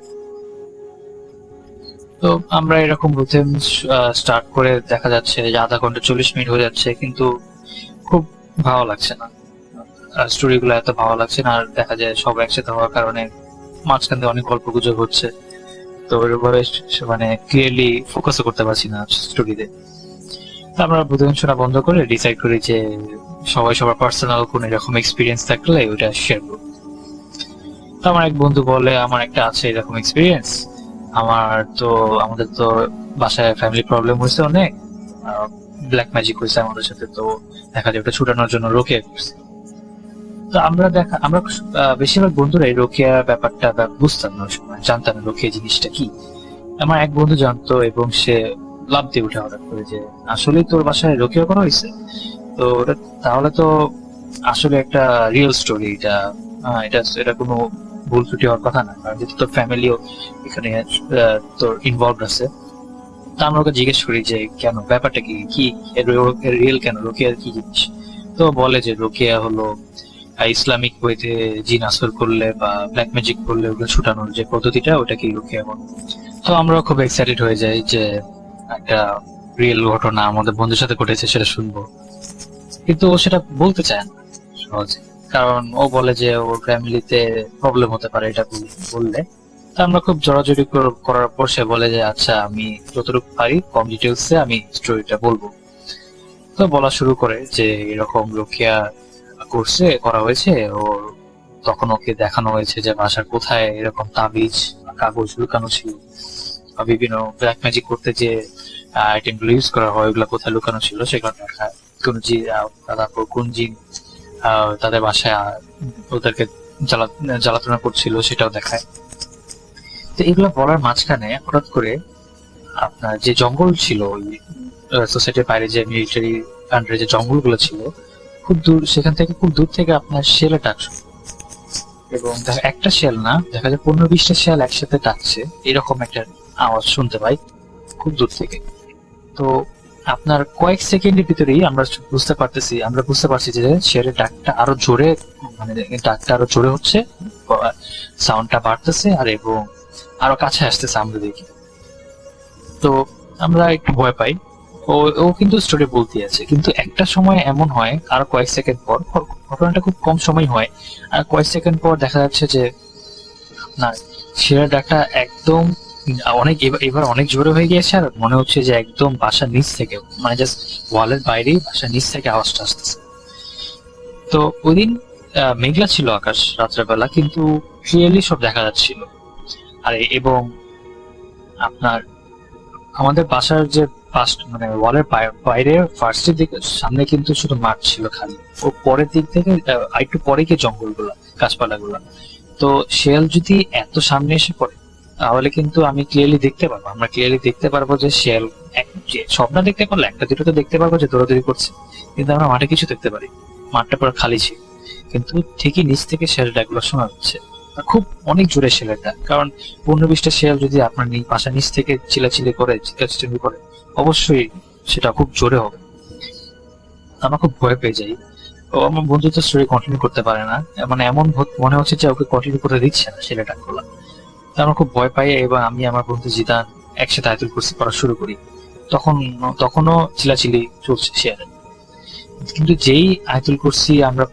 তো আমরা এরকম বলতে স্টার্ট করে দেখা যাচ্ছে যে 1/2 ঘন্টা 40 মিনিট হয়ে যাচ্ছে, কিন্তু খুব ভালো লাগছে না, স্টোরি গুলো এত ভালো লাগছে না। আর দেখা যায় সব একসাথে হওয়ার কারণে মাঝখান দিয়ে অনেক গল্প গুজব হচ্ছে, তো ওইভাবে মানে ক্লিয়ারলি ফোকাসও করতে পারছি না স্টোরিতে। আমরা বুঝে শোনা বন্ধ করে ডিসাইড করি যে সবাই সবার পার্সোনাল কোন এরকম এক্সপিরিয়েন্স থাকলে ওইটা শেয়ার করব। তো আমার এক বন্ধু বলে আমার একটা আছে এরকম এক্সপিরিয়েন্স, আমাদের তো বাসায় ফ্যামিলি প্রবলেম হয়েছে অনেক, ব্ল্যাক ম্যাজিক হয়েছে আমাদের সাথে, তো দেখা যায় ওটা ছুটানোর জন্য রোকেয়া করছে। তো আমরা বেশিরভাগ বন্ধুরা এই রোকেয়া ব্যাপারটা বুঝতাম না, জানতাম না রোকেয়া জিনিসটা কি। আমার এক বন্ধু জানতো এবং সে লাভ দিয়ে উঠে হঠাৎ করে যে আসলেই তোর বাসায় রোকেয়া করা হয়েছে। তো তাহলে তো আসলে একটা রিয়েল স্টোরি, এটা কোনো ভুল ত্রুটি হওয়ার কথা না, কারণ যেহেতু তোর ফ্যামিলিও এখানে তোর ইনভলভ আছে। তা আমরা ওকে জিজ্ঞেস করি যে কেন, ব্যাপারটা কি রিয়েল কেন, রোকেয়া কি জিনিস? তো বলে যে রোকেয়া হলো ইসলামিক ওয়েতে জিন আসর করলে বা ব্ল্যাক ম্যাজিক করলে ওগুলো ছুটানোর যে পদ্ধতিটা, ওটাকেই রোকেয়া বলে। তো আমরা খুব এক্সাইটেড হয়ে যাই যে একটা রিয়েল ঘটনা আমাদের বন্ধুর সাথে ঘটেছে সেটা শুনবো, কিন্তু ও সেটা বলতে চায় না সহজে, কারণ ও বলে যে ওর ফ্যামিলিতে প্রবলেম হতে পারে এটা বললে। তা আমরা খুব জোরাজুরি করার পর সে বলে যে আচ্ছা আমি যতটুকু পারি কম ডিটেলসে আমি স্টোরিটা বলবো। তো বলা শুরু করে যে এরকম রোকেয়া করা হয়েছে, ওর তখন ওকে দেখানো হয়েছে যে বাসার কোথায় এরকম তাবিজ কাগজ লুকানো ছিল, বা বিভিন্ন ব্ল্যাক ম্যাজিক করতে যে আইটেম গুলো ইউজ করা হয় ওগুলো কোথায় লুকানো ছিল সেগুলো দেখায়। তারপর কোন জিন তাদের বাসায় ওদেরকে জ্বালাতনা করছিল সেটাও দেখায়। তো এগুলো বলার মাঝখানে হঠাৎ করে আপনার যে জঙ্গল ছিল ওই সোসাইটির বাইরে, যে মিলিটারি আন্ডারে যে জঙ্গলগুলো ছিল খুব দূর, সেখান থেকে খুব দূর থেকে আপনার শেলে ডাক শুনে, এবং একটা শেল না, দেখা যায় 15-20টা শেল একসাথে ডাকছে, এরকম একটা আওয়াজ শুনতে পাই খুব দূর থেকে। তো আপনার কয়েক সেকেন্ডের ভিতরেই আমরা বুঝতে পারছি যে শেলের ডাকটা আরো জোরে, মানে ডাকটা আরো জোরে হচ্ছে, সাউন্ডটা বাড়তেছে আর এবং আরো কাছে আসতেছে আমরা দেখি। তো আমরা একটু ভয় পাই। ও কিন্তু স্টোরি বলতে আছে, কিন্তু একটা সময় এমন হয় আর কয়েক সেকেন্ড পর, ঘটনাটা খুব কম সময় হয়, আর কয়েক সেকেন্ড পর দেখা যাচ্ছে যে না, শেয়ার ডাকটা একদম এবার অনেক জোরে হয়ে গিয়েছে, আর মনে হচ্ছে যে একদম বাসার নিচ থেকে, মানে জাস্ট ওয়ালের বাইরেই বাসার নিচ থেকে আওয়াজটা আসতেছে। তো ওই দিন মেঘলা ছিল আকাশ রাত্রের বেলা, কিন্তু ক্লিয়ারলি সব দেখা যাচ্ছিল। আর এবং আপনার আমাদের বাসার যে মানে ওয়ালের বাইরে ফার্স্টের দিকে সামনে কিন্তু শুধু মাঠ ছিল খালি, ও পরের দিক থেকে একটু পরে গিয়ে জঙ্গলগুলা গাছপালাগুলা। তো শেয়াল যদি এত সামনে এসে পড়ে তাহলে কিন্তু আমরা ক্লিয়ারলি দেখতে পারবো যে শেয়াল সব না দেখতে পারলে একটা দুটো তো দেখতে পারবো যে দৌড়াদৌড়ি করছে, কিন্তু আমরা মাঠে কিছু দেখতে পারি, মাঠটা পুরো খালি ছিল। কিন্তু ঠিকই নিচ থেকে শেয়ালের ডাকগুলো শোনা যাচ্ছে, আর খুব অনেক জোরে শেয়ালের ডাক। কারণ 15-20টা শেয়াল যদি আপনার বাসার নিচ থেকে চিল্লাচিল্লি করে, চিল্লাচিল্লি করে, অবশ্যই সেটা খুব জোরে হবে। আমরা খুব ভয় পেয়ে যাই। ও আমার বন্ধু তো স্টোরি কন্টিনিউ করতে পারে না, মানে এমন মনে হচ্ছে যে ওকে কন্টিনিউ করতে দিচ্ছে না শেয়ালের ডাকগুলো। তো আমরা খুব ভয় পাই এবং আমি আমার বন্ধু জিদান একসাথে আয়াতুল কুরসি পড়া শুরু করি। তখনও চিল্লাচিল্লি চলছে শেয়ালের। কিন্তু যেই আয়াতুল কুরসি আমরা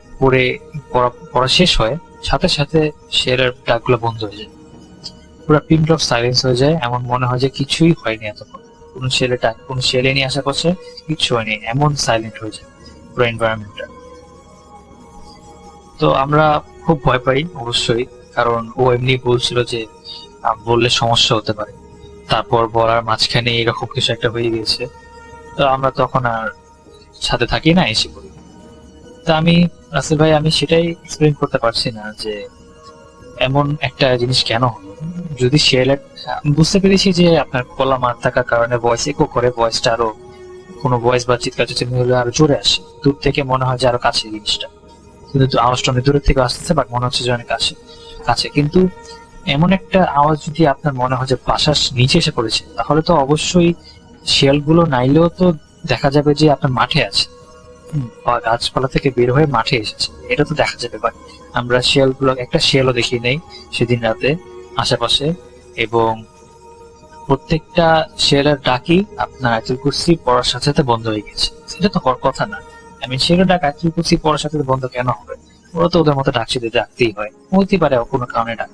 পড়া শেষ হয়, সাথে সাথে শেয়ালের ডাকগুলো বন্ধ হয়ে যায়, পুরো পিন ড্রপ সাইলেন্স হয়ে যায়। এমন মনে হয় যে কিছুই হয়নি এতক্ষণ, কোনো শেয়ালের ডাক, কোনো শেয়াল নিয়ে আশা করছে, কিচ্ছু হয়নি, এমন সাইলেন্ট হয়ে যায় পুরো এনভায়রনমেন্টটা। তো আমরা খুব ভয় পাই অবশ্যই, কারণ ও এমনি বলছিল যে বললে সমস্যা হতে পারে। তারপর বলার মাঝখানে এরকম কিছু একটা হয়ে গেছে, তো আমরা তখন আর সাথে থাকি না, এসে পড়ি। তা আমি রাসেল ভাই, আমি সেটাই এক্সপ্লেন করতে পারছি না যে এমন একটা জিনিস কেন হলো। যদি শেয়ালের, বুঝতে পেরেছি যে আপনার কলা মার থাকার কারণে ভয়েস ইকো করে, ভয়েসটা আরো কোনো ভয়েস বা চিৎকার চেঁচামেচি হলে আরো জোরে আসে, দূর থেকে মনে হয় যে আরো কাছে জিনিসটা, কিন্তু আওয়াজটা অনেক দূরের থেকে আসতেছে, বাট মনে হচ্ছে যে অনেক কাছে। কিন্তু এমন একটা আওয়াজ যদি আপনার মনে হয় যে বাসার নিচে এসে পড়েছে, তাহলে তো অবশ্যই শিয়ালগুলো নাইলেও তো দেখা যাবে যে আপনার মাঠে আছে, বা গাছপালা থেকে বের হয়ে মাঠে এসেছে, এটা তো দেখা যাবে। বাট আমরা একটা শিয়ালও দেখি নেই সেদিন রাতে আশেপাশে, এবং প্রত্যেকটা শিয়ালের ডাকই আপনার আয়াতুল কুরসি পড়ার সাথে সাথে বন্ধ হয়ে গেছে। সেটা তো হওয়ার কথা না। শিয়ালের ডাক আয়াতুল কুরসি পড়ার সাথে সাথে বন্ধ কেন হবে? ওরা তো ওদের মতো ডাকতেই হয়, হইতে পারে কোনো কারণে ডাক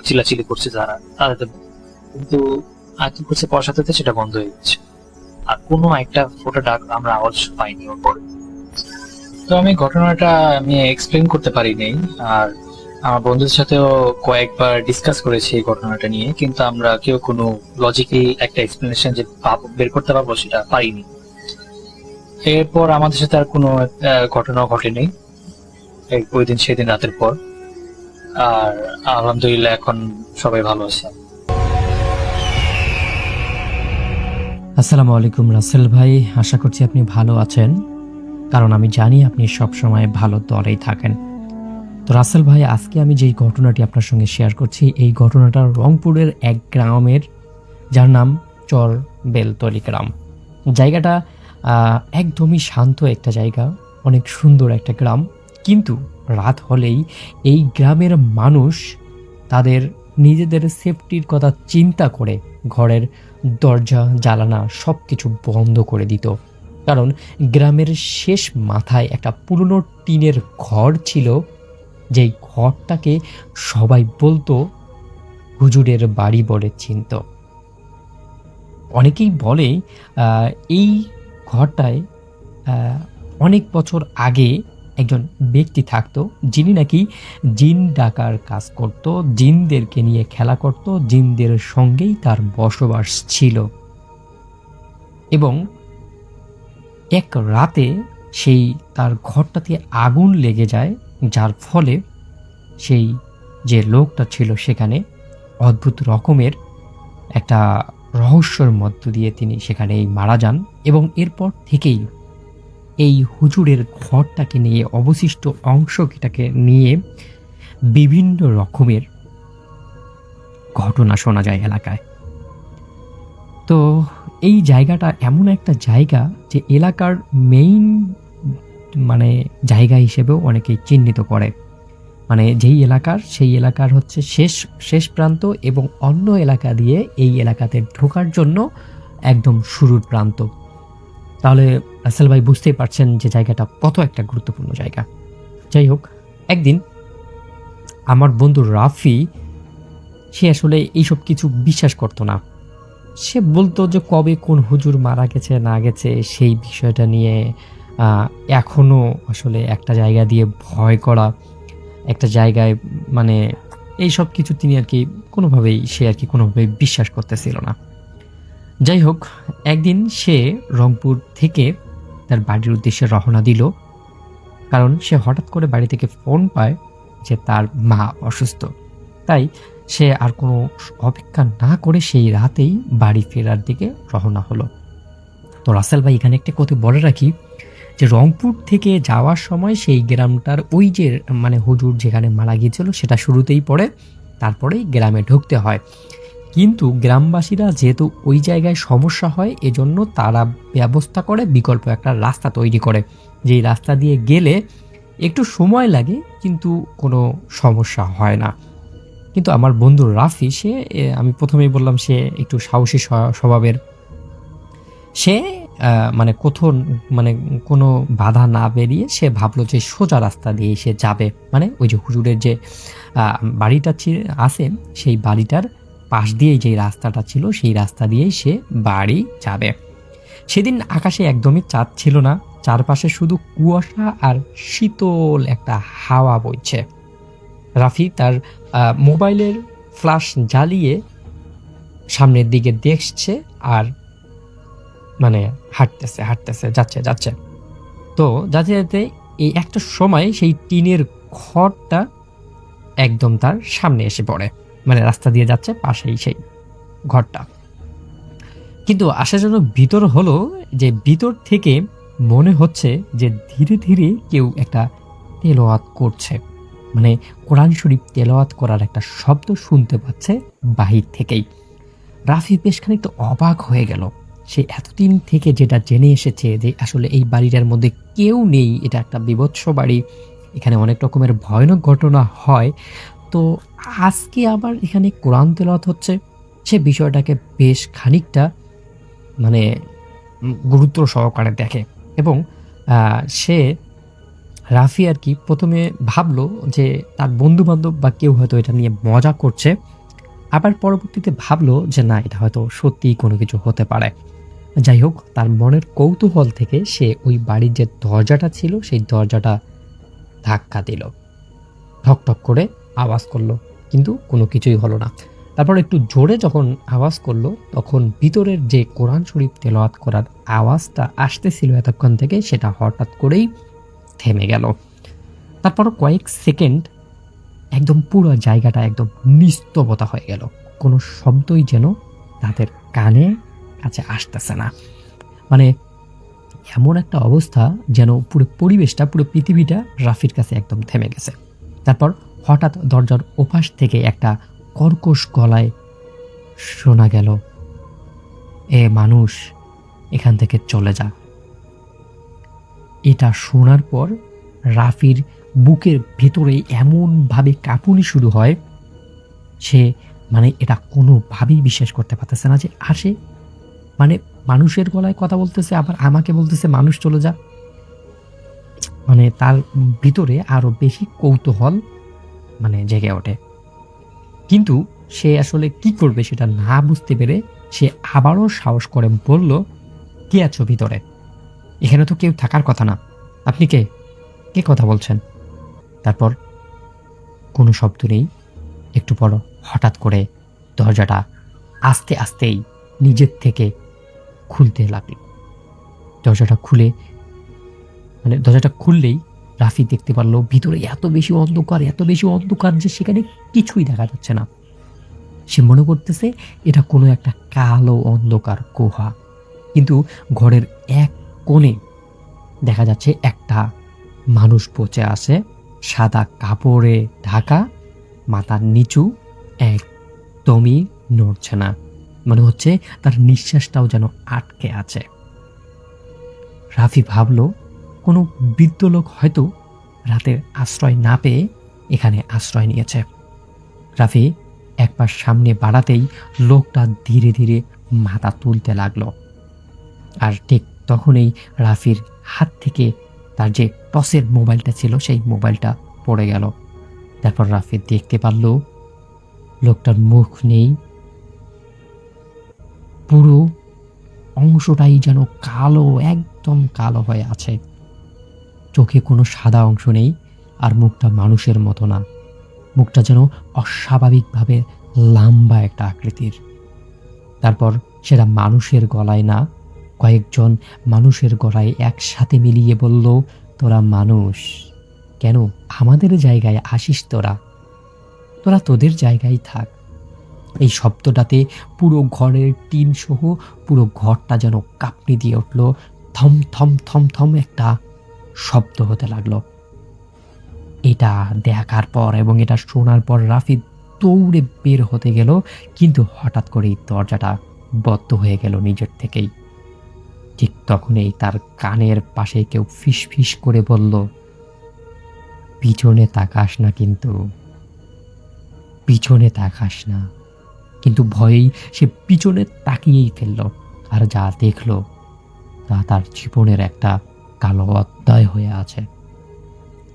চিল্লাচিল্লি করছে যারা, তাদের, কিন্তু আয়াতুল কুরসি পড়ার সাথে সাথে সেটা বন্ধ হয়ে গেছে, আর কোনো একটা ফোটা ডাক আমরা আওয়াজ পাইনি ওর পরে। তো আমি ঘটনাটা এক্সপ্লেন করতে পারি নাই, আর আমার বন্ধুদের সাথেও কয়েকবার ডিসকাস করেছি এই ঘটনাটা নিয়ে, কিন্তু আমরা কেউ কোনো লজিক্যাল একটা এক্সপ্লেনেশন যে বের করতে পারবো সেটা পারিনি। এরপর আমাদের সাথে আর কোনো ঘটনা ঘটেনি ওই দিন, সেদিন রাতের পর। আর আলহামদুলিল্লাহ এখন সবাই ভালো আছে। আসসালামু আলাইকুম রাসেল ভাই, আশা করছি আপনি ভালো আছেন, কারণ আমি জানি আপনি সবসময় ভালো দলেই থাকেন। তো রাসেল ভাই, আজকে আমি যেই ঘটনাটি আপনার সঙ্গে শেয়ার করছি, এই ঘটনাটা রংপুরের এক গ্রামের, যার নাম চর বেলতলি গ্রাম। জায়গাটা একদমই শান্ত একটা জায়গা, অনেক সুন্দর একটা গ্রাম। কিন্তু রাত হলেই এই গ্রামের মানুষ তাদের নিজেদের সেফটির কথা চিন্তা করে ঘরের দরজা জানালা সব কিছু বন্ধ করে দিত। কারণ গ্রামের শেষ মাথায় একটা পুরনো টিনের ঘর ছিল, যেই ঘরটাকে সবাই বলতো হুজুরের বাড়ি বলে চিনত। অনেকেই বলে এই ঘরটায় অনেক বছর আগে একজন ব্যক্তি থাকতো, যিনি নাকি জিন ডাকার কাজ করত, জিনদেরকে নিয়ে খেলা করত, জিনদের সঙ্গেই তার বসবাস ছিল। এবং এক রাতে সেই তার ঘরটাতে আগুন লেগে যায়, যার ফলে সেই যে লোকটা ছিল সেখানে অদ্ভুত রকমের একটা রহস্যের মধ্য দিয়ে তিনি সেখানেই মারা যান। এবং এরপর থেকেই এই হুজুরের ঘরটাকে নিয়ে, অবশিষ্ট অংশটাকে নিয়ে বিভিন্ন রকমের ঘটনা শোনা যায় এলাকায়। তো এই জায়গাটা এমন একটা জায়গা যে এলাকার মেইন জায়গা হিসেবেও অনেকেই চিহ্নিত করে। যেই এলাকার, সেই এলাকার হচ্ছে শেষ প্রান্ত, এবং অন্য এলাকা দিয়ে এই এলাকাতে ঢোকার জন্য একদম শুরুর প্রান্ত। তাহলে রাসেল ভাই বুঝতেই পারছেন যে জায়গাটা কত একটা গুরুত্বপূর্ণ জায়গা। যাই হোক, একদিন আমার বন্ধু রাফি, সে আসলে এইসব কিছু বিশ্বাস করতো না। সে বলতো যে কবে কোন হুজুর মারা গেছে না গেছে সেই বিষয়টা নিয়ে এখনও আসলে একটা জায়গা দিয়ে ভয় করা, একটা জায়গায় এইসব কিছু তিনি কোনোভাবেই বিশ্বাস করতেছিল না। যাই হোক, একদিন সে রংপুর থেকে তার বাড়ির উদ্দেশ্যে রওনা দিল, কারণ সে হঠাৎ করে বাড়ি থেকে ফোন পায় যে তার মা অসুস্থ। তাই সে আর কোনো অপেক্ষা না করে সেই রাতেই বাড়ি ফেরার দিকে রওনা হলো। তো রাসেল ভাই, এখানে একটা কথা বলে রাখি যে রংপুর থেকে যাওয়ার সময় সেই গ্রামটার ওই যে মানে হুজুর যেখানে মারা গিয়েছিল সেটা শুরুতেই পড়ে, তারপরেই গ্রামে ঢুকতে হয়। কিন্তু গ্রামবাসীরা যেহেতু ওই জায়গায় সমস্যা হয়, এজন্য তারা ব্যবস্থা করে বিকল্প একটা রাস্তা তৈরি করে, যেই রাস্তা দিয়ে গেলে একটু সময় লাগে কিন্তু কোনো সমস্যা হয় না। কিন্তু আমার বন্ধু রাফি, সে আমি প্রথমেই বললাম সে একটু সাহসী স্বভাবের। সে মানে মানে কোনো বাধা না বেরিয়ে সে ভাবলো যে সোজা রাস্তা দিয়ে সে যাবে, মানে ওই যে হুজুরের যে বাড়িটা আছে সেই বাড়িটার পাশ দিয়েই যে রাস্তাটা ছিল সেই রাস্তা দিয়েই সে বাড়ি যাবে। সেদিন আকাশে একদমই চাঁদ ছিল না, চারপাশে শুধু কুয়াশা আর শীতল একটা হাওয়া বইছে। রাফি তার মোবাইলের ফ্ল্যাশ জ্বালিয়ে সামনের দিকে দেখছে আর মানে হাঁটতেছে যাচ্ছে। তো যাতে যাতে এই একটা সময় সেই টিনের ঘরটা একদম তার সামনে এসে পড়ে, মানে রাস্তা দিয়ে যাচ্ছে পাশেই সেই ঘরটা। কিন্তু আসার জন্য ভিতর হলো যে ভিতর থেকে মনে হচ্ছে যে ধীরে ধীরে কেউ একটা তেলাওয়াত করছে, মানে কোরআন শরীফ তেলাওয়াত করার একটা শব্দ শুনতে পাচ্ছে বাহির থেকেই। রাফি বেশ খানিকটা অবাক হয়ে গেল। সে এতদিন থেকে যেটা জেনে এসেছে যে আসলে এই বাড়িটার মধ্যে কেউ নেই, এটা একটা বিভৎস বাড়ি, এখানে অনেক রকমের ভয়ানক ঘটনা হয়, তো আজকে আবার এখানে কোরআন তেলাওয়াত হচ্ছে, সে বিষয়টাকে বেশ খানিকটা মানে গুরুত্ব সহকারে দেখে। এবং সে রাফি আর কি প্রথমে ভাবলো যে তার বন্ধু বান্ধব বা কেউ হয়তো এটা নিয়ে মজা করছে, আবার পরবর্তীতে ভাবলো যে না, এটা হয়তো সত্যিই কোনো কিছু হতে পারে। যাই হোক, তার মনের কৌতূহল থেকে সে ওই বাড়ির যে দরজাটা ছিল সেই দরজাটা ধাক্কা দিল, ঠকঠক করে আওয়াজ করলো, কিন্তু কোনো কিছুই হলো না। তারপর একটু জোরে যখন আওয়াজ করলো তখন ভিতরের যে কোরআন শরীফ তেলাওয়াত করার আওয়াজটা আসতেছিল এতক্ষণ থেকে সেটা হঠাৎ করেই থেমে গেল। তারপর কয়েক সেকেন্ড একদম পুরো জায়গাটা একদম নিস্তবতা হয়ে গেল, কোনো শব্দই যেন তাদের কানে কাছে আসতেছে না। মানে এমন একটা অবস্থা যেন পুরো পরিবেশটা, পুরো পৃথিবীটা রাফির কাছে একদম থেমে গেছে। তারপর হঠাৎ দরজার ওপাশ থেকে একটা কর্কশ গলায় শোনা গেল, এ মানুষ, এখান থেকে চলে যা। এটা শোনার পর রাফির বুকের ভেতরে এমনভাবে কাঁপুনি শুরু হয়, সে মানে এটা কোনোভাবেই বিশ্বাস করতে পারতেছে না যে আসে, মানে মানুষের গলায় কথা বলতেছে, আবার আমাকে বলতেছে মানুষ চলে যা। মানে তার ভিতরে আরো বেশি কৌতূহল মানে জেগে ওঠে, কিন্তু সে আসলে কি করবে সেটা না বুঝতে পেরে সে আবারও সাহস করে বলল, কে আছো ভিতরে? এখানে তো কেউ থাকার কথা না, আপনি কে কে কথা বলছেন? তারপর কোনো শব্দ নেই। একটু পর হঠাৎ করে দরজাটা আস্তে আস্তেই নিজের থেকে খুলতে লাগলো। দরজাটা খুললেই রাফি দেখতে পারলো ভিতরে এত বেশি অন্ধকার যে সেখানে কিছুই দেখা যাচ্ছে না। সে মনে করতেছে এটা কোনো একটা কালো অন্ধকার গুহা, কিন্তু ঘরের এক কোণে দেখা যাচ্ছে একটা মানুষ পচে আছে, সাদা কাপড়ে ঢাকা, মাথার নিচু, একদমই নড়ছে না, মনে হচ্ছে তার নিঃশ্বাসটাও যেন আটকে আছে। রাফি ভাবলো কোনো বৃদ্ধ লোক হয়তো রাতের আশ্রয় না পেয়ে এখানে আশ্রয় নিয়েছে। রাফি এক পা সামনে বাড়াতেই লোকটা ধীরে ধীরে মাথা তুলতে লাগলো, আর ঠিক তখনই রাফির হাত থেকে তার যে টসের মোবাইলটা ছিল সেই মোবাইলটা পড়ে গেল। তারপর রাফি দেখতে পারল লোকটার মুখ নেই, পুরো অংশটাই যেন কালো, একদম কালো হয়ে আছে, চোখে কোনো সাদা অংশ নেই, আর মুখটা মানুষের মতো না, মুখটা যেন অস্বাভাবিকভাবে লম্বা একটা আকৃতির। তারপর সেটা মানুষের গলায় না, কয়েকজন মানুষের গলায় একসাথে মিলিয়ে বলল, তোরা মানুষ কেন আমাদের জায়গায় আসিস? তোরা তোদের জায়গায় থাক। এই শব্দটাতে পুরো ঘরের টিন সহ পুরো ঘরটা যেন কাঁপনি দিয়ে উঠল। থম থম থম থম একটা শব্দ হতে লাগলো। এটা দেখার পর এবং এটা শোনার পর রাফি দৌড়ে বের হতে গেল, কিন্তু হঠাৎ করেই দরজাটা বন্ধ হয়ে গেল নিজের থেকেই। ঠিক তখনই তার কানের পাশে কেউ ফিসফিস করে বলল, পিছনে তাকাস না, কিন্তু পিছনে তাকাস না। কিন্তু ভয়েই সে পিছনে তাকিয়েই ফেলল, আর যা দেখলো তা তার জীবনের একটা কালো অধ্যায় হয়ে আছে।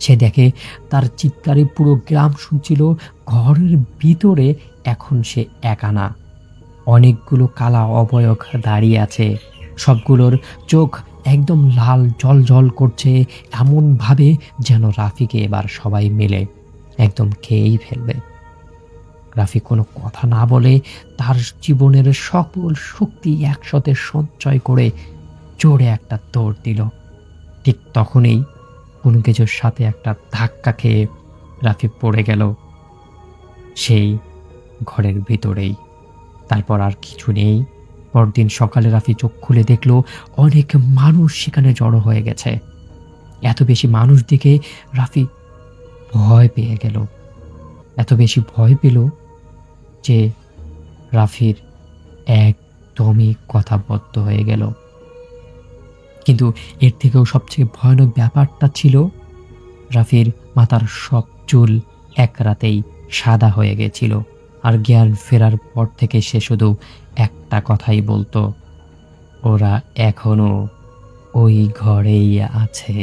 সে দেখে তার চিৎকারে পুরো গ্রাম শুনছিল। ঘরের ভিতরে এখন সে একা না, অনেকগুলো কালা অবয়ব দাঁড়িয়ে আছে। সবগুলোর চোখ একদম লাল জল জল করছে, এমন ভাবে যেন রাফিকে এবার সবাই মিলে একদম খেয়েই ফেলবে। রাফি কোনো কথা না বলে তার জীবনের সকল শক্তি একসাথে সঞ্চয় করে জোরে একটা দৌড় দিল। ঠিক তখনই কোনো কিছুর সাথে একটা ধাক্কা খেয়ে রাফি পড়ে গেল সেই ঘরের ভিতরেই। তারপর আর কিছু নেই। পরদিন সকালে রাফি চোখ খুলে দেখল অনেক মানুষ সেখানে জড়ো হয়ে গেছে। এত বেশি মানুষ দেখে রাফি ভয় পেয়ে গেল। এত বেশি ভয় পেল যে রাফির একদমই কথা বন্ধ হয়ে গেল। কিন্তু এর থেকেও সবচেয়ে ভয়ানক ব্যাপারটা ছিল, রাফির মাথার সব চুল এক রাতেই সাদা হয়ে গেছিল। আর জ্ঞান ফেরার পর থেকে সে শুধু একটা কথাই বলতো, ওরা এখনো ওই ঘরেই আছে।